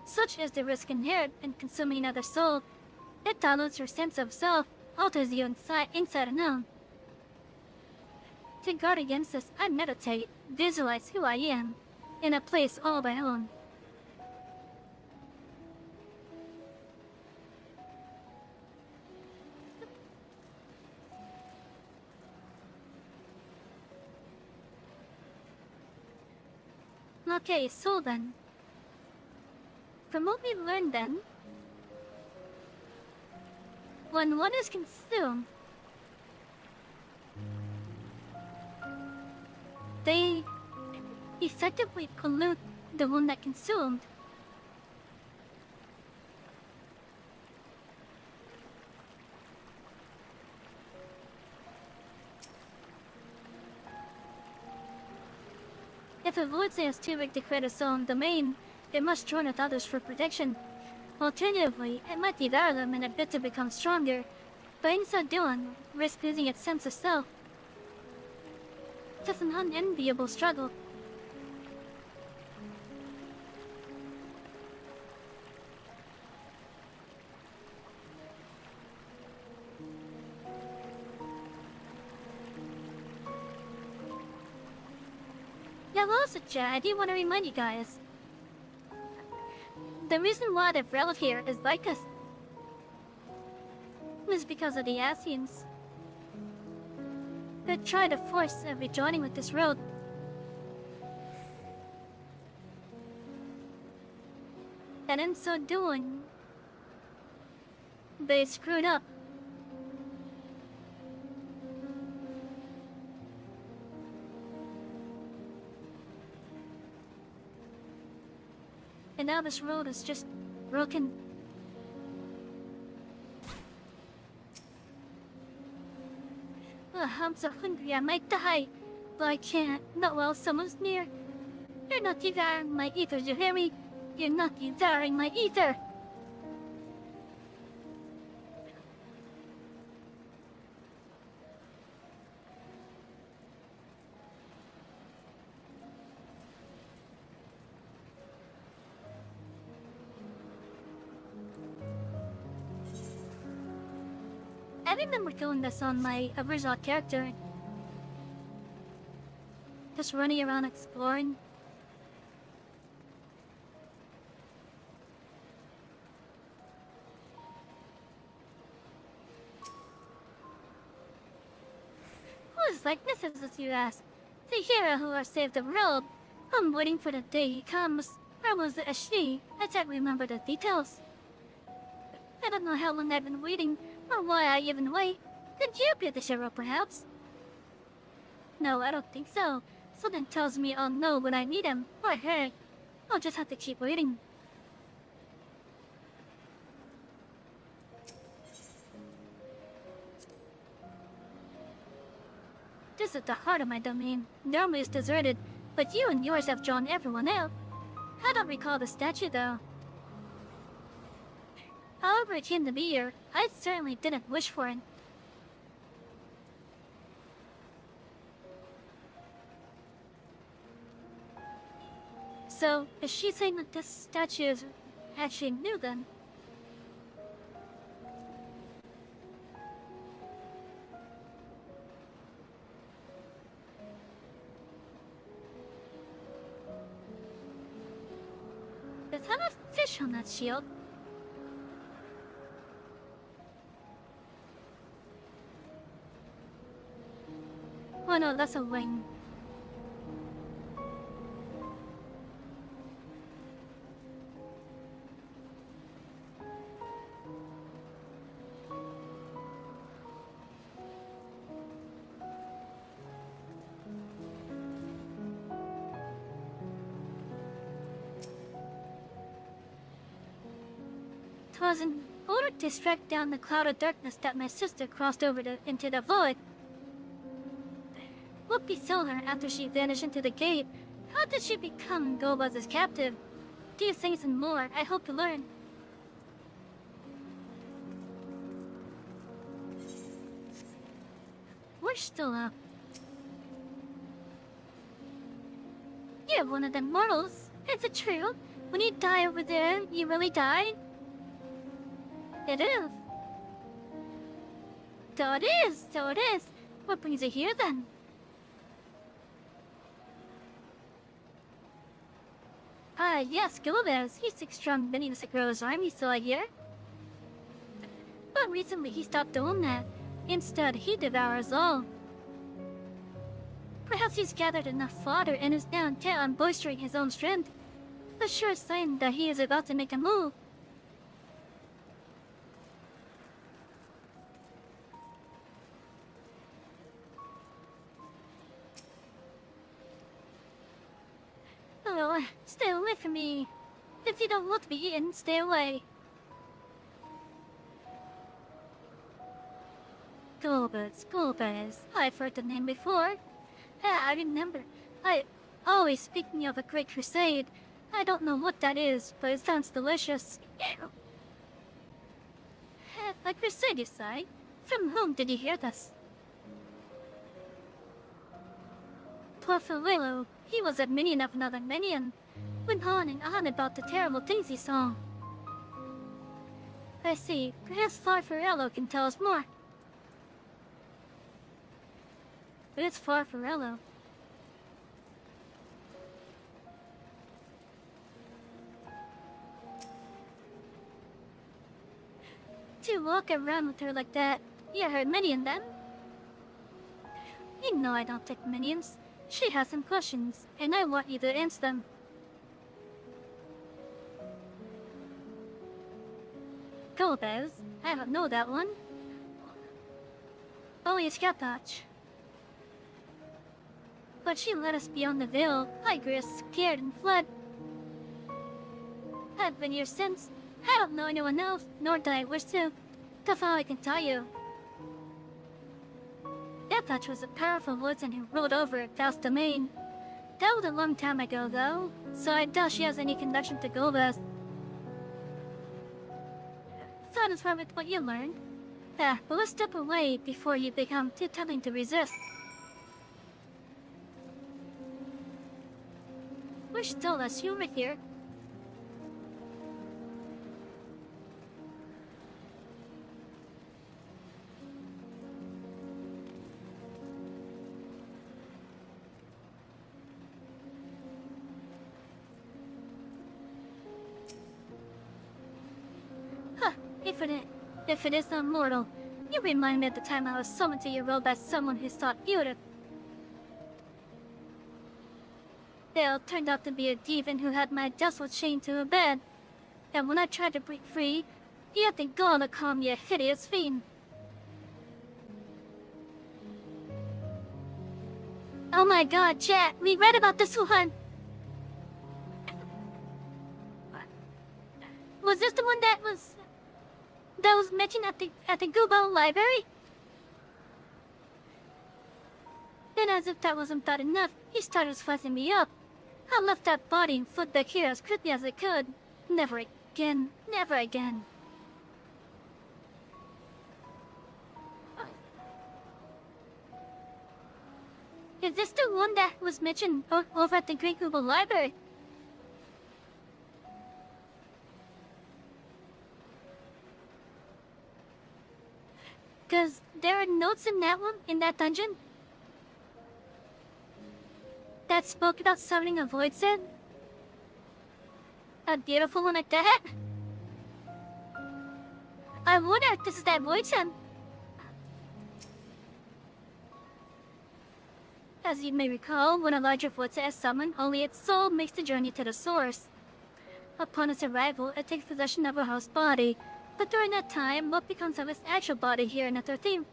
Such is the risk inherent in consuming another soul. It dilutes your sense of self, alters you inside and out. To guard against this, I meditate, visualize who I am, in a place all my own. Okay, so then, from what we learned then, when one is consumed, they effectively pollute the one that consumed. If a void is too big to create its own domain, it must join with others for protection. Alternatively, it might devour them in a bid to become stronger, but in so doing, risk losing its sense of self. It's an unenviable struggle. Yeah, also, Chad, I do want to remind you guys. The reason why the relic here is like this is because of the Asians. They try to force a rejoining with this road. And in so doing, they screwed up. And now this road is just broken. I'm so hungry I might die, but I can't, not while someone's near. You're not devouring my ether, you hear me? You're not devouring my ether! I remember doing this on my original character. Just running around exploring. Whose likeness is this, you ask? The hero who has saved the world. I'm waiting for the day he comes. Or was it a she? I don't remember the details. I don't know how long I've been waiting, or why I even wait. Could you be the hero, perhaps? No, I don't think so. Something tells me I'll know when I meet him, or her. I'll just have to keep waiting. This is the heart of my domain. Normally it's deserted, but you and yours have drawn everyone out. I don't recall the statue, though. However it came to be here, I certainly didn't wish for it. So, is she saying that this statue is actually new then? Is that a fish on that shield? Oh no, that's a wing. Twas in order to strike down the cloud of darkness that my sister crossed over into the void. What befell her after she vanished into the gate? How did she become Gobuz's captive? These things and more I hope to learn. we're still up. You're one of them mortals. Is it true? When you die over there, you really die? It is. So it is, so it is. What brings you here then? Yes, Gilbert. He's 6 strong many to grow his army, so I hear. But recently he stopped doing that. Instead, he devours all. Perhaps he's gathered enough fodder and is now intent on bolstering his own strength. A sure sign that he is about to make a move. Oh, stay away from me. If you don't want to be eaten, stay away. Gulbers. I've heard the name before. I remember. I always speaking of a great crusade. I don't know what that is, but it sounds delicious. A crusade, you say? From whom did you hear this? Porphyrillo. He was a minion of another minion. Went on and on about the terrible things he saw. I see. Perhaps Porphyrillo can tell us more. But it's Porphyrillo. To walk around with her like that, you're her minion then? You know I don't take minions. She has some questions, and I want you to answer them. Golbez? I don't know that one. Only a scout patch. But she led us beyond the veil. I grew scared and fled. Have been years since. I don't know anyone else, nor do I wish to. That's all I can tell you. That patch was a powerful woodsman who ruled over a vast domain. That was a long time ago, though, so I doubt she has any connection to Golbez. Satisfied with what you learned? But let's step away before you become too tempting to resist. We're still less human here. If it is not mortal, you remind me of the time I was summoned to your world by someone who sought Europe. Dale turned out to be a demon who had my dustle chained to a bed. And when I tried to break free, he had the gall to call me a hideous fiend. Oh my god, chat, we read about this one! Was this the one that was mentioned at the Gubo library? Then as if that wasn't bad enough, he started slicing me up. I left that body and fled back here as quickly as I could. Never again. Never again. Is this the one that was mentioned over at the Great Gubo library? Cause there are notes in that dungeon that spoke about summoning a void set. A beautiful one like that. I wonder if this is that void set. As you may recall, when a larger void set is summoned, only its soul makes the journey to the source. Upon its arrival, it takes possession of a host body. But during that time, what becomes of its actual body here in the 13th?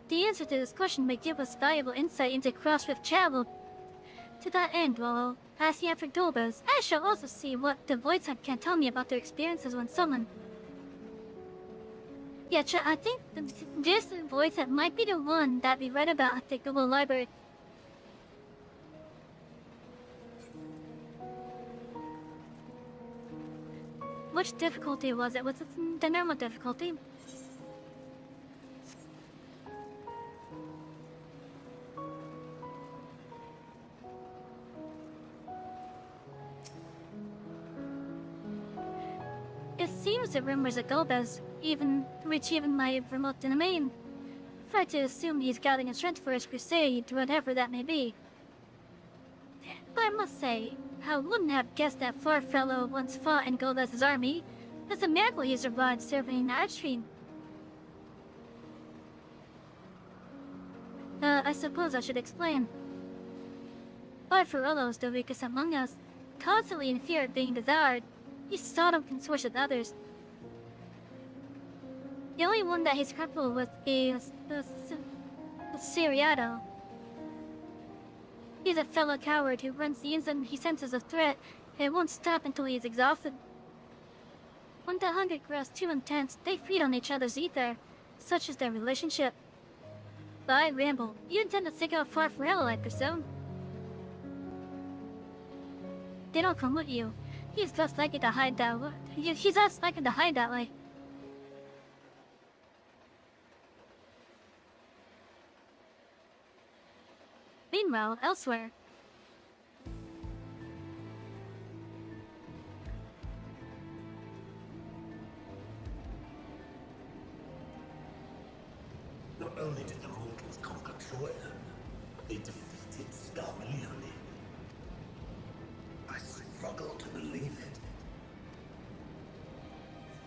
The answer to this question may give us valuable insight into Crossrift travel. To that end, while asking after Dolbers, I shall also see what the Void Side can tell me about their experiences when summoned. Yeah, I think this Void Side might be the one that we read about at the Google Library. Which difficulty was it? Was it the normal difficulty? seems the rumors of Golbez even reach even my remote domain. Fair to assume he's gathering a strength for his crusade, whatever that may be. But I must say, I wouldn't have guessed that poor fellow once fought in Golbez's army. It's a miracle he survived serving in Archfiend. I suppose I should explain. Barfarello is the weakest among us, constantly in fear of being devoured. He seldom consorts with others. The only one that he's comfortable with is Siriato. He's a fellow coward who runs the instant he senses a threat and won't stop until he is exhausted. When the hunger grows too intense, they feed on each other's ether. Such is their relationship. But I ramble. You intend to seek out Farfarello, I presume? They don't come with you. He's less likely to hide that way. He's less likely to hide that way. Meanwhile, elsewhere. Not only did the mortals conquer Troya, they defeated Scarmalione. I struggle to believe it.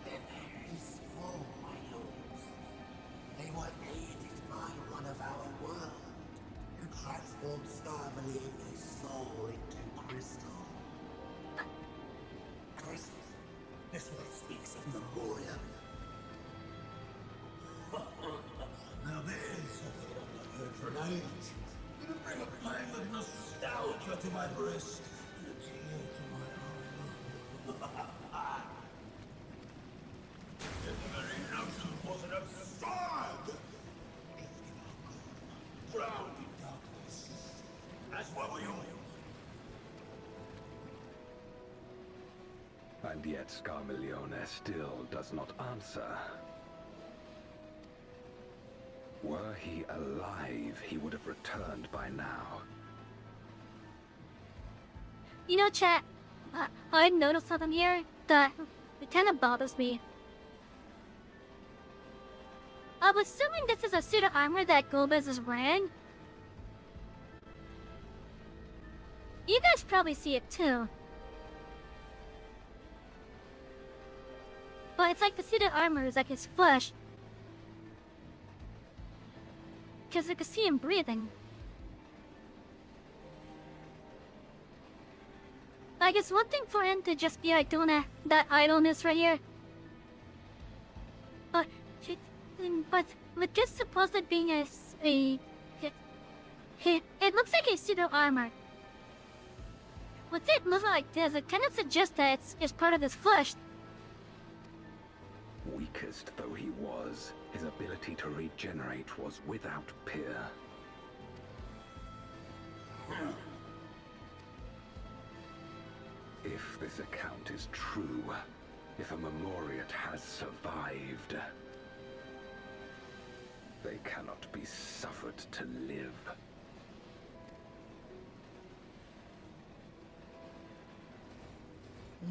They're very small, my lords. They were aided by one of our world, who transformed Scarmalione's soul into crystal. Crystal? This one speaks of Memoria. Now there's something I've not heard for an age. It'll bring a pang of nostalgia to my breast and a tear to my eye. The very notion was an absurd! Gifting our God, drowned in darkness, as were we all. And yet Scarmalione still does not answer. Were he alive, he would have returned by now. You know, chat, I noticed something here that it kind of bothers me. I'm assuming this is a suit of armor that Golbez is wearing. You guys probably see it too. But it's like the suit of armor is like his flesh. Because I could see him breathing. Like, it's one thing for him to just be like doing that idleness right here. But with this supposed being it looks like a suit of armor. With it looking like this, it kind of suggests that it's part of his flesh. Weakest though he was, his ability to regenerate was without peer. If this account is true, if a Memoriat has survived, they cannot be suffered to live.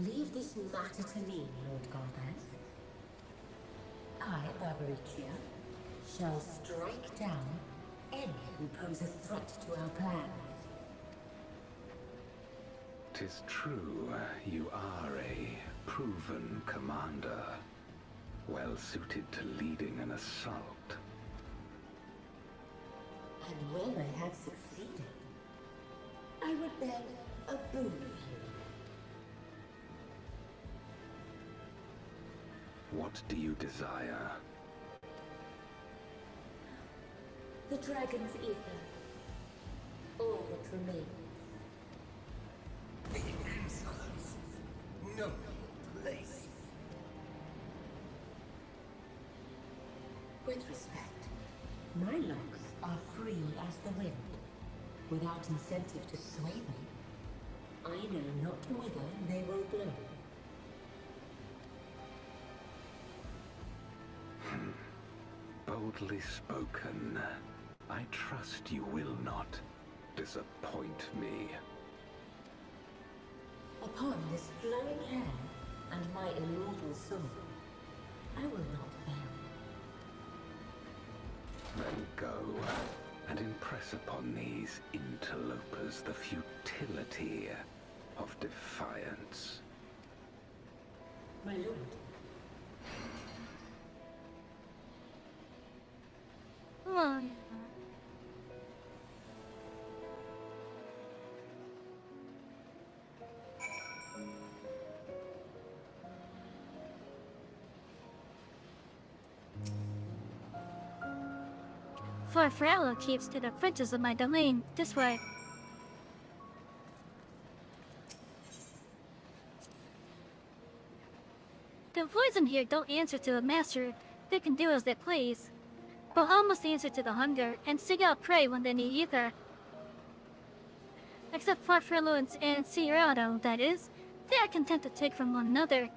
Leave this matter to me, Lord Golbez. I, Barbaricia, shall strike down any who pose a threat to our plans. 'Tis true, you are a proven commander, well suited to leading an assault. And when I have succeeded, I would beg a boon of you. What do you desire? The dragon's ether. All that remains. The insolence. No place. With respect, my locks are free as the wind, without incentive to sway them. I know not whither they will blow. Boldly spoken. I trust you will not disappoint me. Upon this flowing hair, and my immortal soul, I will not fail. Then go and impress upon these interlopers the futility of defiance. My lord. Oh, Farfrello keeps to the fringes of my domain this way. The voids in here don't answer to a master. They can do as they please, but almost answer to the hunger and seek out prey when they need either. Except Farfrello and Sierrado, that is. They are content to take from one another,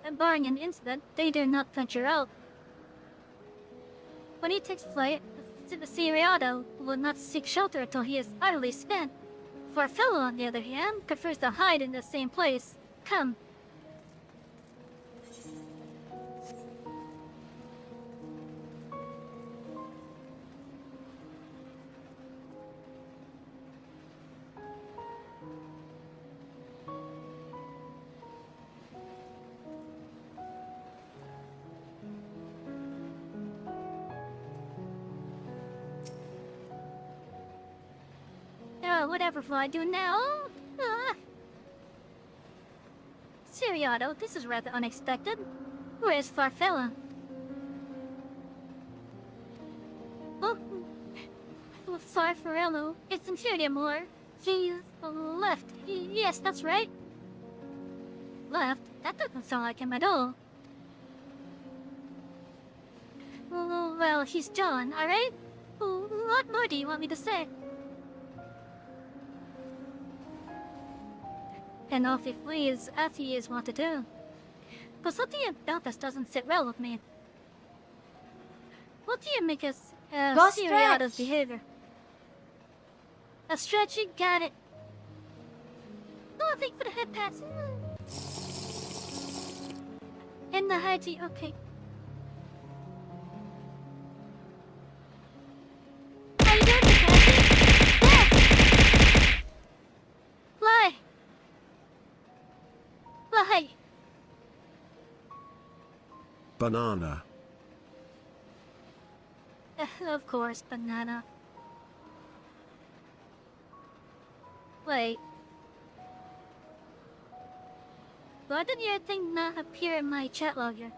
and barring an incident, they dare not venture out. When he takes flight, Sierrado will not seek shelter until he is utterly spent. Farfrello, on the other hand, prefers to hide in the same place. Come. Whatever will I do now? Sierrado, this is rather unexpected. Where is Farfella? Oh, Farfarello, it's inferior more. She's left. Yes, that's right. Left? That doesn't sound like him at all. Well, he's John, alright? What more do you want me to say? And off he flees, as he is wont to do. But something about this doesn't sit well with me. What do you make of Sierrado's behavior? A stretch, you got it. Nothing for the head pass. And the high G, okay. How you doing, Captain? There! Fly! Fly! Banana. Of course, banana. Wait. Why did your thing not appear in my chat logger?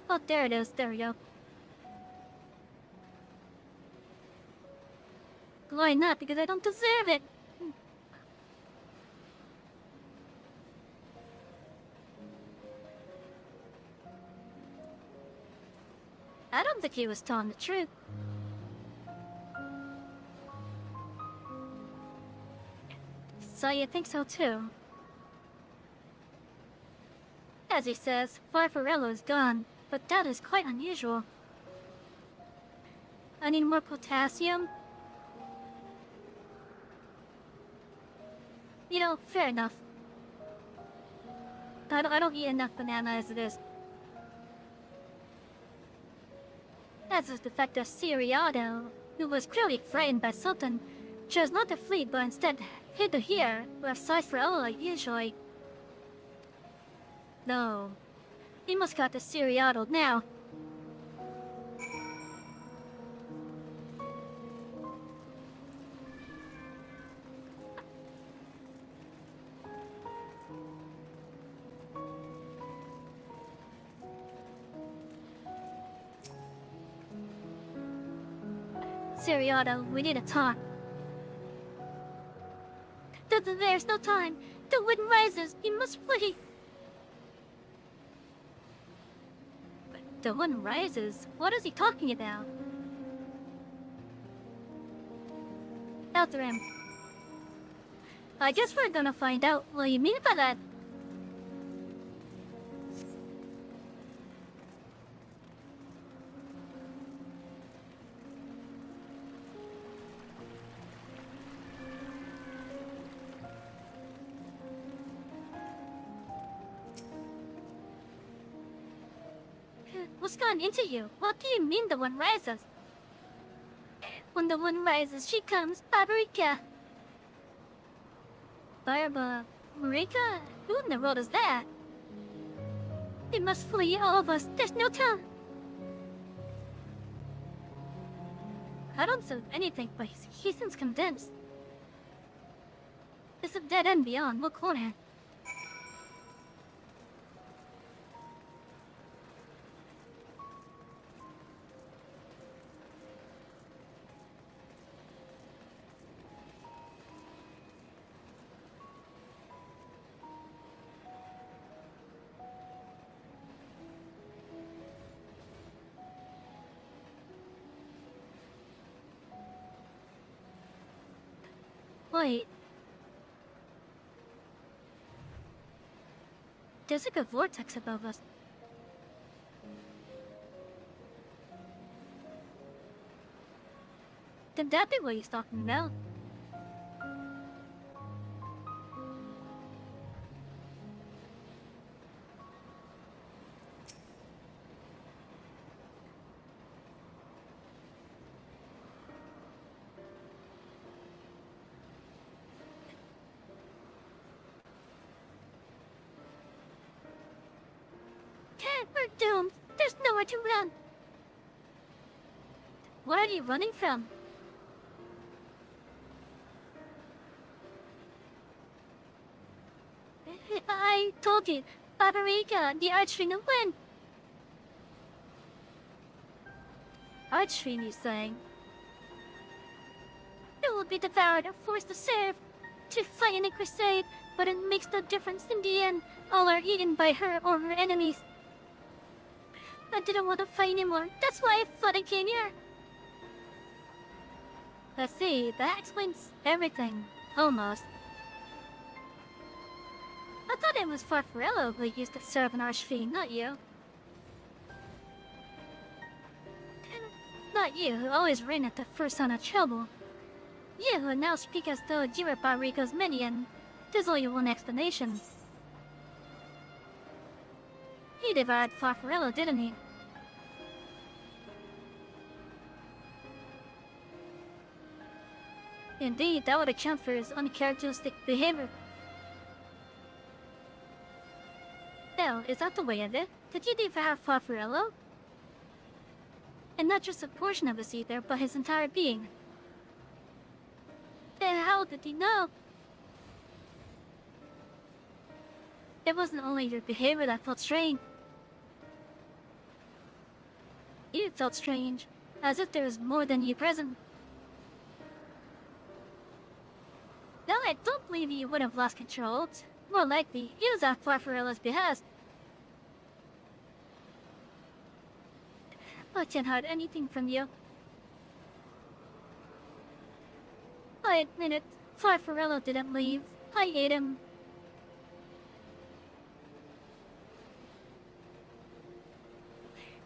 Oh, there it is. There we go. Why not? Because I don't deserve it. I don't think he was telling the truth. So you think so too? As he says, Farfarello is gone, but that is quite unusual. I need more potassium. You know, fair enough. I don't eat enough banana as it is. As is the fact that Sierrado, who was clearly frightened by something, chose not to flee but instead hid to here, where Farfarello usually. No. He must got to Sierrado now. Sierrado, we need to talk. There's no time. The wind rises. You must flee. The wind rises? What is he talking about? Etheirys. I guess we're gonna find out what you mean by that. What's gone into you? What do you mean the one rises? When the one rises, she comes, Paprika. Marika? Who in the world is that? They must flee, all of us. There's no time. I don't sense anything, but he seems convinced. It's a dead end beyond. What corner? Wait. There's like a vortex above us. Then that be what he's talking about. We're doomed. There's nowhere to run. What are you running from? I told you, Paprika, the archfiend will win. Archfiend, you saying? It will be devoured or forced to serve, to fight in a crusade, but it makes no difference in the end. All are eaten by her or her enemies. I didn't want to fight anymore. That's why I thought I came here. Let's see, that explains everything. Almost. I thought it was Farfarello who used to serve an archfiend, not you. Not you, who always ran at the first sign of trouble. You who now speak as though you were Paprika's minion. There's only one explanation. He devoured Farfarello, didn't he? Indeed, that would account for his uncharacteristic behavior. Well, is that the way of it? Did you devour Farfarello? And not just a portion of his ether, but his entire being. Then how did he know? It wasn't only your behavior that felt strange. You felt strange, as if there was more than you present. No, I don't believe you would have lost control. More likely, he was at Farfarello's behest. I can't hide anything from you. I admit it, Farfarello didn't leave. I ate him.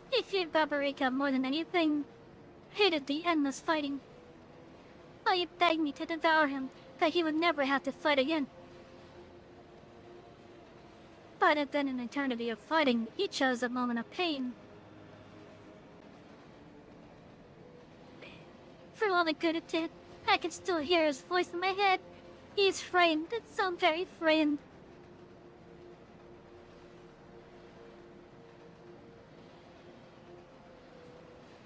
He feared Paprika more than anything. Hated the endless fighting. He begged me to devour him, that he would never have to fight again. But then an eternity of fighting, he chose a moment of pain. For all the good it did, I can still hear his voice in my head. He's frightened, so very frightened.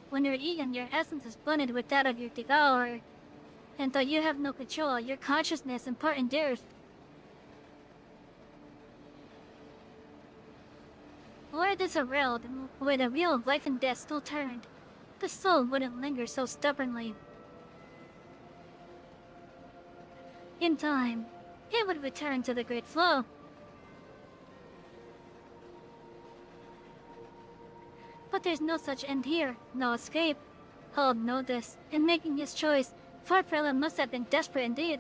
When you're eaten, your essence is blended with that of your devourer. And though you have no control, your consciousness in part endures. Were this a world where the wheel of life and death still turned, the soul wouldn't linger so stubbornly. In time, it would return to the great flow. But there's no such end here, no escape. I'll know this. In making his choice, Farfarello must have been desperate indeed.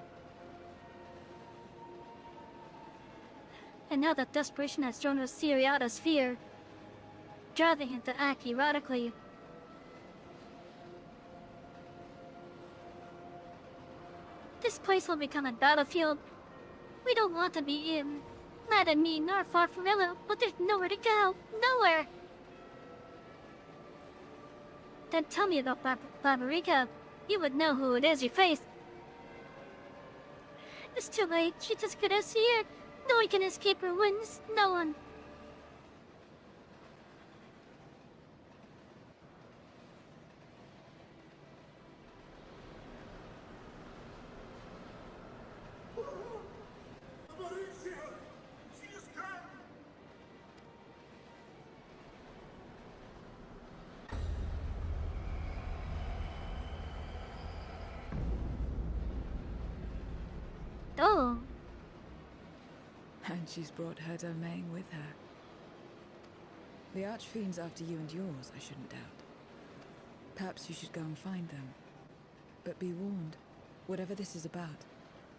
And now that desperation has thrown Etheirys out of fear, driving him to act erratically. This place will become a battlefield. We don't want to be in. Neither me nor Farfarello, but there's nowhere to go. Nowhere! Then tell me about Barbarica. You would know who it is you face. It's too late. She's as good as here. No one can escape her wings. No one. Oh. And she's brought her domain with her. The Archfiend's after you and yours, I shouldn't doubt. Perhaps you should go and find them. But be warned, whatever this is about,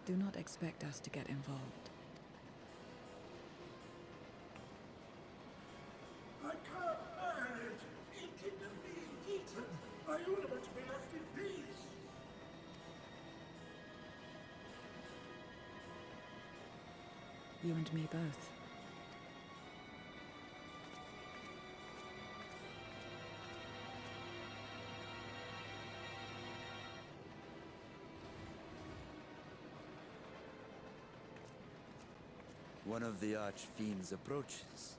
do not expect us to get involved. I can't manage eating and being eaten. I only want to be left in peace. You and me both. One of the Archfiend's approaches.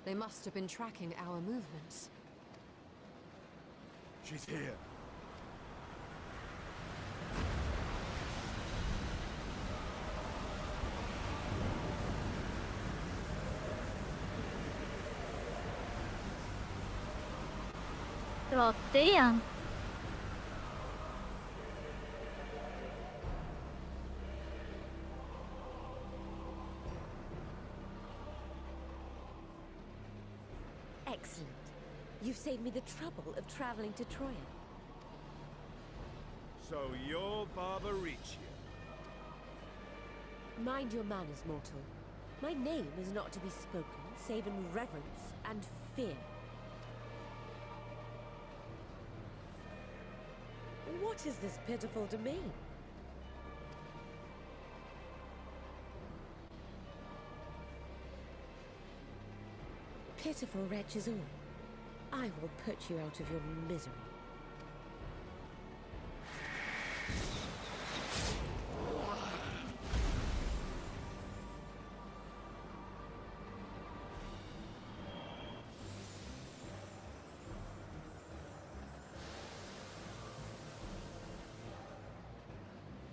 They must have been tracking our movements. She's here. Oh, damn. Excellent. You've saved me the trouble of traveling to Troya. So you're Barbaricia. Mind your manners, mortal. My name is not to be spoken, save in reverence and fear. What is this pitiful domain? Pitiful wretches all. I will put you out of your misery.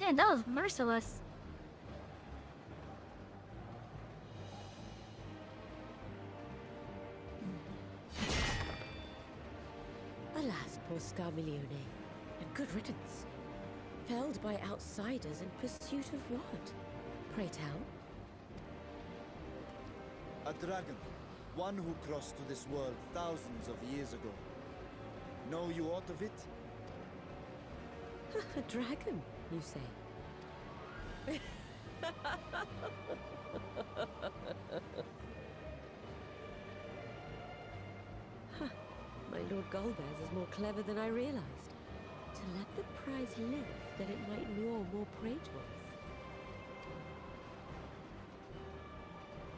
Damn, that was merciless. Alas, poor Scarmiglione. A good riddance. Felled by outsiders in pursuit of what? Pray tell? A dragon. One who crossed to this world thousands of years ago. Know you aught of it? A dragon, you say? Huh. My Lord Golbez is more clever than I realized. To let the prize live, that it might lure more prey to us.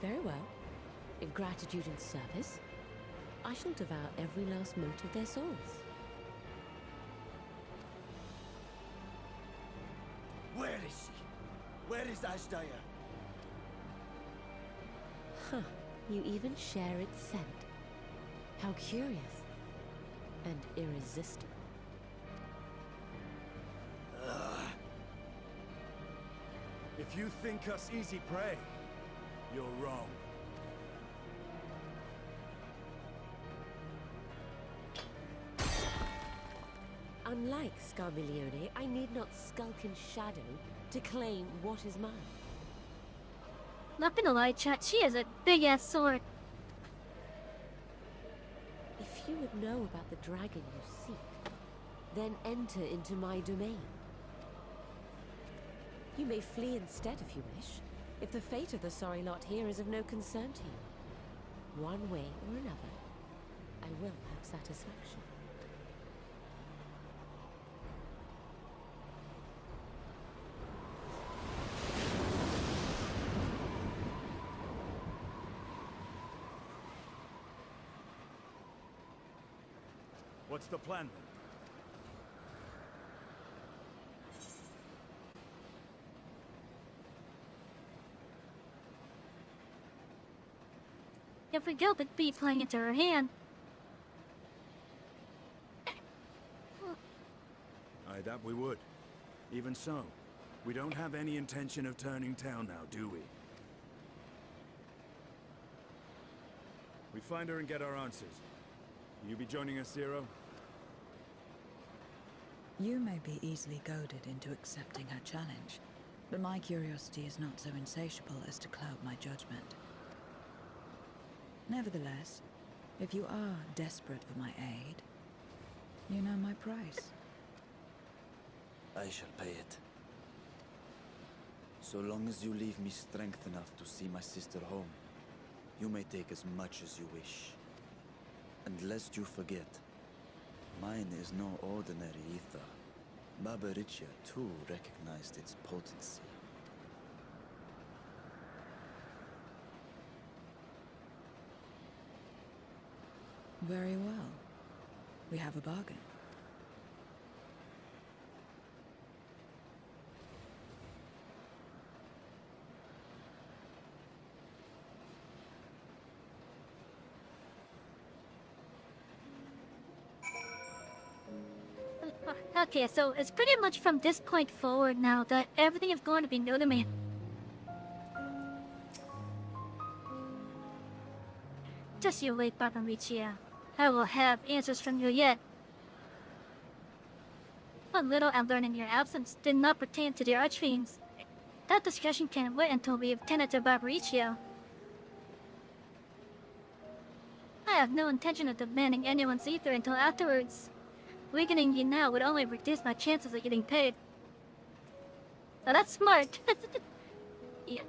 Very well. In gratitude and service, I shall devour every last mote of their souls. Where is she? Where is Ashdaya? Huh. You even share its scent. How curious. And irresistible. If you think us easy prey, you're wrong. Unlike Scarmiglione, I need not skulk in shadow to claim what is mine. Not gonna lie, chat, she has a big-ass sword. If you would know about the dragon you seek, then enter into my domain. You may flee instead if you wish, if the fate of the sorry lot here is of no concern to you. One way or another, I will have satisfaction. What's the plan then? If we go with B playing into her hand. Aye, that we would. Even so, we don't have any intention of turning town now, do we? We find her and get our answers. Will you be joining us, Zero? You may be easily goaded into accepting her challenge, but my curiosity is not so insatiable as to cloud my judgment. Nevertheless, if you are desperate for my aid, you know my price. I shall pay it. So long as you leave me strength enough to see my sister home, you may take as much as you wish. And lest you forget, mine is no ordinary ether. Babaricia too recognized its potency. Very well. We have a bargain. Okay, so it's pretty much from this point forward now that everything is going to be new to me. Just you wait, Babaricia. I will have answers from you yet. What little I learned in your absence did not pertain to the Archfiends. That discussion can't wait until we have tended to Babaricia. I have no intention of demanding anyone's ether until afterwards. Weakening you now would only reduce my chances of getting paid. Now that's smart. Yeah.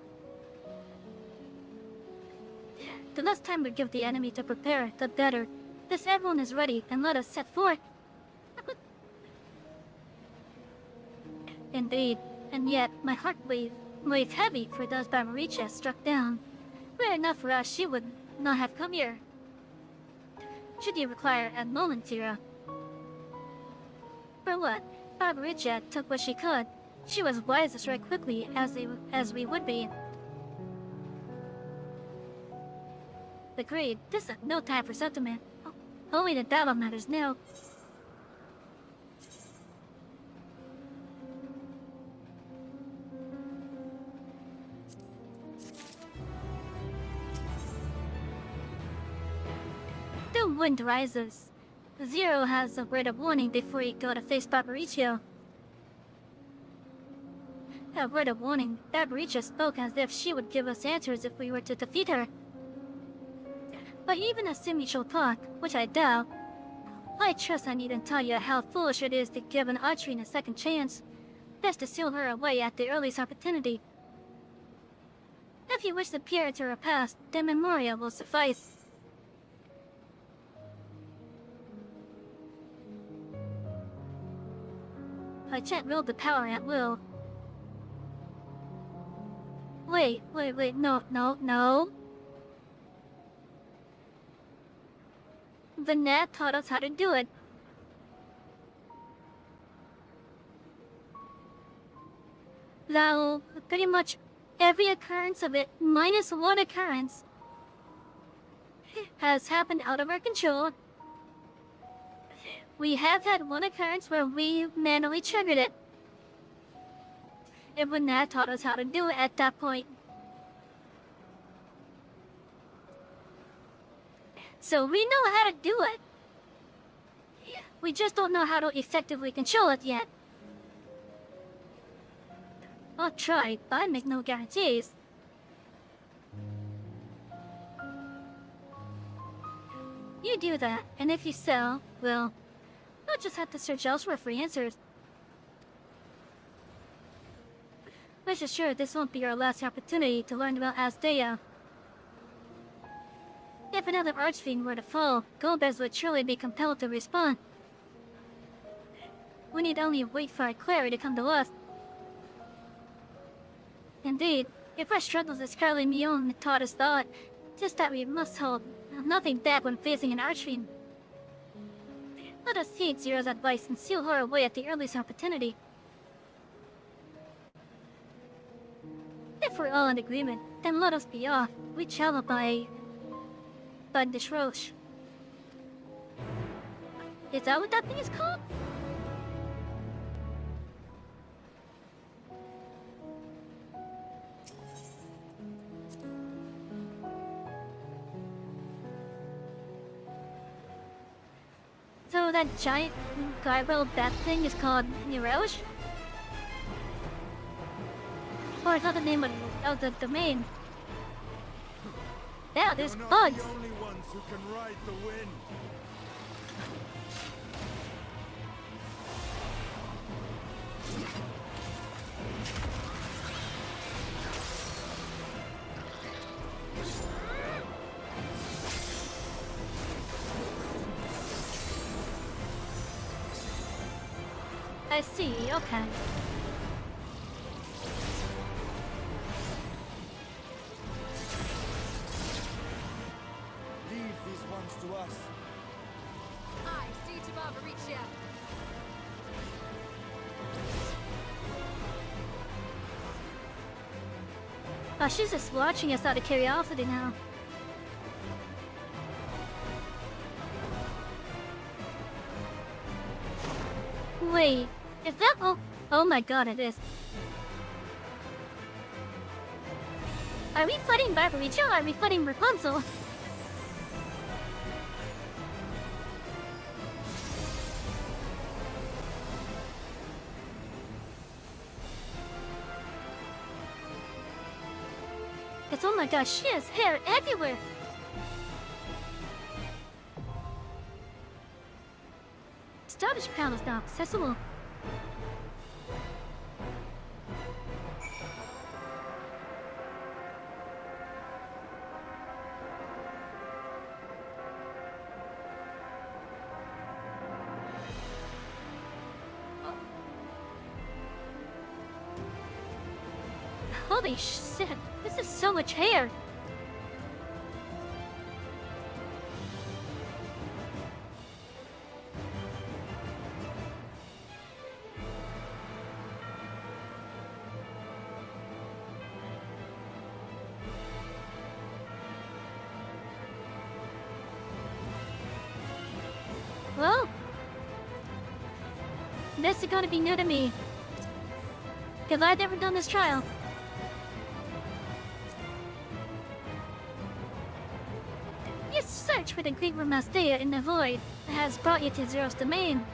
The less time we give the enemy to prepare, the better. Thus everyone is ready, and let us set forth. Indeed, and yet my heart weighs heavy for those Babaricia struck down. Rare enough for us, she would not have come here. Should you require a moment, Tira? For what? Babaricia took what she could. She was wise to strike quickly, as we would be. Agreed. This is no time for sentiment. Only the battle matters now. The wind rises. Zero has a word of warning before you go to face Babaricia. A word of warning. Babaricia spoke as if she would give us answers if we were to defeat her. But even assuming she'll talk, which I doubt, I trust I needn't tell you how foolish it is to give an Archfiend a second chance. Best to seal her away at the earliest opportunity. If you wish to peer into her past, then Memoria will suffice. I can't wield the power at will. Wait, no. The Nat taught us how to do it. Though, pretty much every occurrence of it, minus one occurrence, has happened out of our control. We have had one occurrence where we manually triggered it. And when Nat taught us how to do it at that point. So we know how to do it. We just don't know how to effectively control it yet. I'll try, but I make no guarantees. You do that, and if you sell, well, we'll just have to search elsewhere for answers. Rest assured, this won't be our last opportunity to learn about Asdea. If another Archfiend were to fall, Golbez would surely be compelled to respond. We need only wait for our clarity to come to us. Indeed, if our struggles as Carly Mion taught us thought, just that we must hold nothing back when facing an Archfiend. Let us heed Zero's advice and seal her away at the earliest opportunity. If we're all in agreement, then let us be off. We travel by this Roche. Is that what that thing is called? So that giant gargoyle bat thing is called Etheirys? Or is that the name of the domain? Yeah, there's You're not bugs! the only ones who can ride the wind. I see, okay. Leave these ones to us. I see to Barbaricia. Oh, she's just watching us out of curiosity now. Wait, is that oh my god, it is. Are we fighting Barbaricia or are we fighting Rapunzel? It's oh my gosh, she has hair everywhere! Stardish Crown is now accessible. Holy shit, this is so much hair! Well, this is gonna be new to me, because I've never done this trial. You search for the Greek Ramastea in the void that has brought you to Zero's domain,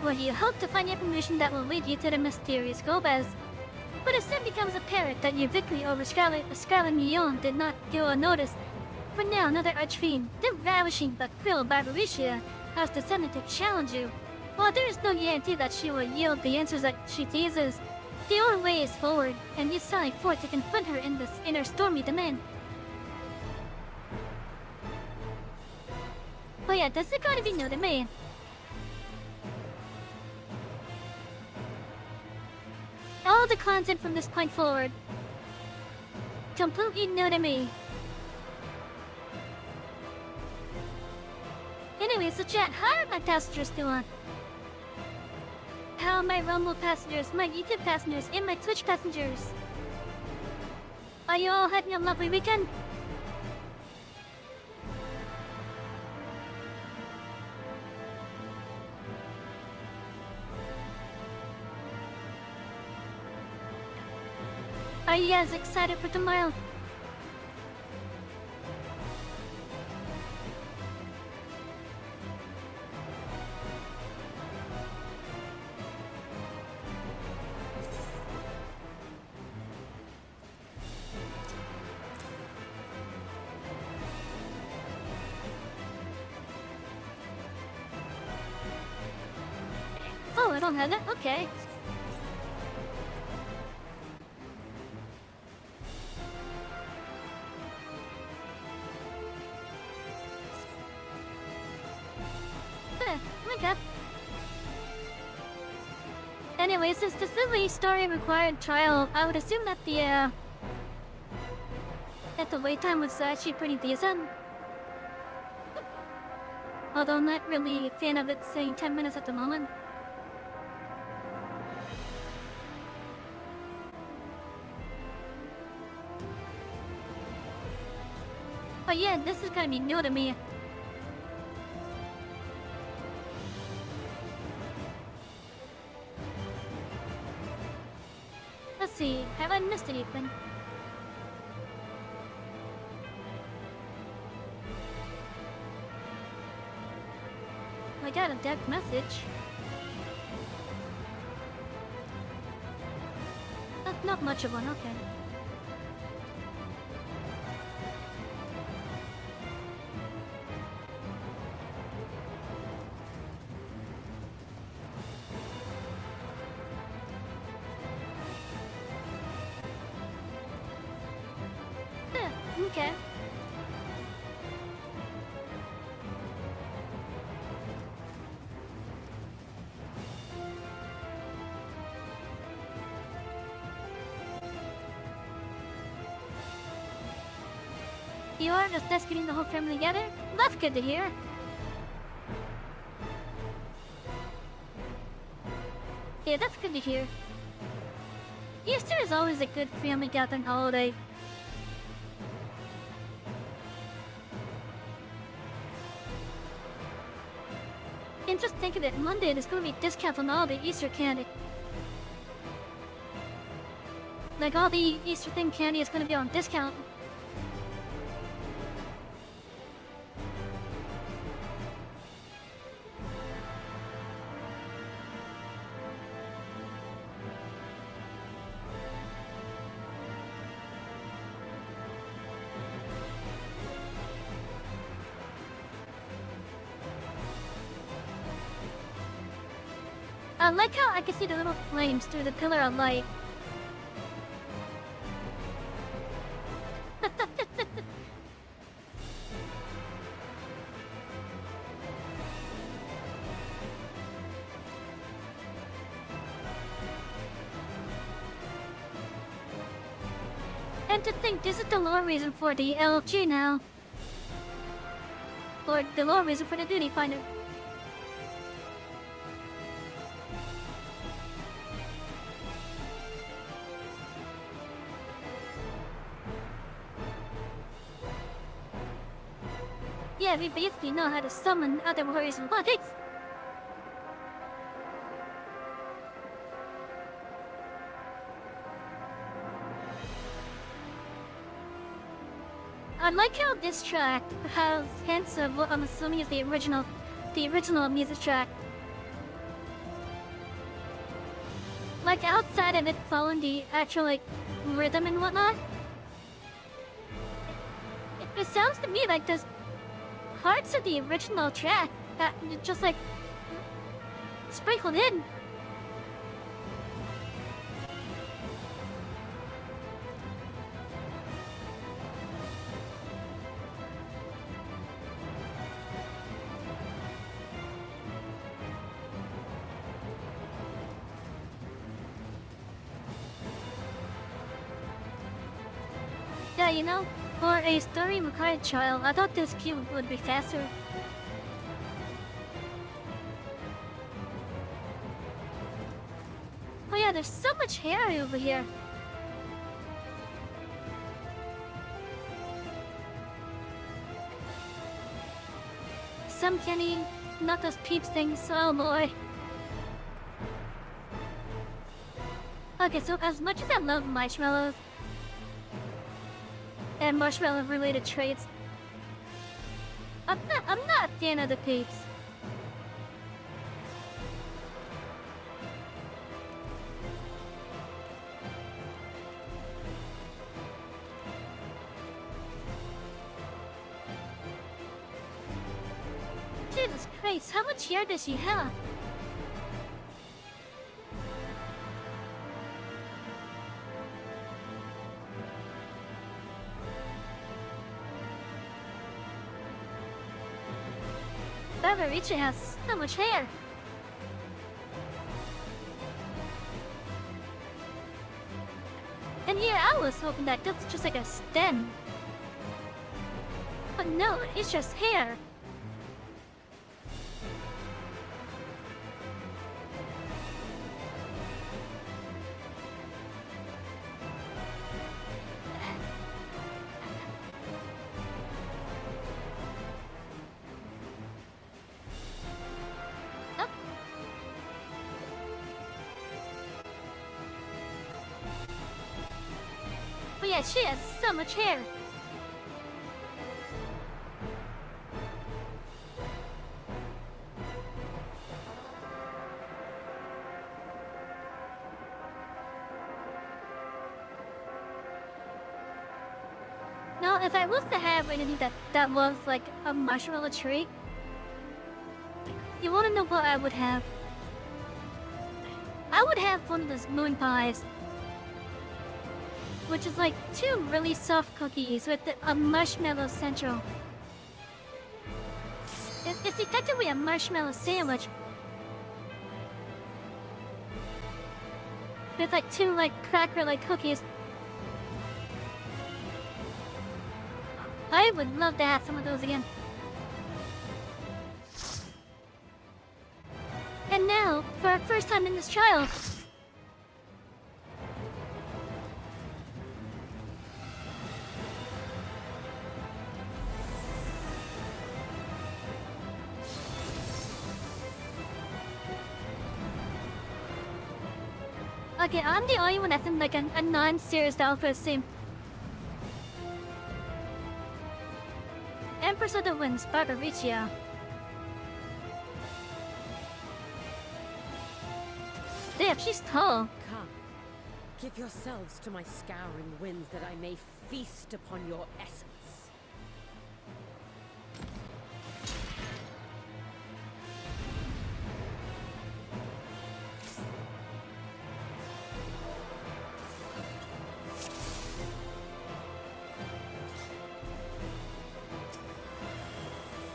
where you hope to find information that will lead you to the mysterious Gomez. But it soon becomes apparent that your victory over Scarlet Million did not go unnoticed. For now, another archfiend, the ravishing but cruel Barbaricia, has descended to challenge you. While there is no guarantee that she will yield the answers that she teases, the only way is forward, and you sally forth to confront her in her stormy domain. But yeah, this is going to be new to me. All the content from this point forward, completely new to me. Anyway, so chat, how are my passengers doing? How are my Rumble passengers, my YouTube passengers, and my Twitch passengers? Are you all having a lovely weekend? Are you guys excited for tomorrow? Oh, I don't have it? Okay. Okay. Anyway, since this is a story-required trial, I would assume that the wait time was actually pretty decent. although I'm not really a fan of it saying 10 minutes at the moment. Oh yeah, this is gonna be new to me. Let's see, have I missed anything? I got a dead message. Not much of one, okay. Okay. You are just getting the whole family together? That's good to hear. Yeah, that's good to hear. Easter is always a good family gathering holiday. And just think of it, Monday there's gonna be discounts on all the Easter candy. Like all the Easter thing candy is gonna be on discount. I like how I can see the little flames through the pillar of light. And to think this is the lore reason for the LFG now. Or the lore reason for the duty finder. Yeah, we basically know how to summon other warriors and bodies. I like how this track has hints of what I'm assuming is the original music track. Like outside of it following the actual like rhythm and whatnot. It sounds to me like there's parts of the original track that just like sprinkled in. Yeah, you know, for a story required child, I thought this cube would be faster. Oh yeah, there's so much hair over here. Some candy, not those peeps things, oh boy. Okay, so as much as I love marshmallows, and marshmallow-related traits, I'm not a fan of the peeps. Jesus Christ, how much hair does she have? Etheirys has so much hair. And here I was hoping that this was just like a stem. But no, it's just hair. Yeah, she has so much hair. Now, if I was to have anything that was like a marshmallow tree, you want to know what I would have? I would have one of those moon pies, which is like 2 really soft cookies with a marshmallow central. It's effectively a marshmallow sandwich with like 2 like cracker-like cookies. I would love to have some of those again. And now, for our first time in this trial, okay, I'm the only one that's in like a non-serious alpha sim. Empress of the Winds, Barbariccia. Damn, she's tall. Come, give yourselves to my scouring winds that I may feast upon your essence.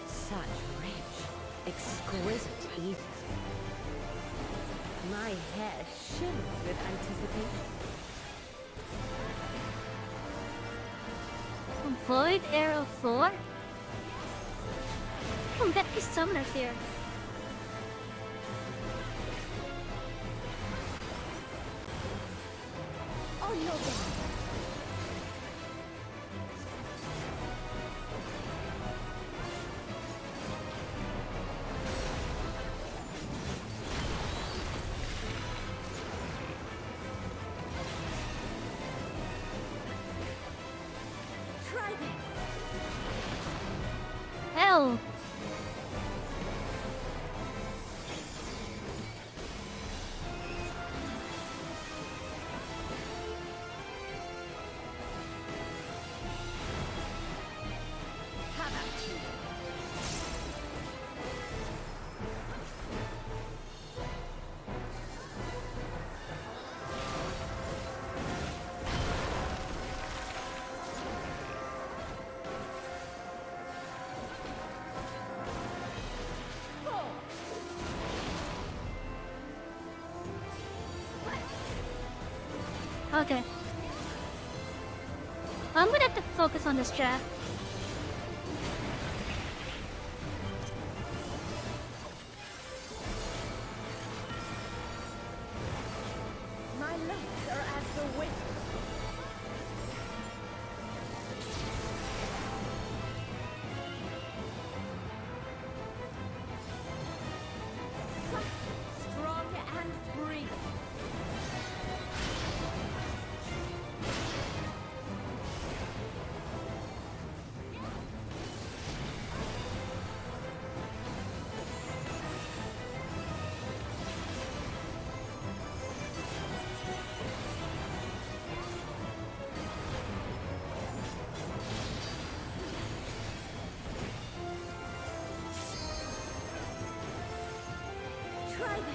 Such rich, exquisite ether. My hair shimmers with anticipation. Void Arrow 4? Oh, that is summoners here. Oh, no. Hell! Okay. I'm gonna have to focus on this draft. My legs are as the wind. Strong and free. Try this.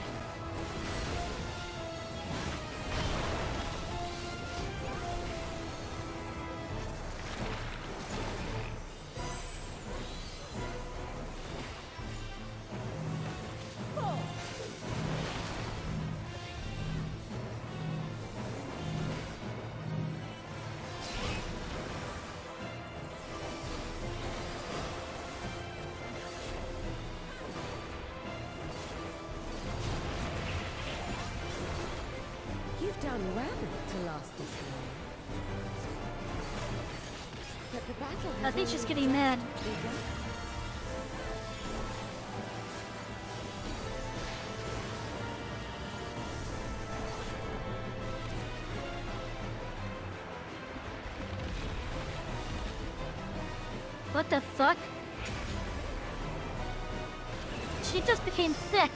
You've done well to last this long. But the battle I think she's getting mad. begun. What the fuck? She just became sick.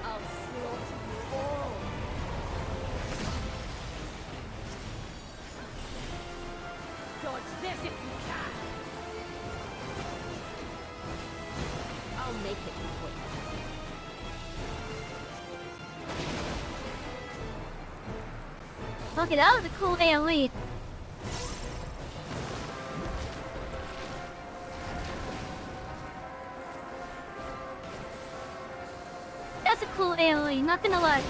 I'll slaughter you all. Dodge this if you can. I'll make it quick. Look it out, the cool AoE. That's a cool AoE, not gonna lie.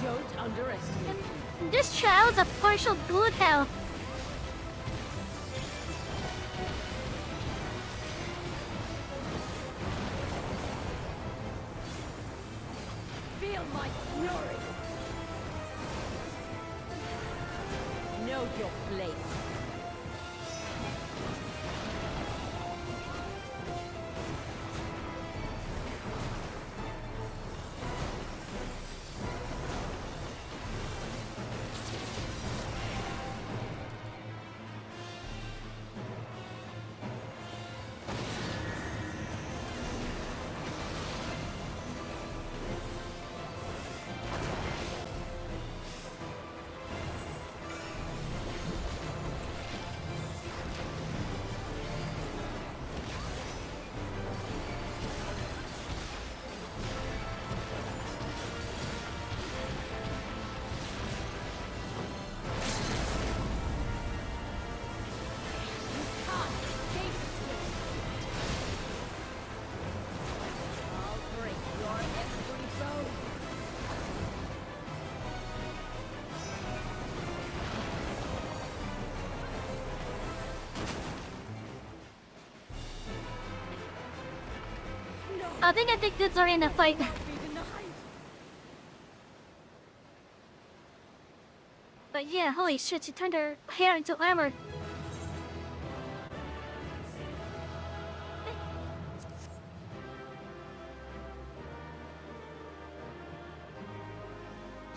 Don't underestimate me. This child's a partial good health. Feel my fury. Know your place. I think the goods are in a fight. But yeah, holy shit, she turned her hair into armor.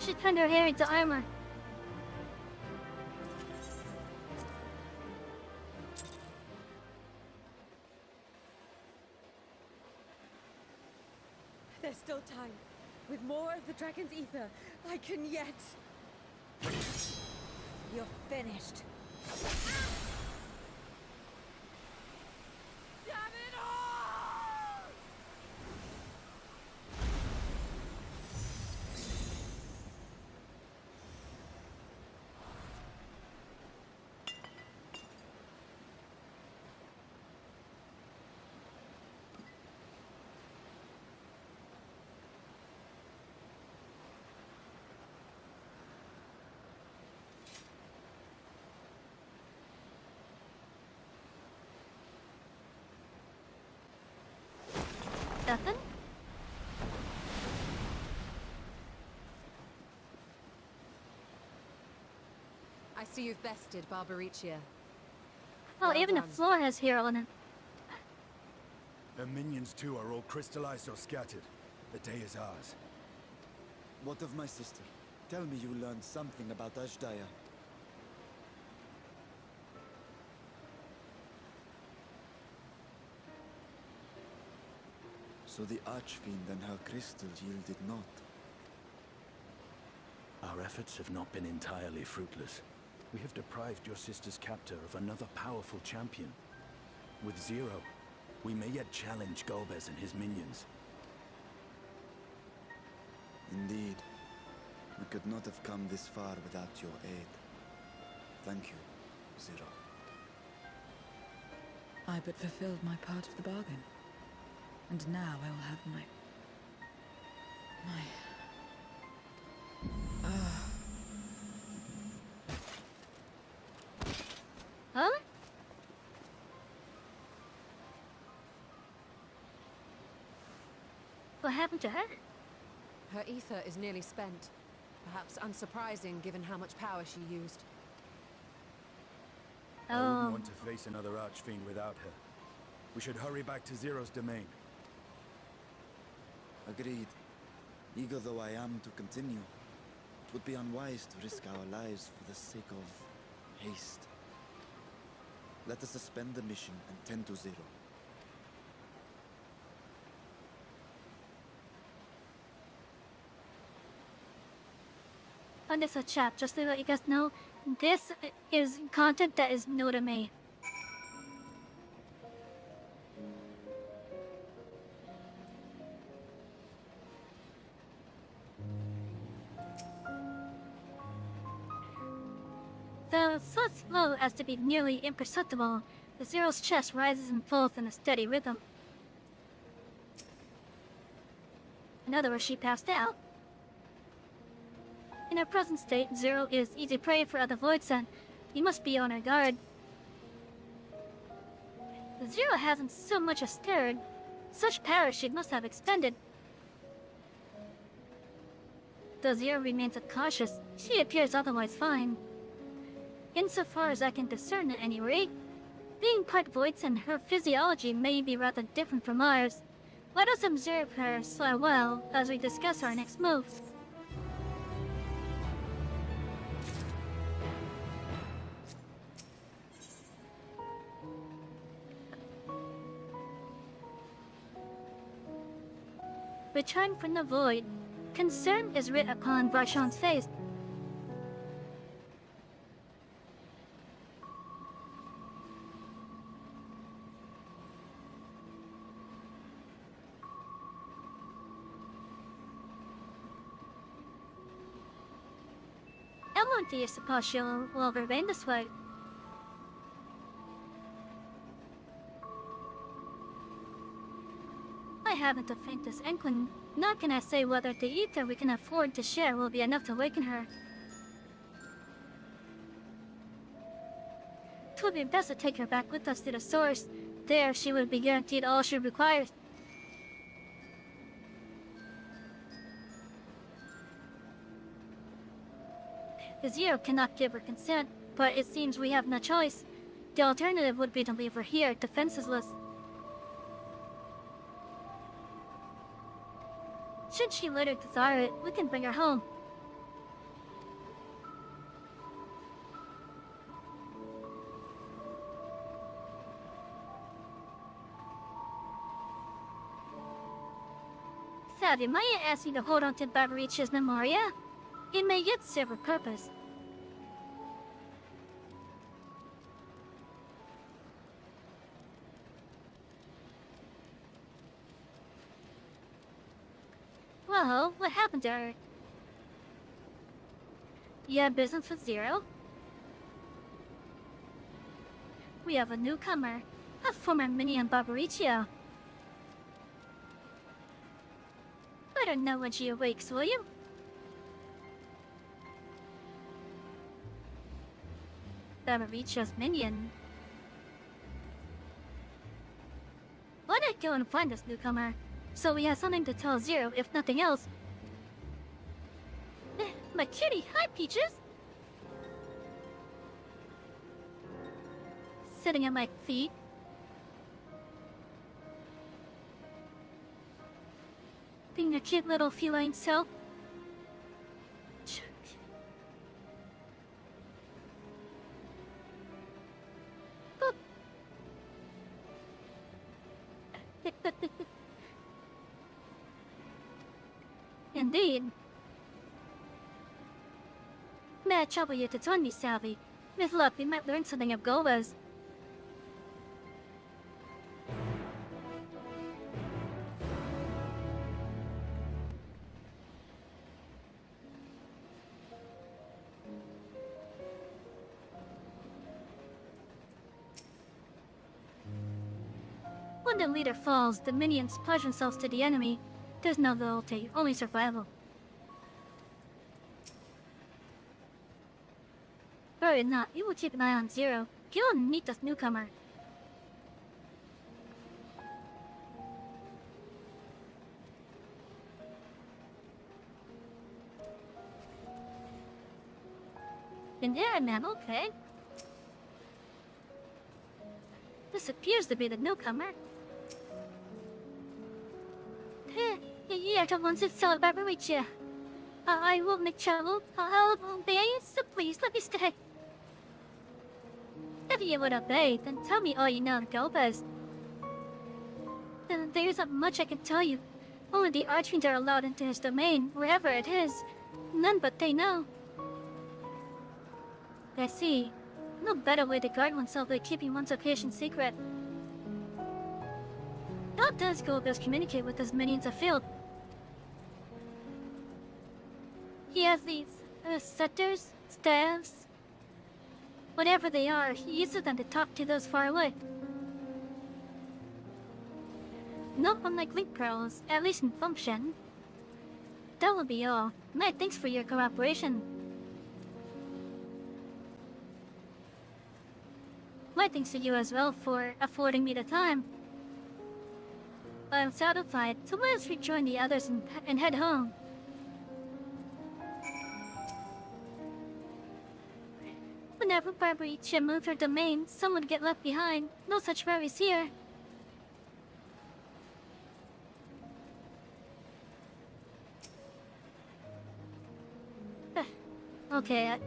She turned her hair into armor. There's still time. With more of the dragon's ether, I can yet... You're finished. Damn it all! Nothing? I see you've bested Barbaricia. Oh, Well even done. the floor has hair on it. Her minions too are all crystallized or scattered. The day is ours. What of my sister? Tell me you learned something about Ashdaya. So the Archfiend and her crystal yielded not. Our efforts have not been entirely fruitless. We have deprived your sister's captor of another powerful champion. With Zero, We may yet challenge Golbez and his minions. Indeed. We could not have come this far without your aid. Thank you, Zero. I but fulfilled my part of the bargain. And now I will have my... Huh? What happened to her? Her ether is nearly spent. Perhaps unsurprising given how much power she used. I wouldn't want to face another Archfiend without her. We should hurry back to Zero's domain. Agreed. Eager though I am to continue, it would be unwise to risk our lives for the sake of haste. Let us suspend the mission and tend to Zero. On this chat, just to let you guys know, this is content that is new to me. Though so slow as to be nearly imperceptible, the Zero's chest rises and falls in a steady rhythm. In other words, she passed out. In her present state, Zero is easy prey for other Voids, and you must be on her guard. The Zero hasn't so much as stirred. Such power she must have expended. Though Zero remains cautious, she appears otherwise fine. Insofar as I can discern at any rate, being part Voids and her physiology may be rather different from ours. Let us observe her so well as we discuss our next moves. Return from the void. Concern is writ upon Varshan's face. Emily is supposed she will remain this way. I haven't the faintest inkling, nor can I say whether the ether we can afford to share will be enough to awaken her. It would be best to take her back with us to the source. There she would be guaranteed all she requires. The Zero cannot give her consent, but it seems we have no choice. The alternative would be to leave her here, defenseless. Should she later desire it, we can bring her home. Savy, might I ask you to hold on to Barbaricha's Memoria? It may yet serve a purpose. Well, what happened to her? You have business with Zero? We have a newcomer, a former minion Barbaricha. Let her know when she awakes, will you? Barbaricha's minion. Let us go and find this newcomer, so we have something to tell Zero, if nothing else. My kitty, hi Peaches! Sitting at my feet. Being a cute little feline self. Indeed. May I trouble you to join me, Savy? With luck, we might learn something of Golbez. When the leader falls, the minions pledge themselves to the enemy. There's no loyalty, only survival. Worry not, we will keep an eye on Zero. He will meet this newcomer. In there, man, okay. This appears to be the newcomer. Yeah, come on, sit so with you. I will make trouble. I'll obey, so please let me stay. If you would obey, then tell me all you know, Gomez. Then there isn't much I can tell you. Only the Archfiends are allowed into his domain, wherever it is. None but they know. I see. No better way to guard oneself than keeping one's location secret. How does Gomez communicate with his minions afield? He has these scepters, staves, whatever they are. He uses them to talk to those far away. Not unlike link pearls, at least in function. That will be all. My thanks for your cooperation. My thanks to you as well for affording me the time. I'm satisfied, so let us rejoin the others and head home. Whenever Barbaricia moved her domain, someone would get left behind. No such worries here. Okay,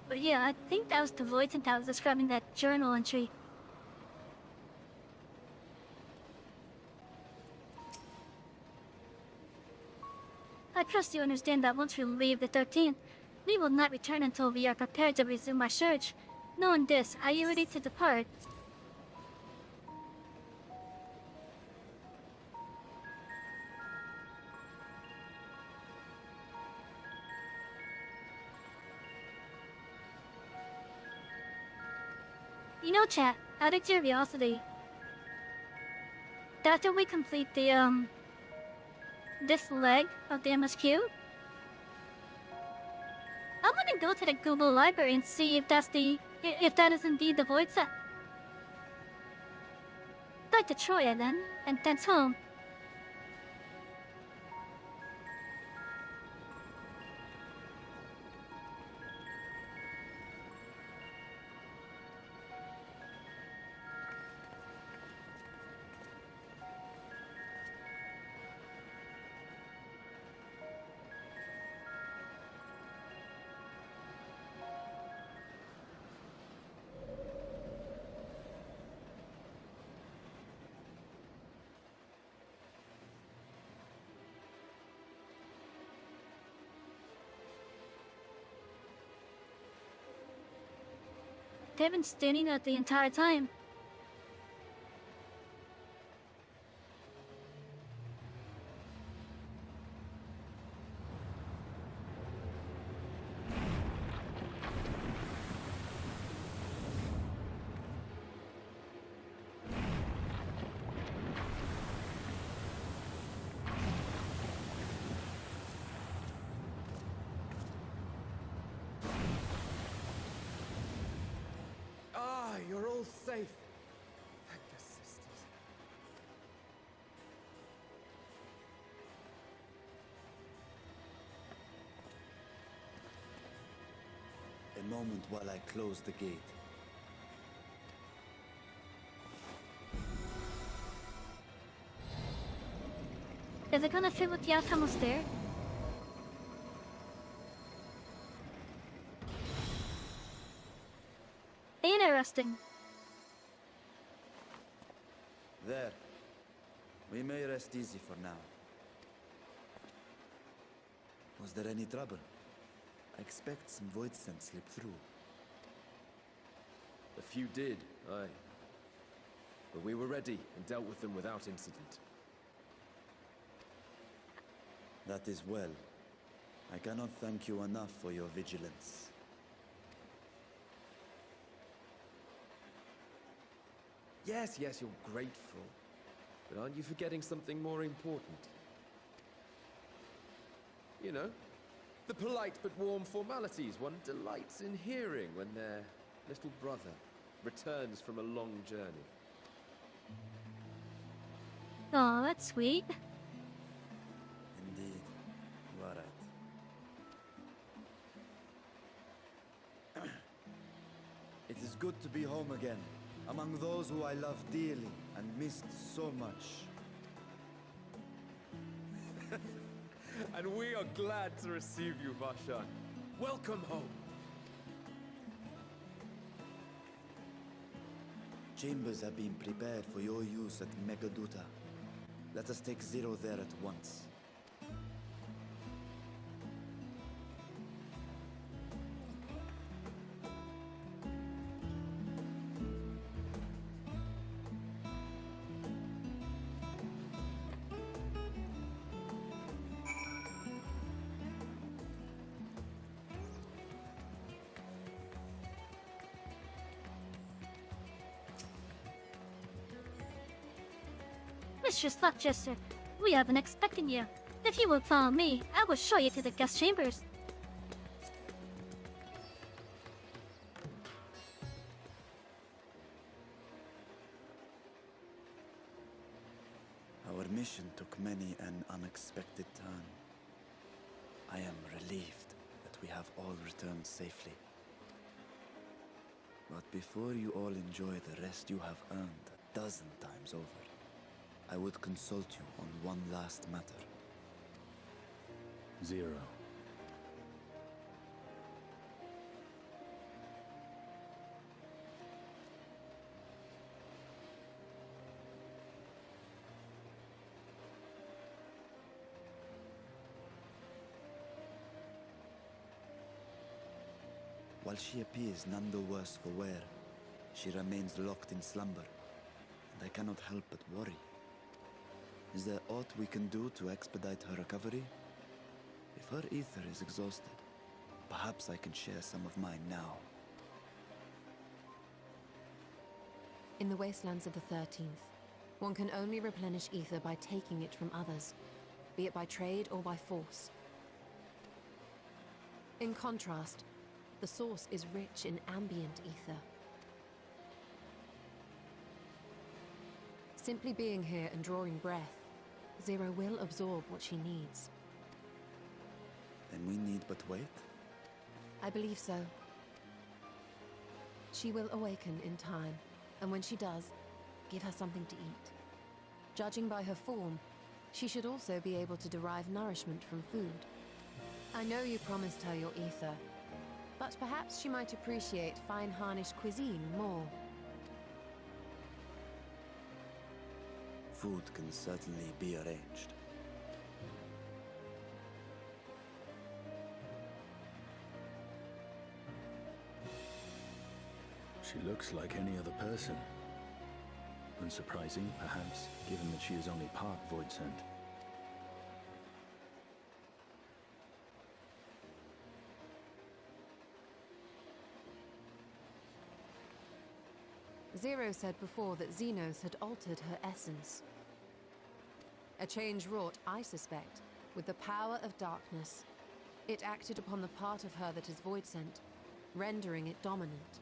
But yeah, I think that was the voice that was describing that journal entry. I trust you understand that once we leave the 13th, we will not return until we are prepared to resume our search. Knowing this, are you ready to depart? You know, chat, out of curiosity, after we complete the, this leg of the MSQ, I'm gonna go to the Google library and see if that's if that is indeed the void set. Back to Troya then, and thence home. They've been standing out the entire time. You're all safe. Thank the sisters. A moment while I close the gate. Is it gonna fit with the outcome there? Interesting. There. We may rest easy for now. Was there any trouble? I expect some void scent slipped through. A few did, aye. But we were ready and dealt with them without incident. That is well. I cannot thank you enough for your vigilance. Yes, yes, you're grateful. But aren't you forgetting something more important? You know, the polite but warm formalities one delights in hearing when their little brother returns from a long journey. Oh, that's sweet. Indeed, you are right. It is good to be home again, among those who I love dearly and missed so much. And we are glad to receive you, Vashan. Welcome home. Chambers have been prepared for your use at Megaduta. Let us take Zero there at once. Mistress Luckchester, we have been expecting you. If you will follow me, I will show you to the guest chambers. Our mission took many an unexpected turn. I am relieved that we have all returned safely. But before you all enjoy the rest you have earned a dozen times over, I would consult you on one last matter. Zero. While she appears none the worse for wear, she remains locked in slumber, and I cannot help but worry. Is there aught we can do to expedite her recovery? If her ether is exhausted, perhaps I can share some of mine now. In the wastelands of the 13th, one can only replenish ether by taking it from others, be it by trade or by force. In contrast, the source is rich in ambient ether. Simply being here and drawing breath, Zero will absorb what she needs. Then we need but wait? I believe so. She will awaken in time, and when she does, give her something to eat. Judging by her form, she should also be able to derive nourishment from food. I know you promised her your ether, but perhaps she might appreciate fine harnished cuisine more. Food can certainly be arranged. She looks like any other person. Unsurprising, perhaps, given that she is only part void sent. Zero said before that Xenos had altered her essence. A change wrought, I suspect, with the power of darkness. It acted upon the part of her that is void sent, rendering it dominant.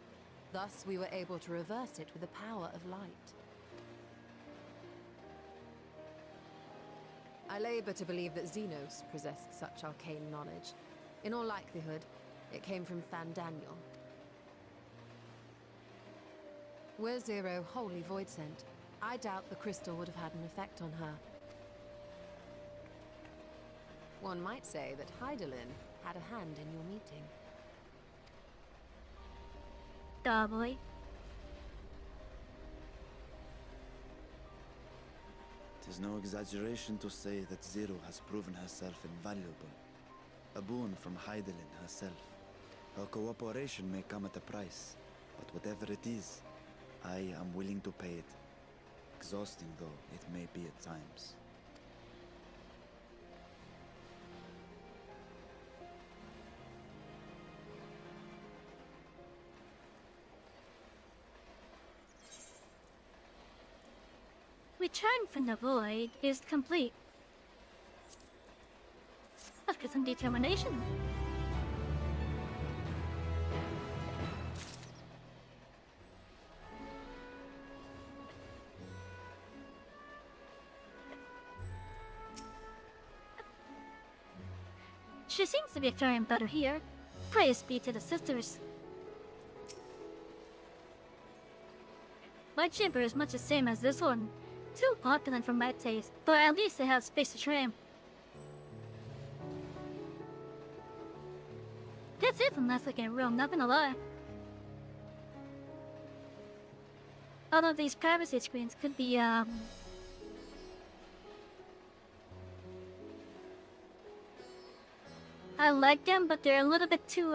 Thus, we were able to reverse it with the power of light. I labor to believe that Xenos possessed such arcane knowledge. In all likelihood, it came from Fandaniel. Were Zero wholly void sent, I doubt the crystal would have had an effect on her. One might say that Hydaelyn had a hand in your meeting. Doubly. It is no exaggeration to say that Zero has proven herself invaluable. A boon from Hydaelyn herself. Her cooperation may come at a price, but whatever it is, I am willing to pay it. Exhausting though it may be at times. Return from the void is complete. After some determination. She seems to be faring better here. Praise be to the sisters. My chamber is much the same as this one. Too opulent for my taste, but at least it has space to trim. That's it from last weekend room, not gonna lie. All of these privacy screens could be, I like them, but they're a little bit too,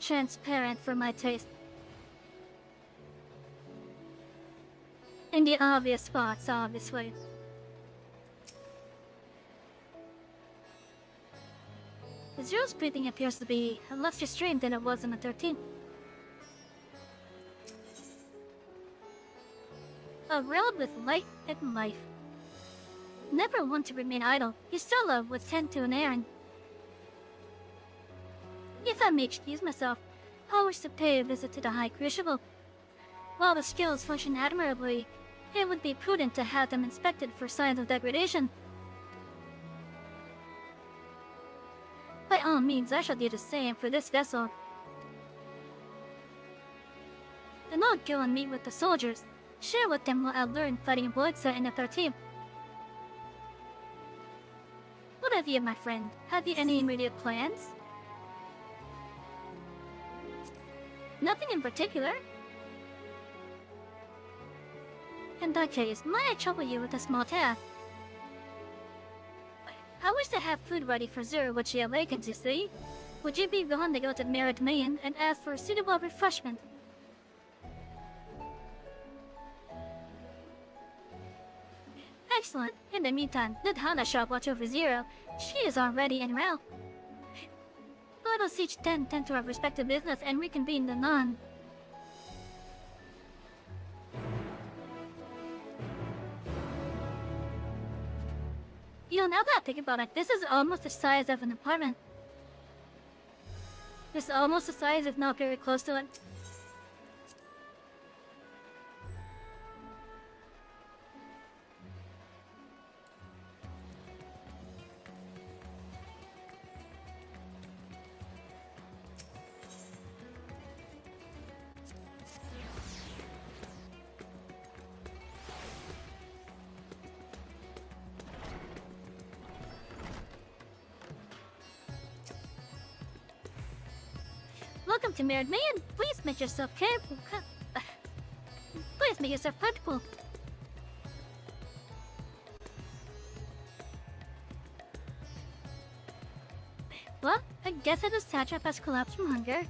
transparent for my taste. In the obvious spots, obviously. Zero's breathing appears to be less restrained than it was in the 13th. A realm with light and life. Never one to remain idle, Ystola would tend to an errand. If I may excuse myself, I wish to pay a visit to the High Crucible. While the skills function admirably, it would be prudent to have them inspected for signs of degradation. By all means, I shall do the same for this vessel. Then I'll go and meet with the soldiers, share with them what I learned fighting Voidsa in the 13th. What of you, my friend? Have you any immediate plans? Nothing in particular. In that case, might I trouble you with a small task? I wish to have food ready for Zero when she awakens, you see? Would you be willing to go to Merit Main and ask for a suitable refreshment? Excellent. In the meantime, let Hana shall watch over Zero. She is already en route. Let us each tend to our respective business and reconvene anon. You know, now that I think about it, this is almost the size of an apartment. It's almost the size, if not very close to it. Welcome to Merit Man. Please make yourself careful. Please make yourself comfortable. Well, I guess that the satrap has collapsed from hunger.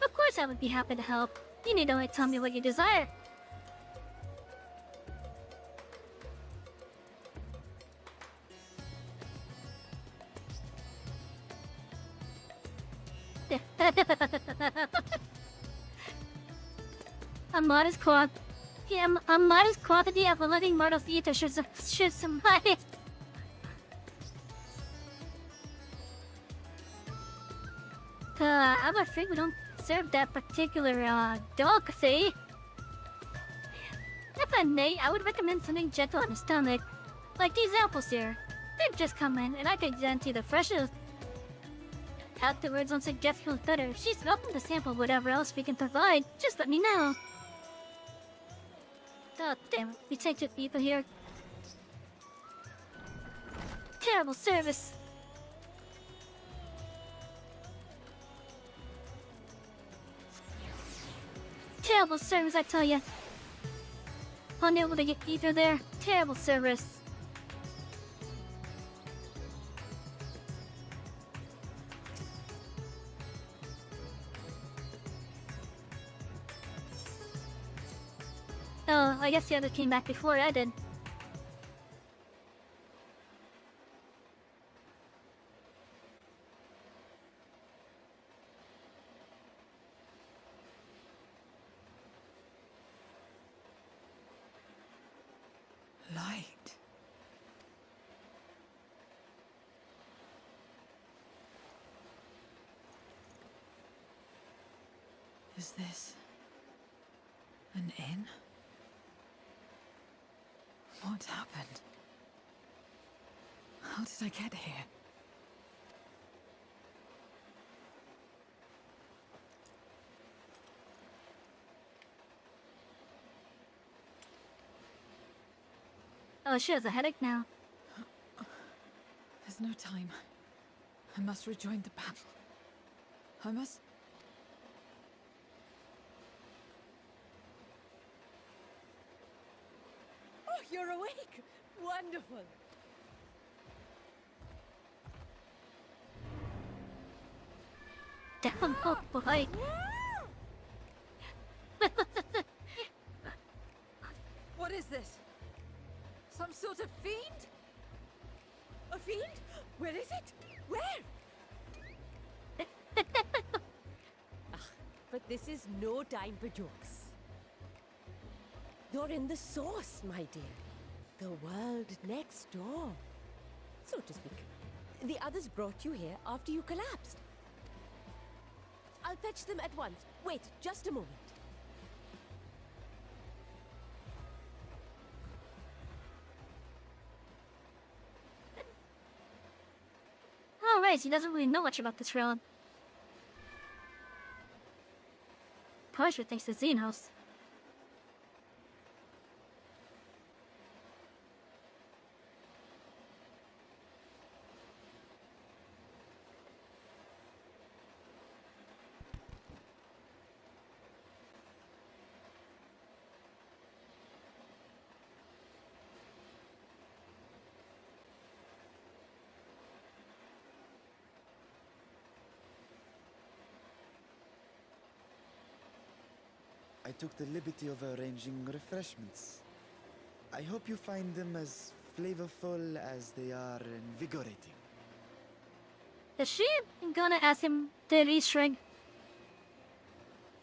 Of course I would be happy to help. You need only tell me what you desire. A modest quantity of a living mortal's ether should suffice. I'm afraid we don't serve that particular delicacy. If I may, I would recommend something gentle on the stomach, like these apples here. They've just come in, and I could guarantee the freshest. Afterwards, once it gets feels better, she's welcome to sample whatever else we can provide. Just let me know. Oh, damn it. We take the people here. Terrible service. Terrible service, I tell ya. Unable to get ether there. Terrible service. Oh, I guess the other came back before I did. light. Is this an inn? What happened? How did I get here? Oh, she has a headache now. There's no time. I must rejoin the battle. I must... Oh, you're awake! Wonderful! Damn, oh boy. What is this? Some sort of fiend? A fiend? Where is it? Where? But this is no time for jokes. You're in the source, my dear. The world next door, so to speak. The others brought you here after you collapsed. I'll fetch them at once. Wait, just a moment. Alright, he doesn't really know much about this realm. Portia thinks it's Xenos. I took the liberty of arranging refreshments. I hope you find them as flavorful as they are invigorating. Is she gonna ask him, did he shrink?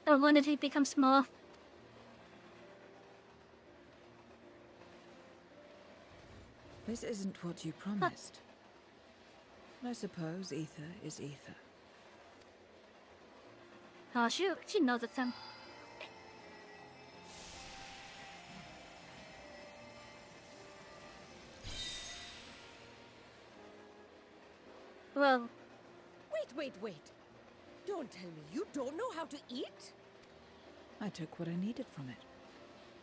Or when did he become small? This isn't what you promised. I suppose ether is ether. Oh, she knows it's him. Well... Wait. Don't tell me you don't know how to eat? I took what I needed from it.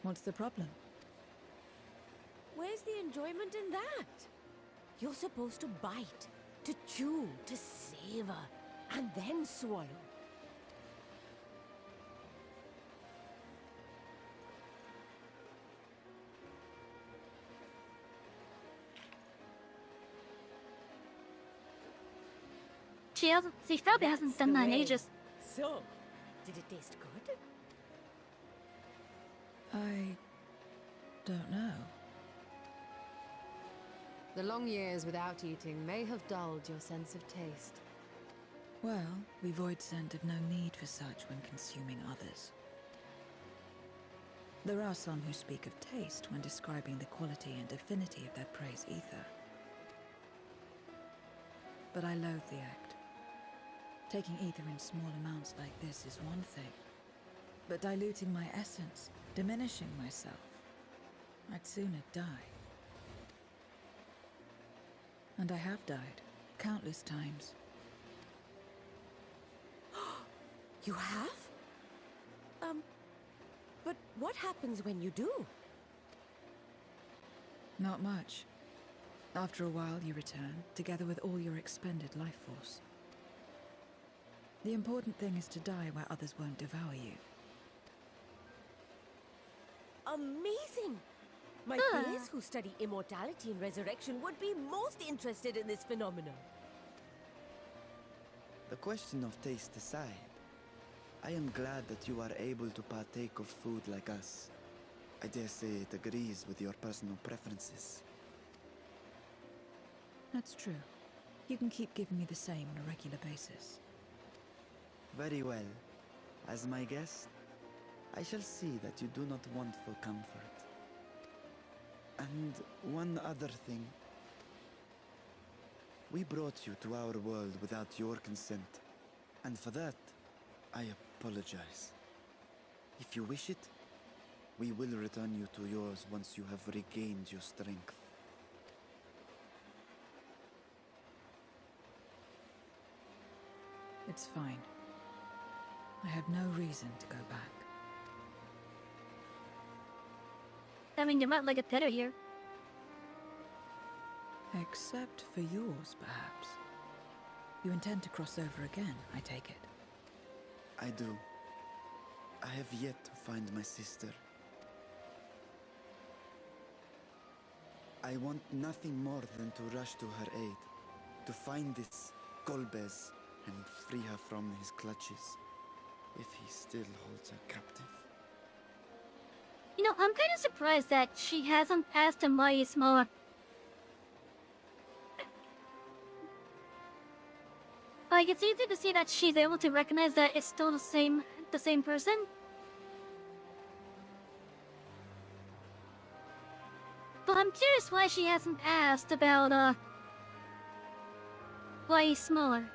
What's the problem? Where's the enjoyment in that? You're supposed to bite, to chew, to savor, and then swallow. She probably hasn't done that in ages. So, did it taste good? I don't know. The long years without eating may have dulled your sense of taste. Well, we void scent have no need for such when consuming others. There are some who speak of taste when describing the quality and affinity of their prey's ether. But I loathe the act. Taking ether in small amounts like this is one thing, but diluting my essence, diminishing myself, I'd sooner die. And I have died, countless times. You have? But what happens when you do? Not much. After a while you return, together with all your expended life force. The important thing is to die where others won't devour you. Amazing! My peers who study immortality and resurrection would be most interested in this phenomenon. The question of taste aside, I am glad that you are able to partake of food like us. I dare say it agrees with your personal preferences. That's true. You can keep giving me the same on a regular basis. Very well. As my guest, I shall see that you do not want for comfort. And one other thing. We brought you to our world without your consent. And for that, I apologize. If you wish it, we will return you to yours once you have regained your strength. It's fine. I have no reason to go back. I mean, you might like it better here. Except for yours, perhaps. You intend to cross over again, I take it. I do. I have yet to find my sister. I want nothing more than to rush to her aid, to find this Golbez and free her from his clutches, if he still holds her captive. You know, I'm kind of surprised that she hasn't asked him why he's smaller. Like, it's easy to see that she's able to recognize that it's still the same person. But I'm curious why she hasn't asked about, why he's smaller.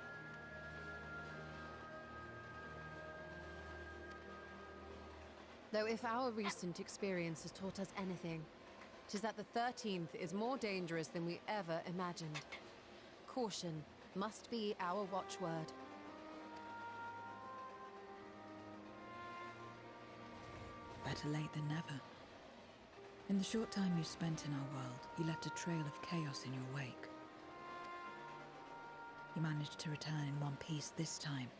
Though if our recent experience has taught us anything, 'tis that the 13th is more dangerous than we ever imagined. Caution must be our watchword. Better late than never. In the short time you spent in our world, you left a trail of chaos in your wake. You managed to return in one piece this time.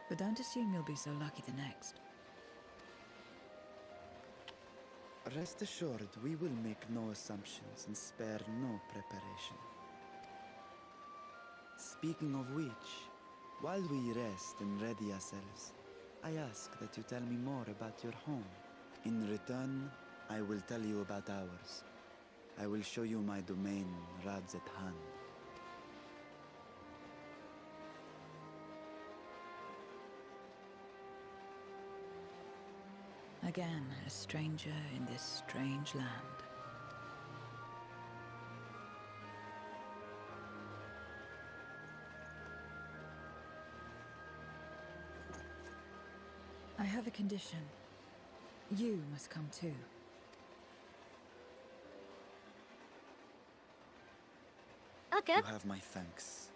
But don't assume you'll be so lucky the next. Rest assured, we will make no assumptions and spare no preparation. Speaking of which, while we rest and ready ourselves, I ask that you tell me more about your home. In return, I will tell you about ours. I will show you my domain, Radzatan. Again, a stranger in this strange land. I have a condition. You must come too. Okay. You have my thanks.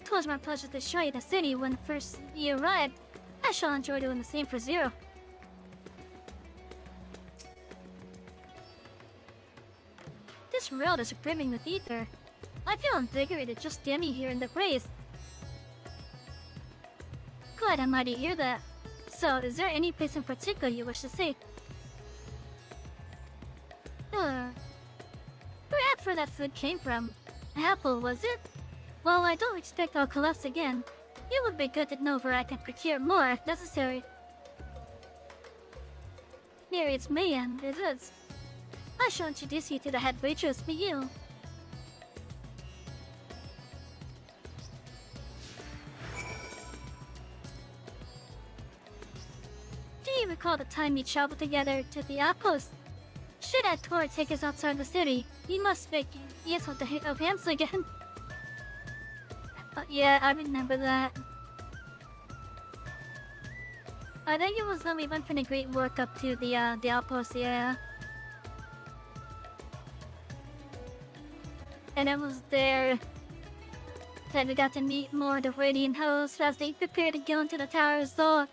It was my pleasure to show you the city when first you arrived. I shall enjoy doing the same for Zero. This world is brimming with ether. I feel invigorated just standing here in the breeze. Glad I'm mighty to hear that. So, is there any place in particular you wish to see? Perhaps where that food came from. Apple, was it? Well, I don't expect I'll collapse again. It would be good to know where I can procure more if necessary. Here it's me and it is. I shall introduce you to the head waitress, Miyul. Do you recall the time we traveled together to the outpost? Should that tour take us outside the city, we must make use of hands again. Yeah, I remember that. I think it was when we went for the great work up to the outpost, yeah. And I was there that we got to meet more of the Radiant hosts as they prepared to go into the tower's door.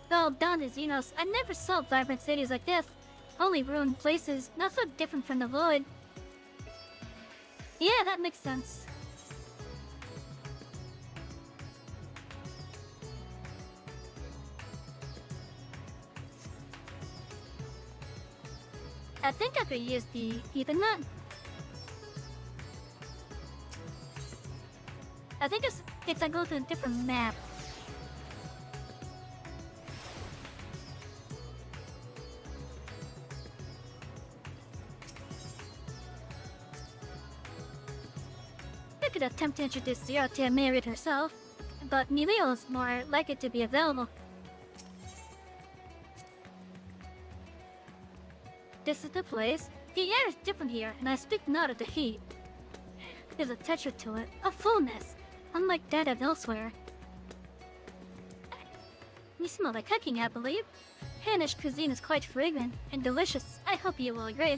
Well done, Xenos. I never saw vibrant cities like this. Only ruined places, not so different from the void. Yeah, that makes sense. I think I could use the Ethernet. I think it's I go to a different map. I could attempt to introduce Zero to Myriad herself, but Milio is more likely to be available. This is the place. The air is different here, and I speak not of the heat. There's a texture to it, a fullness, unlike that of elsewhere. You smell like cooking, I believe. Hannish cuisine is quite fragrant and delicious. I hope you will agree.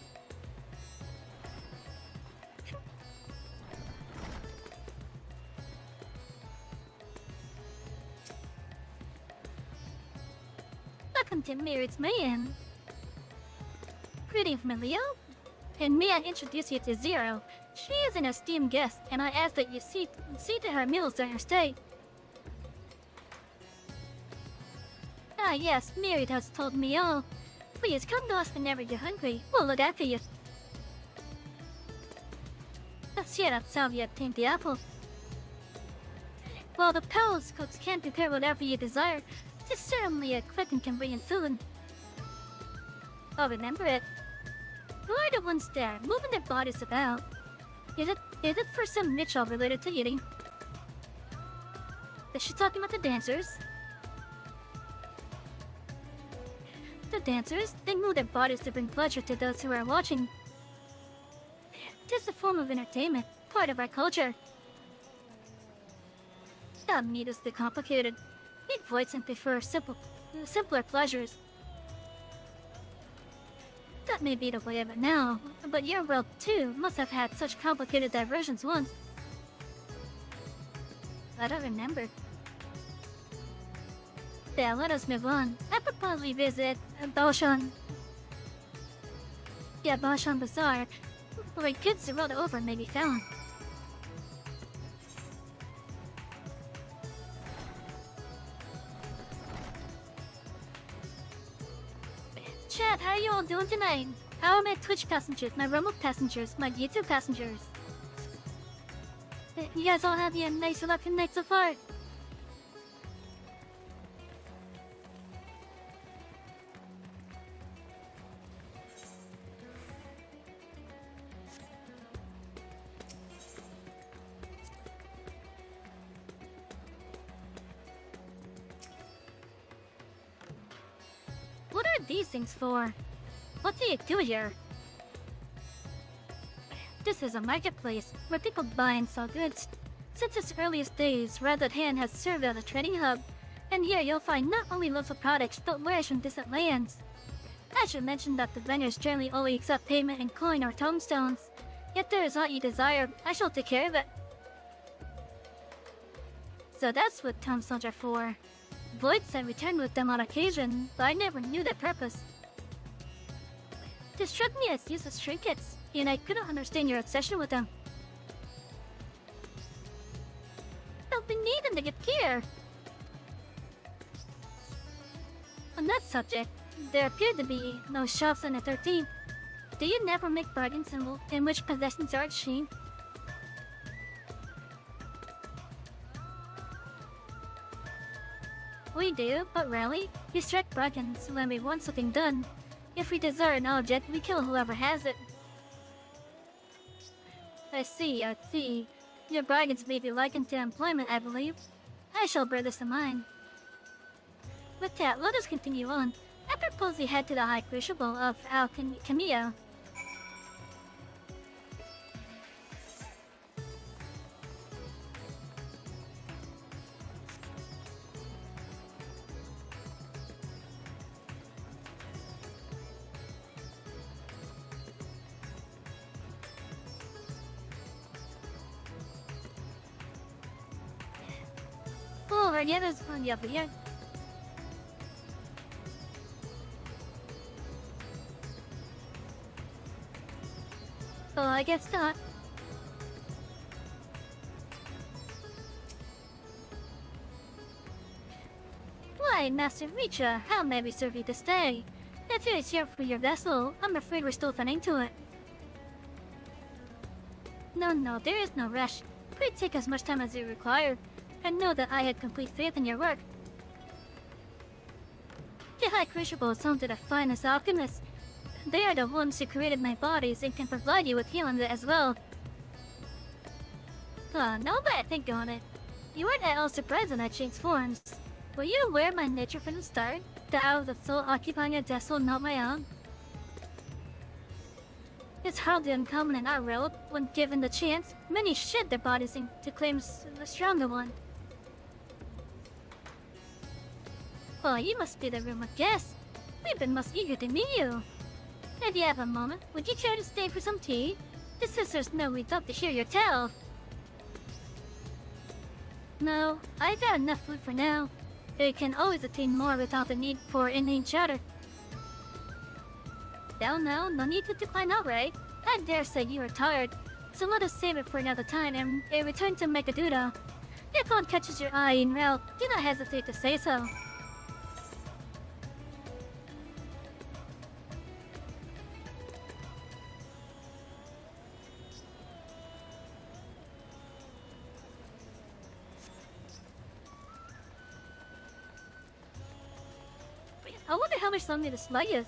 Welcome to Myriad's Mayhem. Greetings, Milio. And may I introduce you to Zero? She is an esteemed guest, and I ask that you see to her meals during her stay. Ah yes, Myriad has told me all. Please come to us whenever you're hungry. We'll look after you. Let's see that Savy obtained the apple. While the palace cooks can prepare whatever you desire, it is certainly a quick and convenient food. I'll remember it. Who are the ones there, moving their bodies about? Is it for some ritual related to eating? Is she talking about the dancers? The dancers, they move their bodies to bring pleasure to those who are watching. It is a form of entertainment, part of our culture. Not needlessly complicated. Big voids and prefer simpler pleasures. That may be the way of it now, but your world too must have had such complicated diversions once. I don't remember. Yeah, let us move on. I propose we visit Baoshan. Yeah, Baoshan Bazaar, where kids the road over may be found. Chat, how are you all doing tonight? How are my Twitch passengers, my Rumble passengers, my YouTube passengers? You guys all having a nice relaxing night so far? What are these things for? What do you do here? This is a marketplace where people buy and sell goods. Since its earliest days, Red Dead Hand has served as a trading hub, and here you'll find not only local products but wares from distant lands. I should mention that the vendors generally only accept payment in coin or tomestones. Yet there is what you desire, I shall take care of it. So that's what tomestones are for. Voids have returned with them on occasion, but I never knew their purpose. This struck me as useless trinkets, and I couldn't understand your obsession with them. But we need them to get gear! On that subject, there appear to be no shops on the 13th. Do you never make bargains in which possessions are exchanged? We do, but rarely. We strike bargains when we want something done. If we desire an object, we kill whoever has it. I see. Your bargains may be likened to employment, I believe. I shall bear this in mind. With that, let us continue on. I propose we head to the High Crucible of Camillo. Oh, yeah, there's one over here. Oh, I guess not. Why, Master Richa, how may we serve you this day? Etheirys here for your vessel. I'm afraid we're still finding to it. No, there is no rush. Please take as much time as you require, and know that I had complete faith in your work. The High Crucible is home to the finest alchemists. They are the ones who created my bodies and can provide you with healing as well. Now that I think on it, you weren't at all surprised when I changed forms. Were you aware of my nature from the start? That I was the soul occupying a vessel not my own? It's hardly uncommon in our world, when given the chance, many shed their bodies to claim the stronger one. Well, you must be the rumored guest. We've been most eager to meet you. If you have a moment, would you care to stay for some tea? The sisters know we'd love to hear your tale. No, I've had enough food for now. We can always attain more without the need for inane chatter. Well, no need to decline outright. I dare say you are tired, so let us save it for another time and return to Megaduda. If one catches your eye en route, do not hesitate to say so. I wonder how much longer this light is.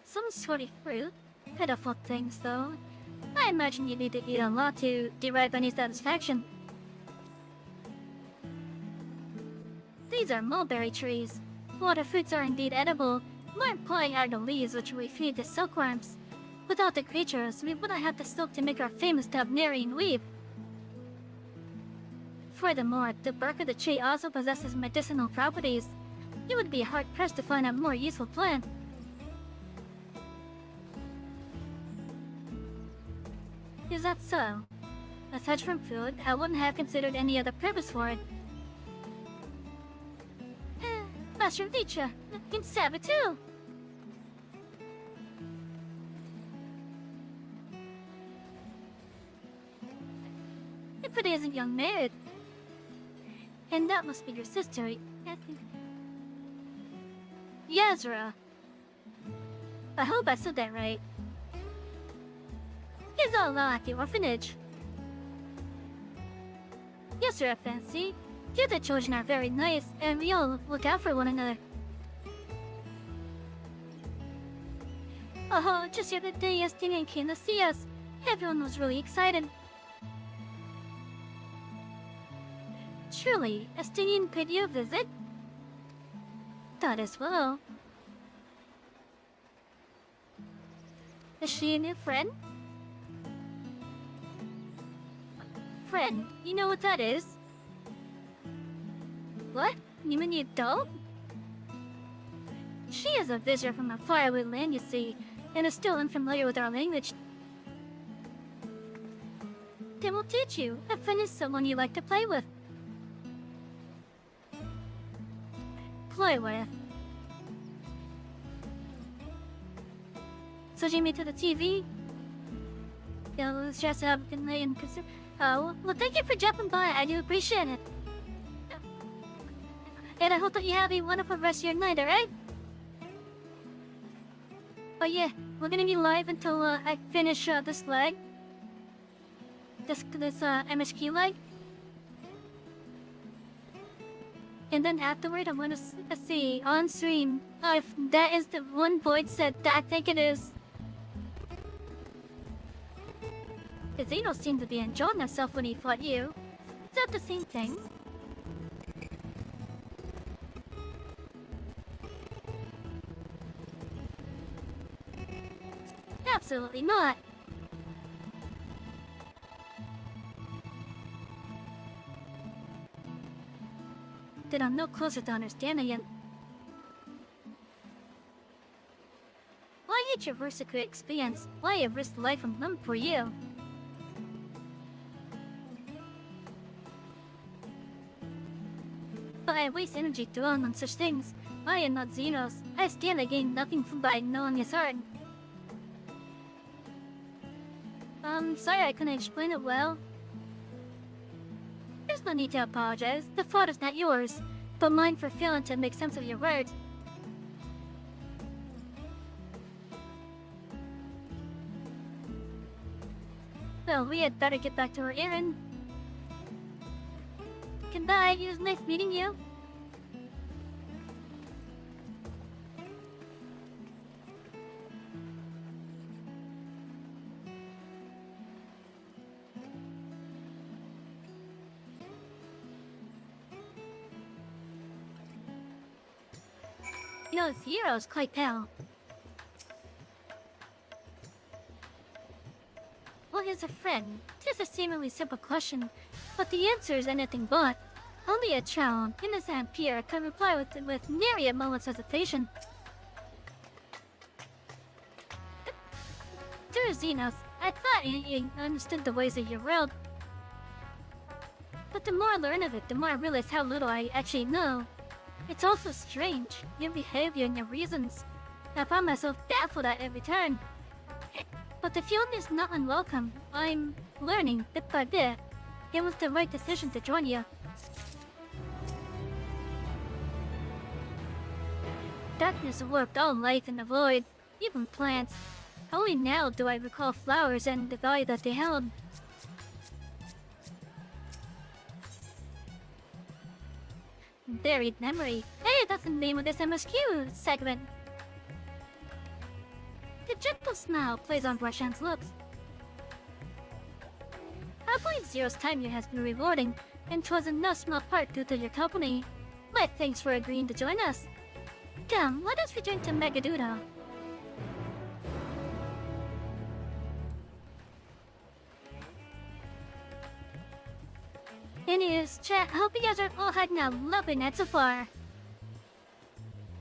Some sort of fruit. Pitiful things, though. I imagine you need to eat a lot to derive any satisfaction. These are mulberry trees. While the fruits are indeed edible, more importantly are the leaves which we feed the silkworms. Without the creatures, we wouldn't have the silk to make our famous Tabnarian weave. Furthermore, the bark of the tree also possesses medicinal properties. You would be hard-pressed to find a more useful plant. Is that so? Aside from food, I wouldn't have considered any other purpose for it. Master Vitra, and Savy too! If it isn't young maid. And that must be your sister, Yazra. I hope I said that right. He's all alone at the orphanage. Yes, sir, Fancy. You the children are very nice, and we all look out for one another. Oh, just the other day, Estinian came to see us. Everyone was really excited. Truly, Estinian paid you a visit? That as well. Is she a new friend? Friend, you know what that is? What? You mean you don't? She is a visitor from a faraway land, you see, and is still unfamiliar with our language. They will teach you. A friend is someone you like to play with. Play with? So you meet to the TV? Yeah, let's just have a good night and consider. Oh, well, thank you for dropping by. I do appreciate it. And I hope that you have a wonderful rest of your night, alright? Oh yeah, we're gonna be live until I finish this leg. This MSQ leg. And then afterward, I'm gonna see on stream if that is the one void set that I think it is. Etheirys seemed to be enjoying himself when he fought you. Is that the same thing? Absolutely not. Then I'm no closer to understanding it. Why you traverse a great expanse? Why you risk life and limb for you? But I waste energy dwelling on such things. I am not Xenos. I stand to gain nothing from by knowing his heart. Sorry I couldn't explain it well. There's no need to apologize. The fault is not yours, but mine for failing to make sense of your words. Well, we had better get back to our errand. Goodbye, it was nice meeting you. You know, Etheirys quite pale. Well, he's a friend. Tis a seemingly simple question, but the answer is anything but. Only a child, innocent Pierre, can reply with nary a moment's hesitation. Dear Xenos, I thought you understood the ways of your world. But the more I learn of it, the more I realize how little I actually know. It's also strange, your behavior and your reasons. I find myself baffled at every turn. But the feeling is not unwelcome. I'm learning bit by bit. It was the right decision to join you. Darkness warped all life in the void, even plants. Only now do I recall flowers and the value that they held. Buried memory. Hey, that's the name of this MSQ segment. The gentle smile plays on Brashan's lips. I believe Zero's time here has been rewarding, and 'twas in no small part due to your company. My thanks for agreeing to join us. Come, let us return to Megaduda. Anyways, chat, hope you guys are all having a lovely night so far.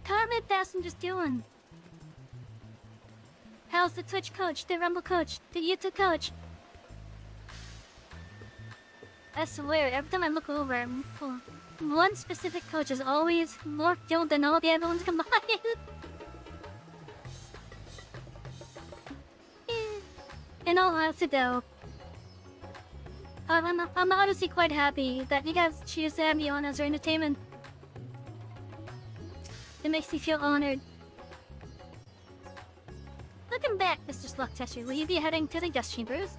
How are my passengers doing? How's the Twitch coach, the Rumble coach, the YouTube coach? I swear, every time I look over, one specific coach is always more skilled than all the other ones combined. In all honesty though, I'm honestly quite happy that you guys choose to have me on as your entertainment. It makes me feel honored. Looking back, Mr. Sluck-Tester, will you be heading to the guest chambers?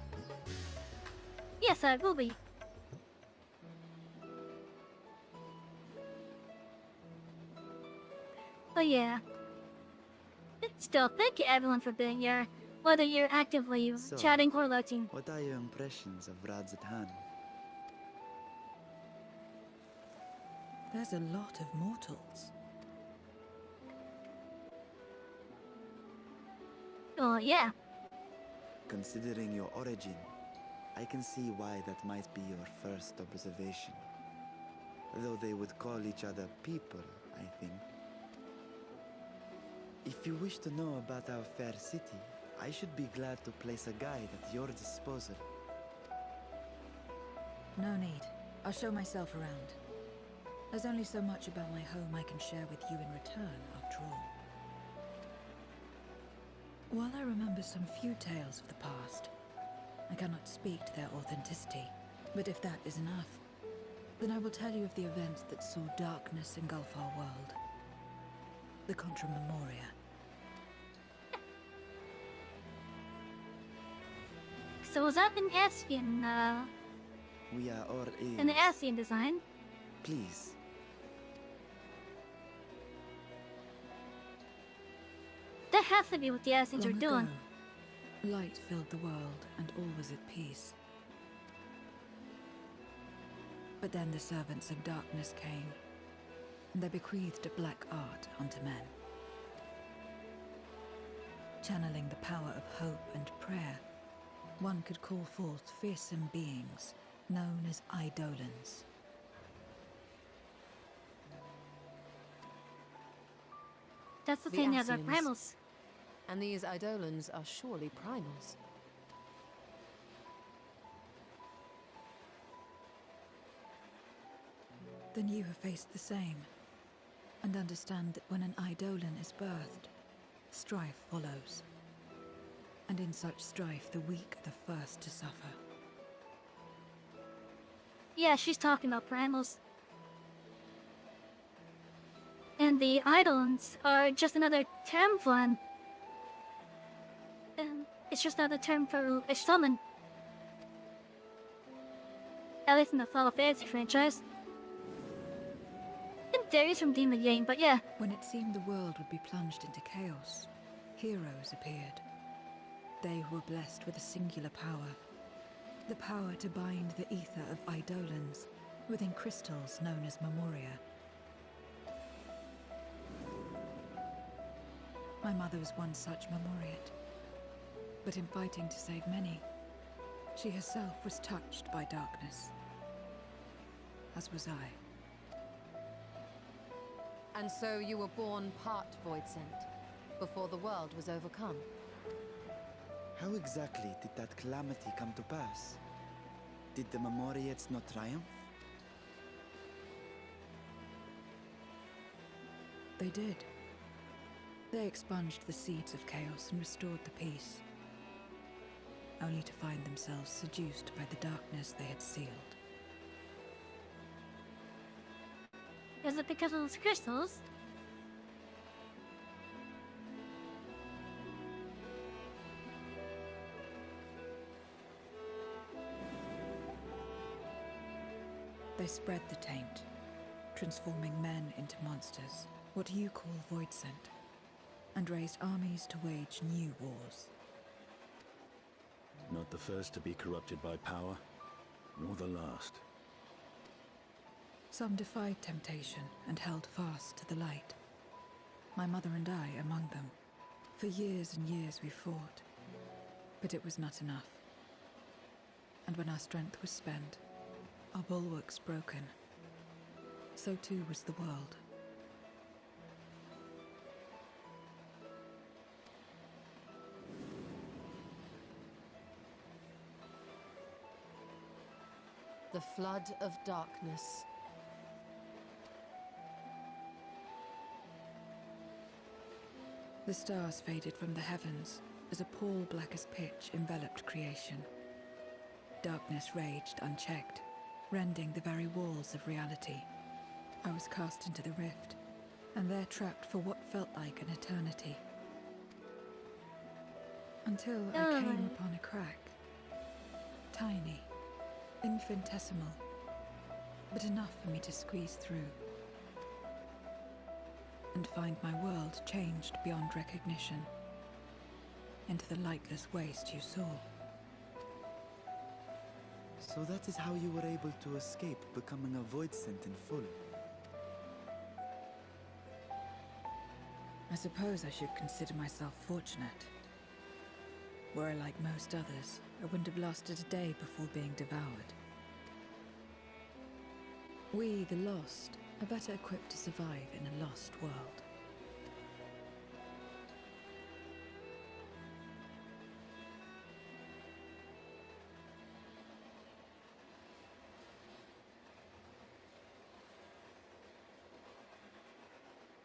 Yes, I will be. Oh yeah. Still, thank you everyone for being here, whether you're actively chatting or lurking. What are your impressions of Radzatan? There's a lot of mortals. Oh yeah. Considering your origin, I can see why that might be your first observation. Though they would call each other people, I think. If you wish to know about our fair city, I should be glad to place a guide at your disposal. No need. I'll show myself around. There's only so much about my home I can share with you in return, after all. While I remember some few tales of the past, I cannot speak to their authenticity. But if that is enough, then I will tell you of the events that saw darkness engulf our world. The Contra Memoria. So was that an Asian, We are all ears. an Asian design? Please. That has to be what the Asians are Long doing. ago, light filled the world, and all was at peace. But then the servants of darkness came, and they bequeathed a black art unto men. Channeling the power of hope and prayer, one could call forth fearsome beings known as Eidolons. That's the thing as our Asians. primals. And these Eidolons are surely primals. Then you have faced the same. and understand that when an Eidolon is birthed, strife follows. And in such strife, the weak are the first to suffer. Yeah, she's talking about primals. And the Eidolons are just another term for them. It's just another term for a summon. At least in the Final Fantasy franchise. And Etheirys from Demon Game, but yeah. When it seemed the world would be plunged into chaos, heroes appeared. They who were blessed with a singular power. The power to bind the ether of Eidolons within crystals known as Memoria. My mother was one such Memoriate. But in fighting to save many, she herself was touched by darkness. As was I. And so you were born part Void Sent, before the world was overcome. How exactly did that calamity come to pass? Did the Memoriates not triumph? They did. They expunged the seeds of chaos and restored the peace, only to find themselves seduced by the darkness they had sealed. Is it because of those crystals? They spread the taint, transforming men into monsters, what you call Void Sent, and raised armies to wage new wars. Not the first to be corrupted by power, nor the last. Some defied temptation and held fast to the light. My mother and I among them. For years and years we fought, but it was not enough. And when our strength was spent, our bulwarks broken, so too was the world. The flood of darkness. The stars faded from the heavens as a pall black as pitch enveloped creation. Darkness raged unchecked, rending the very walls of reality. I was cast into the rift, and there trapped for what felt like an eternity. Until I came upon a crack. Tiny, infinitesimal, but enough for me to squeeze through. And find my world changed beyond recognition, into the lightless waste you saw. So that is how you were able to escape becoming a Void Sent in full. I suppose I should consider myself fortunate. Were I like most others, I wouldn't have lasted a day before being devoured. We, the lost, are better equipped to survive in a lost world.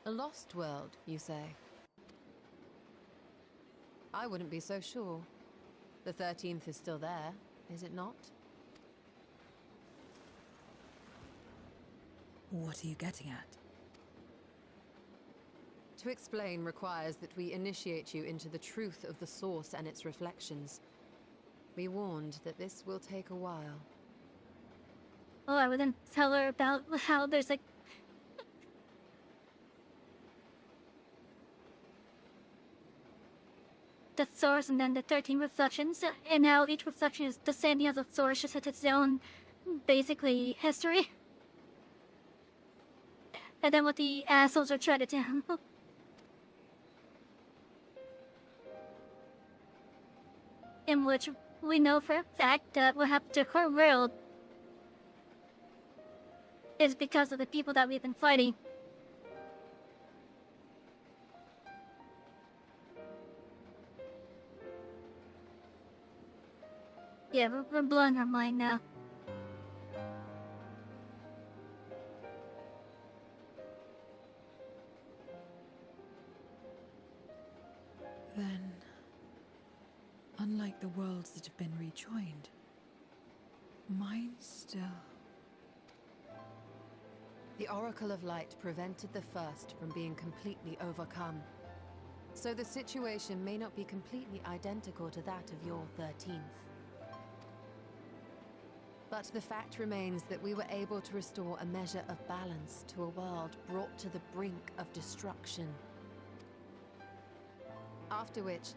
A lost world, you say? I wouldn't be so sure. The 13th is still there, is it not? What are you getting at? To explain requires that we initiate you into the truth of the source and its reflections. We warned that this will take a while. Oh, I wouldn't tell her about how there's like... the source and then the 13 reflections, and how each reflection is descending as a source, just has its own, basically, history. And then what the assholes are trying to do. In which we know for a fact that what happened to her world is because of the people that we've been fighting. Yeah, we're blowing her mind now. Then, unlike the worlds that have been rejoined, mine still... The Oracle of Light prevented the first from being completely overcome. So the situation may not be completely identical to that of your 13th. But the fact remains that we were able to restore a measure of balance to a world brought to the brink of destruction. After which,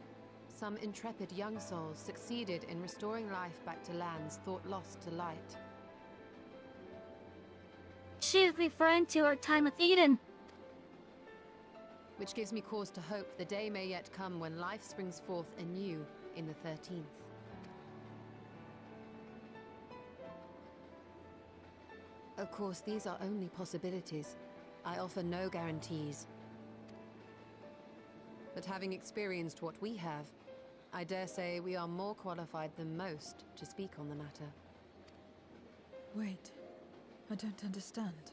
some intrepid young souls succeeded in restoring life back to lands thought lost to light. She is referring to our time with Eden. Which gives me cause to hope the day may yet come when life springs forth anew in the 13th. Of course, these are only possibilities. I offer no guarantees. But having experienced what we have, I dare say we are more qualified than most to speak on the matter. Wait, I don't understand.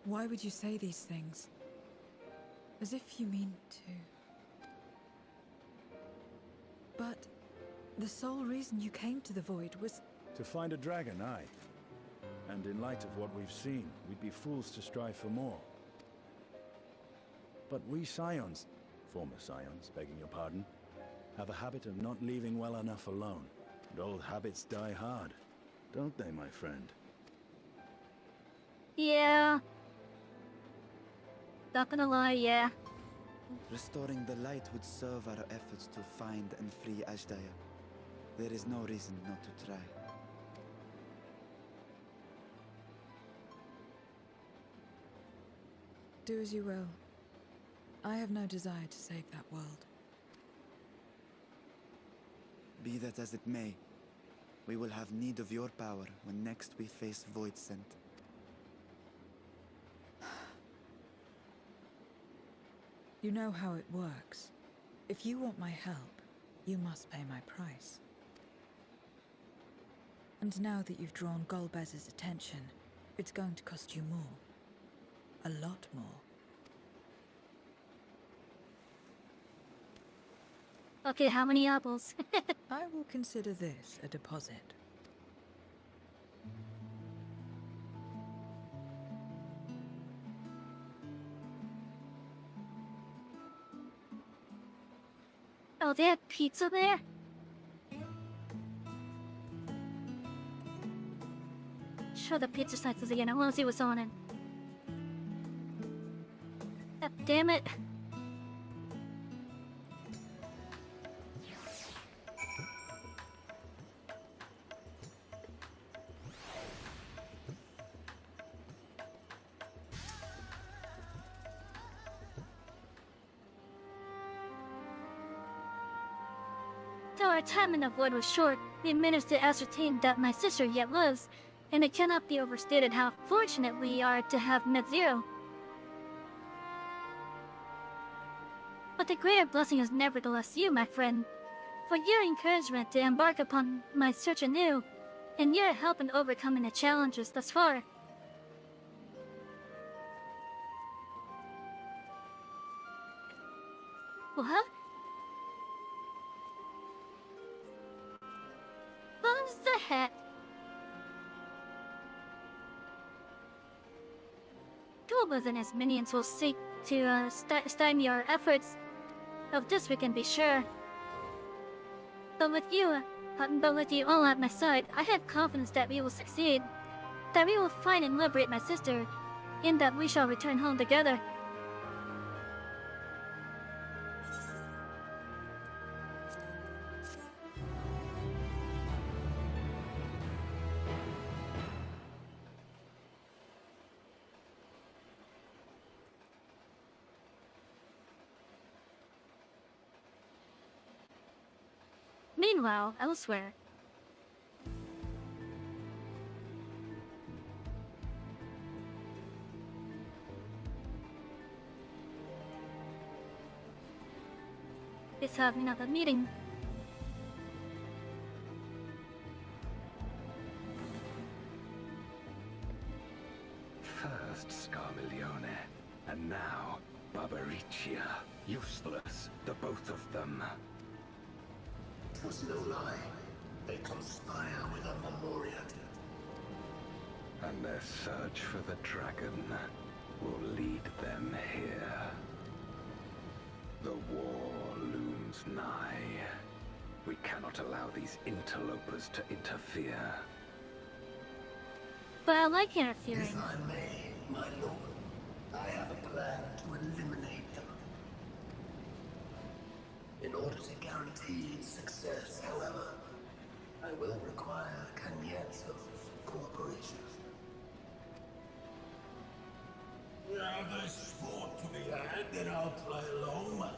Why would you say these things? As if you mean to... But the sole reason you came to the Void was... To find a dragon, aye. And in light of what we've seen, we'd be fools to strive for more. But we Scions, former Scions, begging your pardon, have a habit of not leaving well enough alone. And old habits die hard, don't they, my friend? Yeah. Not gonna lie, yeah. Restoring the light would serve our efforts to find and free Ashdaya. There is no reason not to try. Do as you will. I have no desire to save that world. Be that as it may, we will have need of your power when next we face Voidsent. You know how it works. If you want my help, you must pay my price. And now that you've drawn Golbez's attention, it's going to cost you more. A lot more. Okay, how many apples? I will consider this a deposit. Oh, they had pizza there? Show the pizza slices again. I want to see what's on it. God damn it. Though our time in the void was short, we managed to ascertain that my sister yet lives, and it cannot be overstated how fortunate we are to have met Zero. But the greater blessing is nevertheless you, my friend, for your encouragement to embark upon my search anew, and your help in overcoming the challenges thus far. What? What the heck? Golbez and his minions will seek to stymie our efforts. Of this we can be sure. But with you all at my side, I have confidence that we will succeed. That we will find and liberate my sister, and that we shall return home together. Meanwhile, elsewhere. Let's have another meeting. First Scarmiglione, and now Barbaricia. Useless, the both of them. It was no lie. They conspire with a Memoriat. And their search for the dragon will lead them here. The war looms nigh. We cannot allow these interlopers to interfere. But I like interfering. If I may, my lord, I have a plan to eliminate them. In order to guarantee its success, however, I will require Cagnazzo's cooperation. Now there's sport to be had, then I'll play along.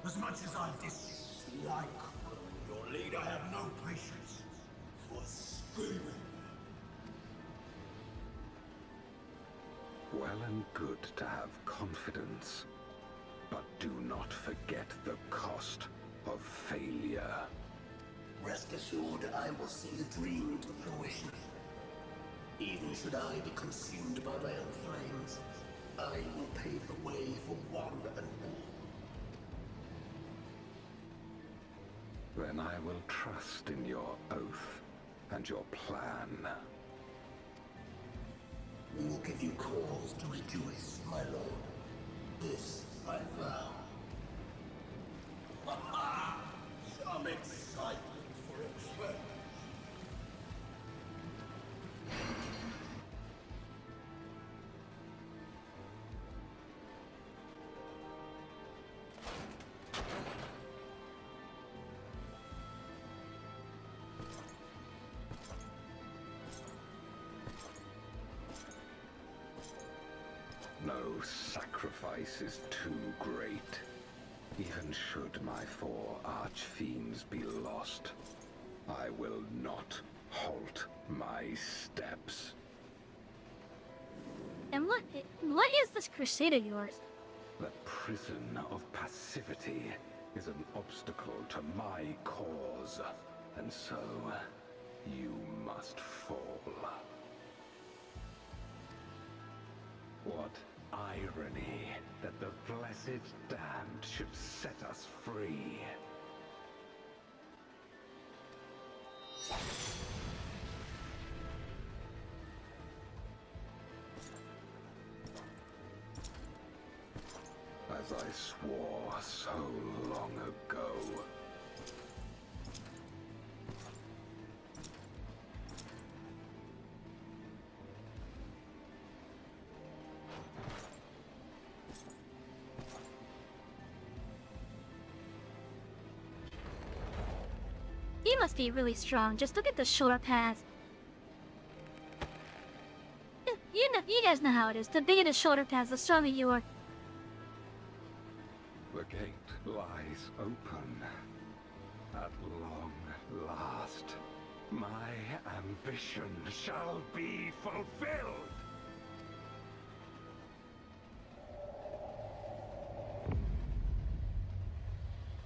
As much as I dislike following your lead, I have no patience for screaming. Well and good to have confidence, but do not forget the cost of failure. Rest assured, I will see the dream to fruition. Even should I be consumed by my own flames, I will pave the way for one and all. Then I will trust in your oath and your plan. We will give you cause to rejoice, my lord. This I vow. Ha-ha! Some excitement for a trip. No sacrifice is too great. Even should my 4 archfiends be lost, I will not halt my steps. And what is this crusade of yours? The prison of passivity is an obstacle to my cause, and so you must fall. What irony that the blessed damned should set us free. As I swore so long ago. He must be really strong. Just look at the shoulder pads. You guys know how it is. The bigger the shoulder pads, the stronger you are. The gate lies open. At long last, my ambition shall be fulfilled.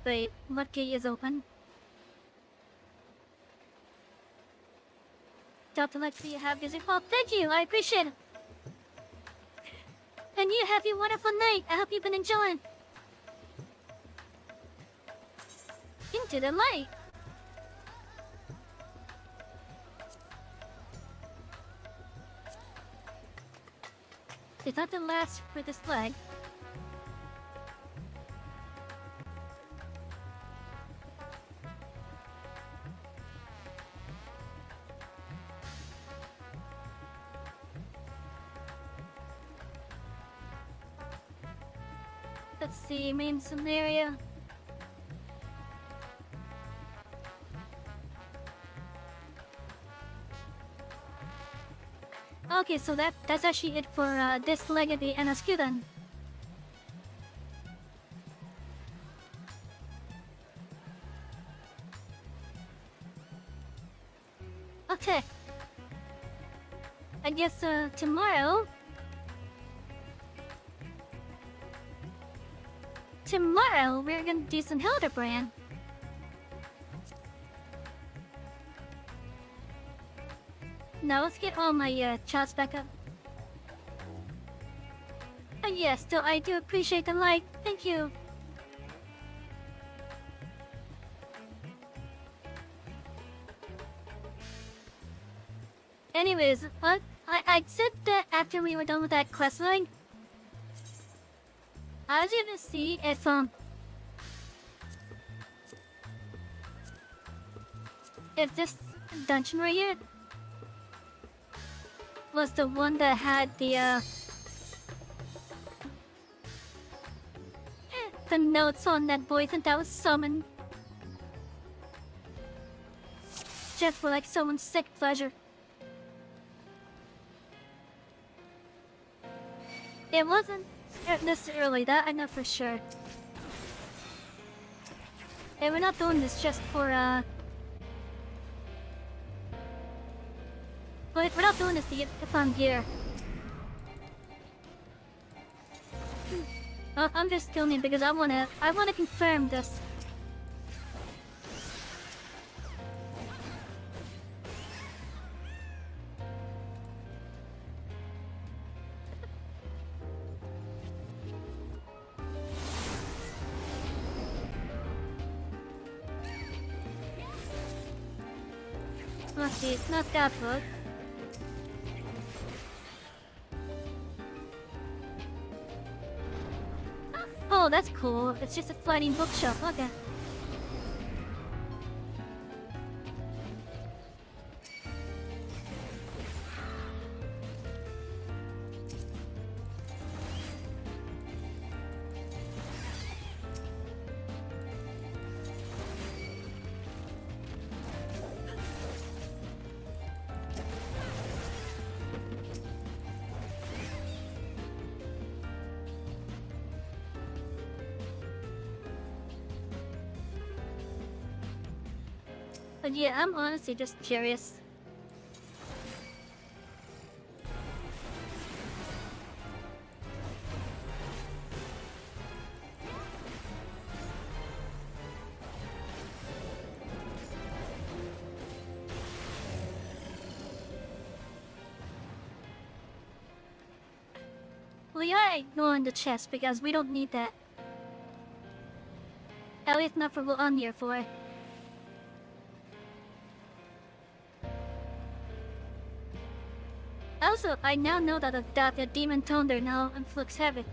Wait, what gate is open? Dr. Lexi, have music hall. Thank you, I appreciate it. And you have a wonderful night. I hope you've been enjoying. Into the light. Is that the last for this leg? Let's see, main scenario. Okay, so that's actually it for this leg of the MSQ then. Okay. I guess tomorrow we're gonna do some Hildebrand. Now let's get all my chats back up. yes, still I do appreciate the like. Thank you. Anyways, I said that after we were done with that quest line, I was gonna see if this dungeon right here was the one that had the notes on that boyfriend that was summoned just for like someone's sick pleasure. It wasn't necessarily that, I know for sure. And we're not doing this just for but we're not doing this to get the fun gear. I'm just filming because I wanna confirm this. Let's see, it's not that book. Oh, that's cool. It's just a floating bookshelf. Okay. But yeah, I'm honestly just curious. We are ignoring the chest because we don't need that. At least not for what I'm here for. Also, I now know that the demon thunder now inflicts havoc.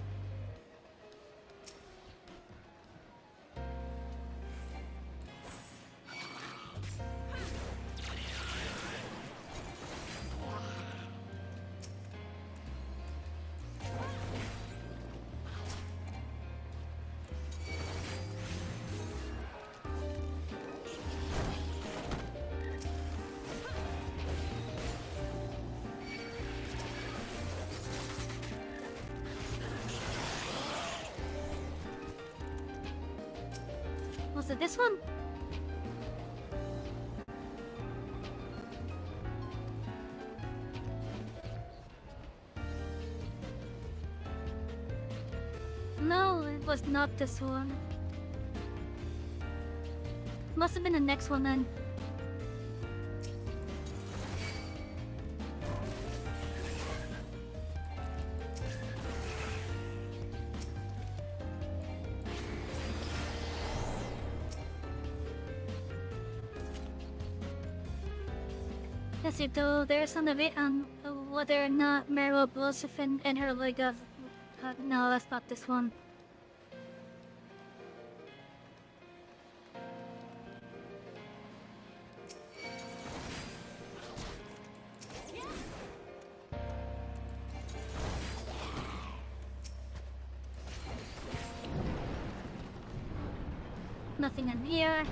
Was it this one? No, it was not this one. Must have been the next one then. Yes, you do. There's some debate on whether or not Meryl Blossom and her leg of... no, that's not this one. Nothing in here.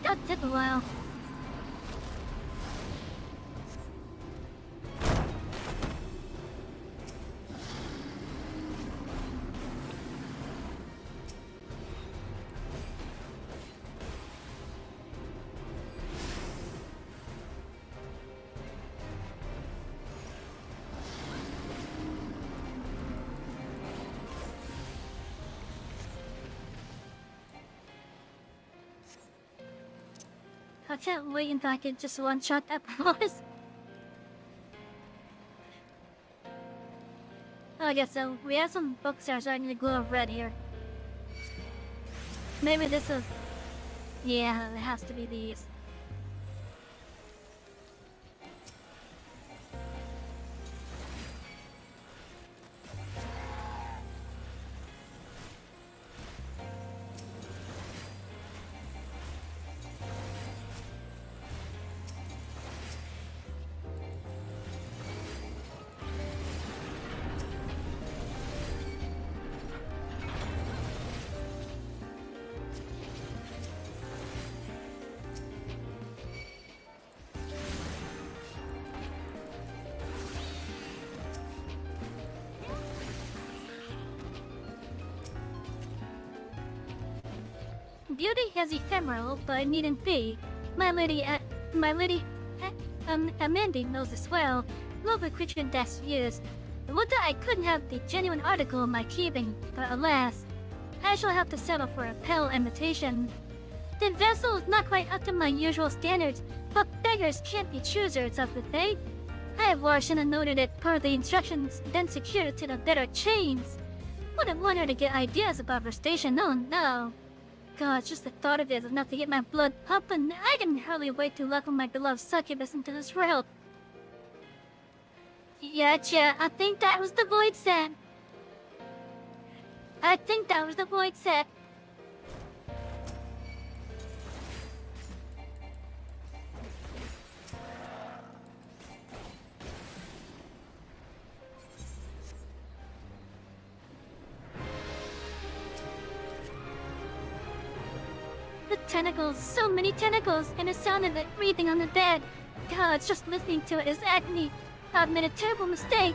That took a while. I can't wait until I can just one-shot that boss. Okay, so we have some books that are starting to glow red here. Maybe this is... Yeah, it has to be these. Beauty is ephemeral, but needn't be. My lady, Amanda knows this well. Love a creature that's used. Would that I couldn't have the genuine article in my keeping, but alas, I shall have to settle for a pale imitation. The vessel is not quite up to my usual standards, but beggars can't be choosers of the fate. I have washed and noted it per the instructions, then secured it to the better chains. Wouldn't want her to get ideas about her station, oh no. God, just the thought of it is enough to get my blood pumping. I can hardly wait to welcome my beloved succubus into this realm. Yeah, I think that was the void set. I think that was the void set. The tentacles, so many tentacles, and the sound of it breathing on the bed. God, just listening to it is agony. I've made a terrible mistake.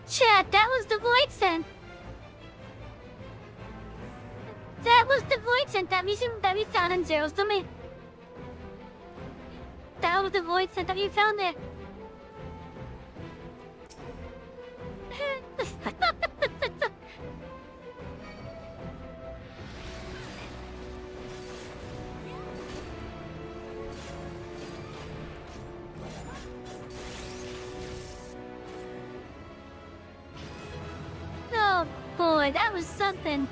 Chad, that was the void scent. That was the void scent that we found in Zero's domain. That was the void scent that we found there. Oh boy, that was something.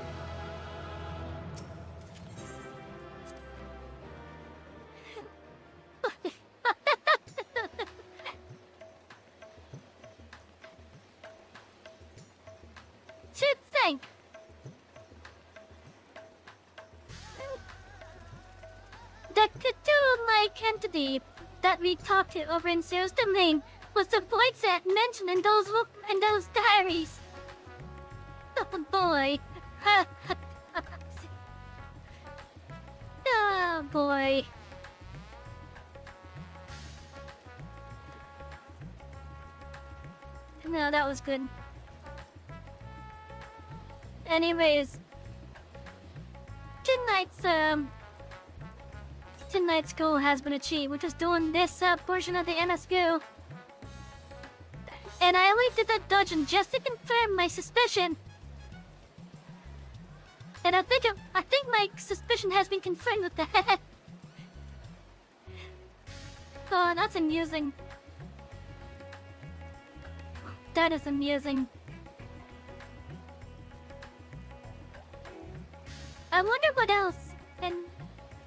The Cthulhu-like entity that we talked to over in Zero's domain was the void set mentioned in those diaries. Oh boy. Oh boy. No, that was good. Anyways, tonight's goal has been achieved, which is doing this portion of the MSQ. And I only did that dungeon just to confirm my suspicion. And I think my suspicion has been confirmed with that. Oh, that's amusing. That is amusing. I wonder what else, and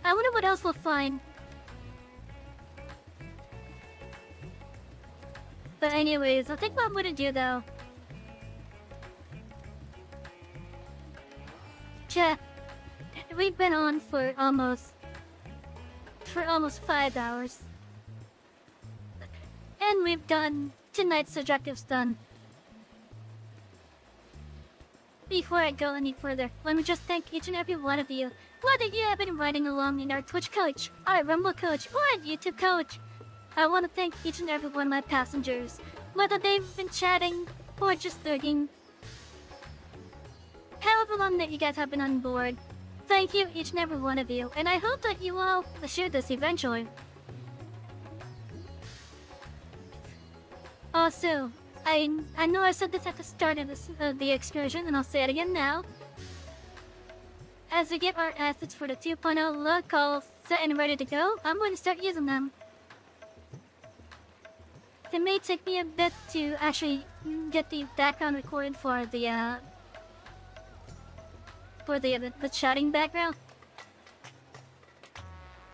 I wonder what else we'll find. But anyways, I think what I'm gonna do though. Yeah, we've been on for almost 5 hours. And we've done tonight's objectives done. Before I go any further, let me just thank each and every one of you. Whether you have been riding along in our Twitch coach, our Rumble coach, or our YouTube coach. I want to thank each and every one of my passengers, whether they've been chatting or just lurking. However long that you guys have been on board, thank you each and every one of you, and I hope that you all will share this eventually. Also, I know I said this at the start of the excursion, and I'll say it again now. As we get our assets for the 2.0 look all set and ready to go, I'm going to start using them. It may take me a bit to actually get the background recorded for the chatting background.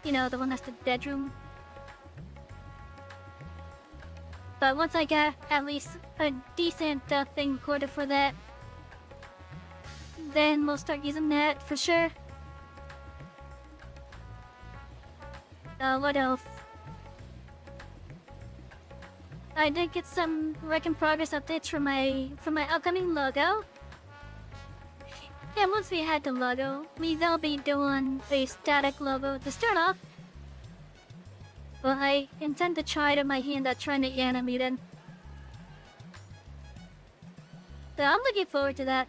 You know, the one that's the bedroom. But once I get at least a decent thing recorded for that, then we'll start using that for sure. What else? I did get some work in progress updates for my upcoming logo. Yeah, once we had the logo, we'll be doing a static logo to start off. But I intend to try to my hand at trying to animate it. So I'm looking forward to that.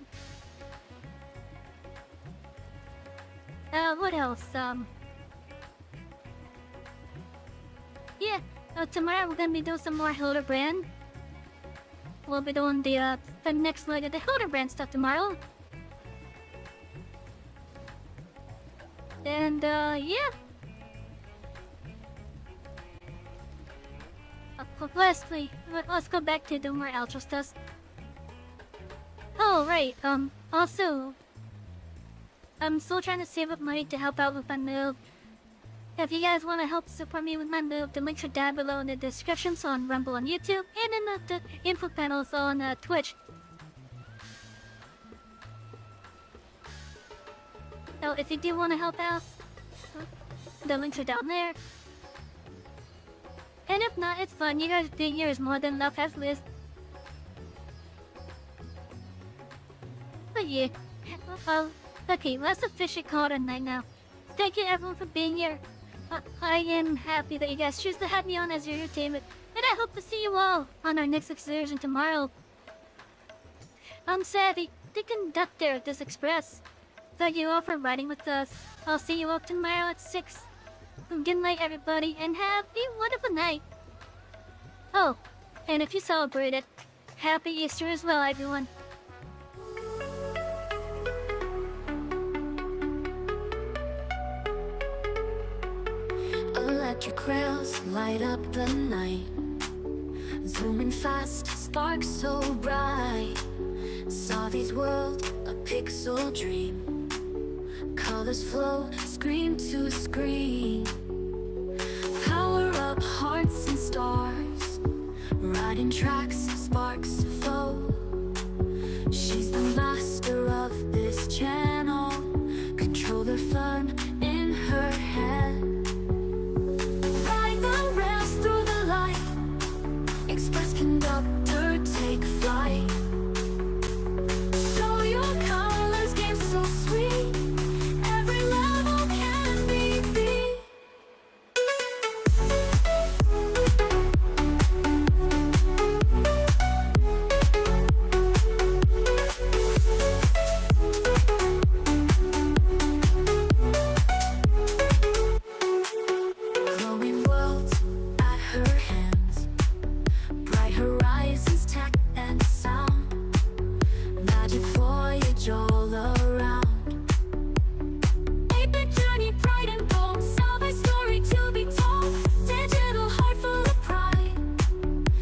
What else? Yeah, tomorrow we're gonna be doing some more Hildebrand. We'll be doing the next leg of the Hildebrand stuff tomorrow. And, yeah. Lastly, let's go back to the more outro stuff. Oh, right, also, I'm still trying to save up money to help out with my move. If you guys want to help support me with my move, the links are down below in the descriptions on Rumble on YouTube and in the info panels on Twitch. So if you do want to help out, the links are down there. And if not, it's fun. You guys being here is more than enough as list. But yeah, okay, let's officially call it a night now. Thank you everyone for being here. I am happy that you guys choose to have me on as your entertainment, and I hope to see you all on our next excursion tomorrow. I'm Savy, the conductor of this express. Thank you all for riding with us. I'll see you all tomorrow at 6. Good night everybody, and have a wonderful night. Oh, and if you celebrate it, Happy Easter as well everyone. Electric rails light up the night, zooming fast, sparks so bright. Savy's world, a pixel dream. Colors flow, screen to screen. Power up hearts and stars, riding tracks, sparks flow. She's the master of this channel, controller firm in her hand. Express conductor, take flight. Show your colors, game so sweet. Every level can be beat. Glowing worlds at her hands. Bright horizons, tech and sound. Magic voyage all around. Epic journey, bright and bold. Savy story to be told. Digital heart full of pride.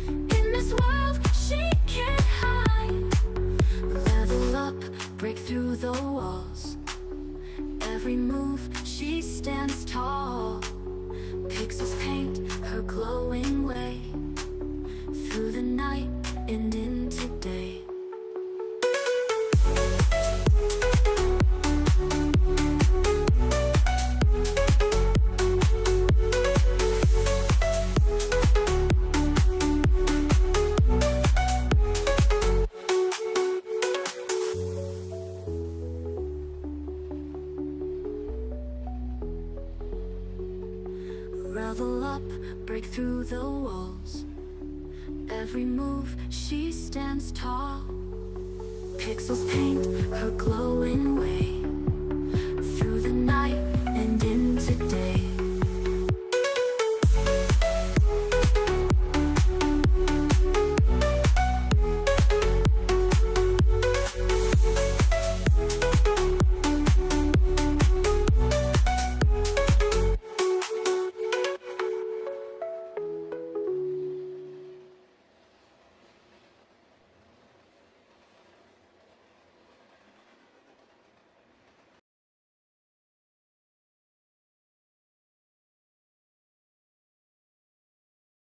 In this world she can't hide. Level up, break through the walls. Every move she stands tall. Pixels paint her glowing way. Through the night and into day. Revel up, break through the walls. Every move, she stands tall. Pixels paint her glowing way.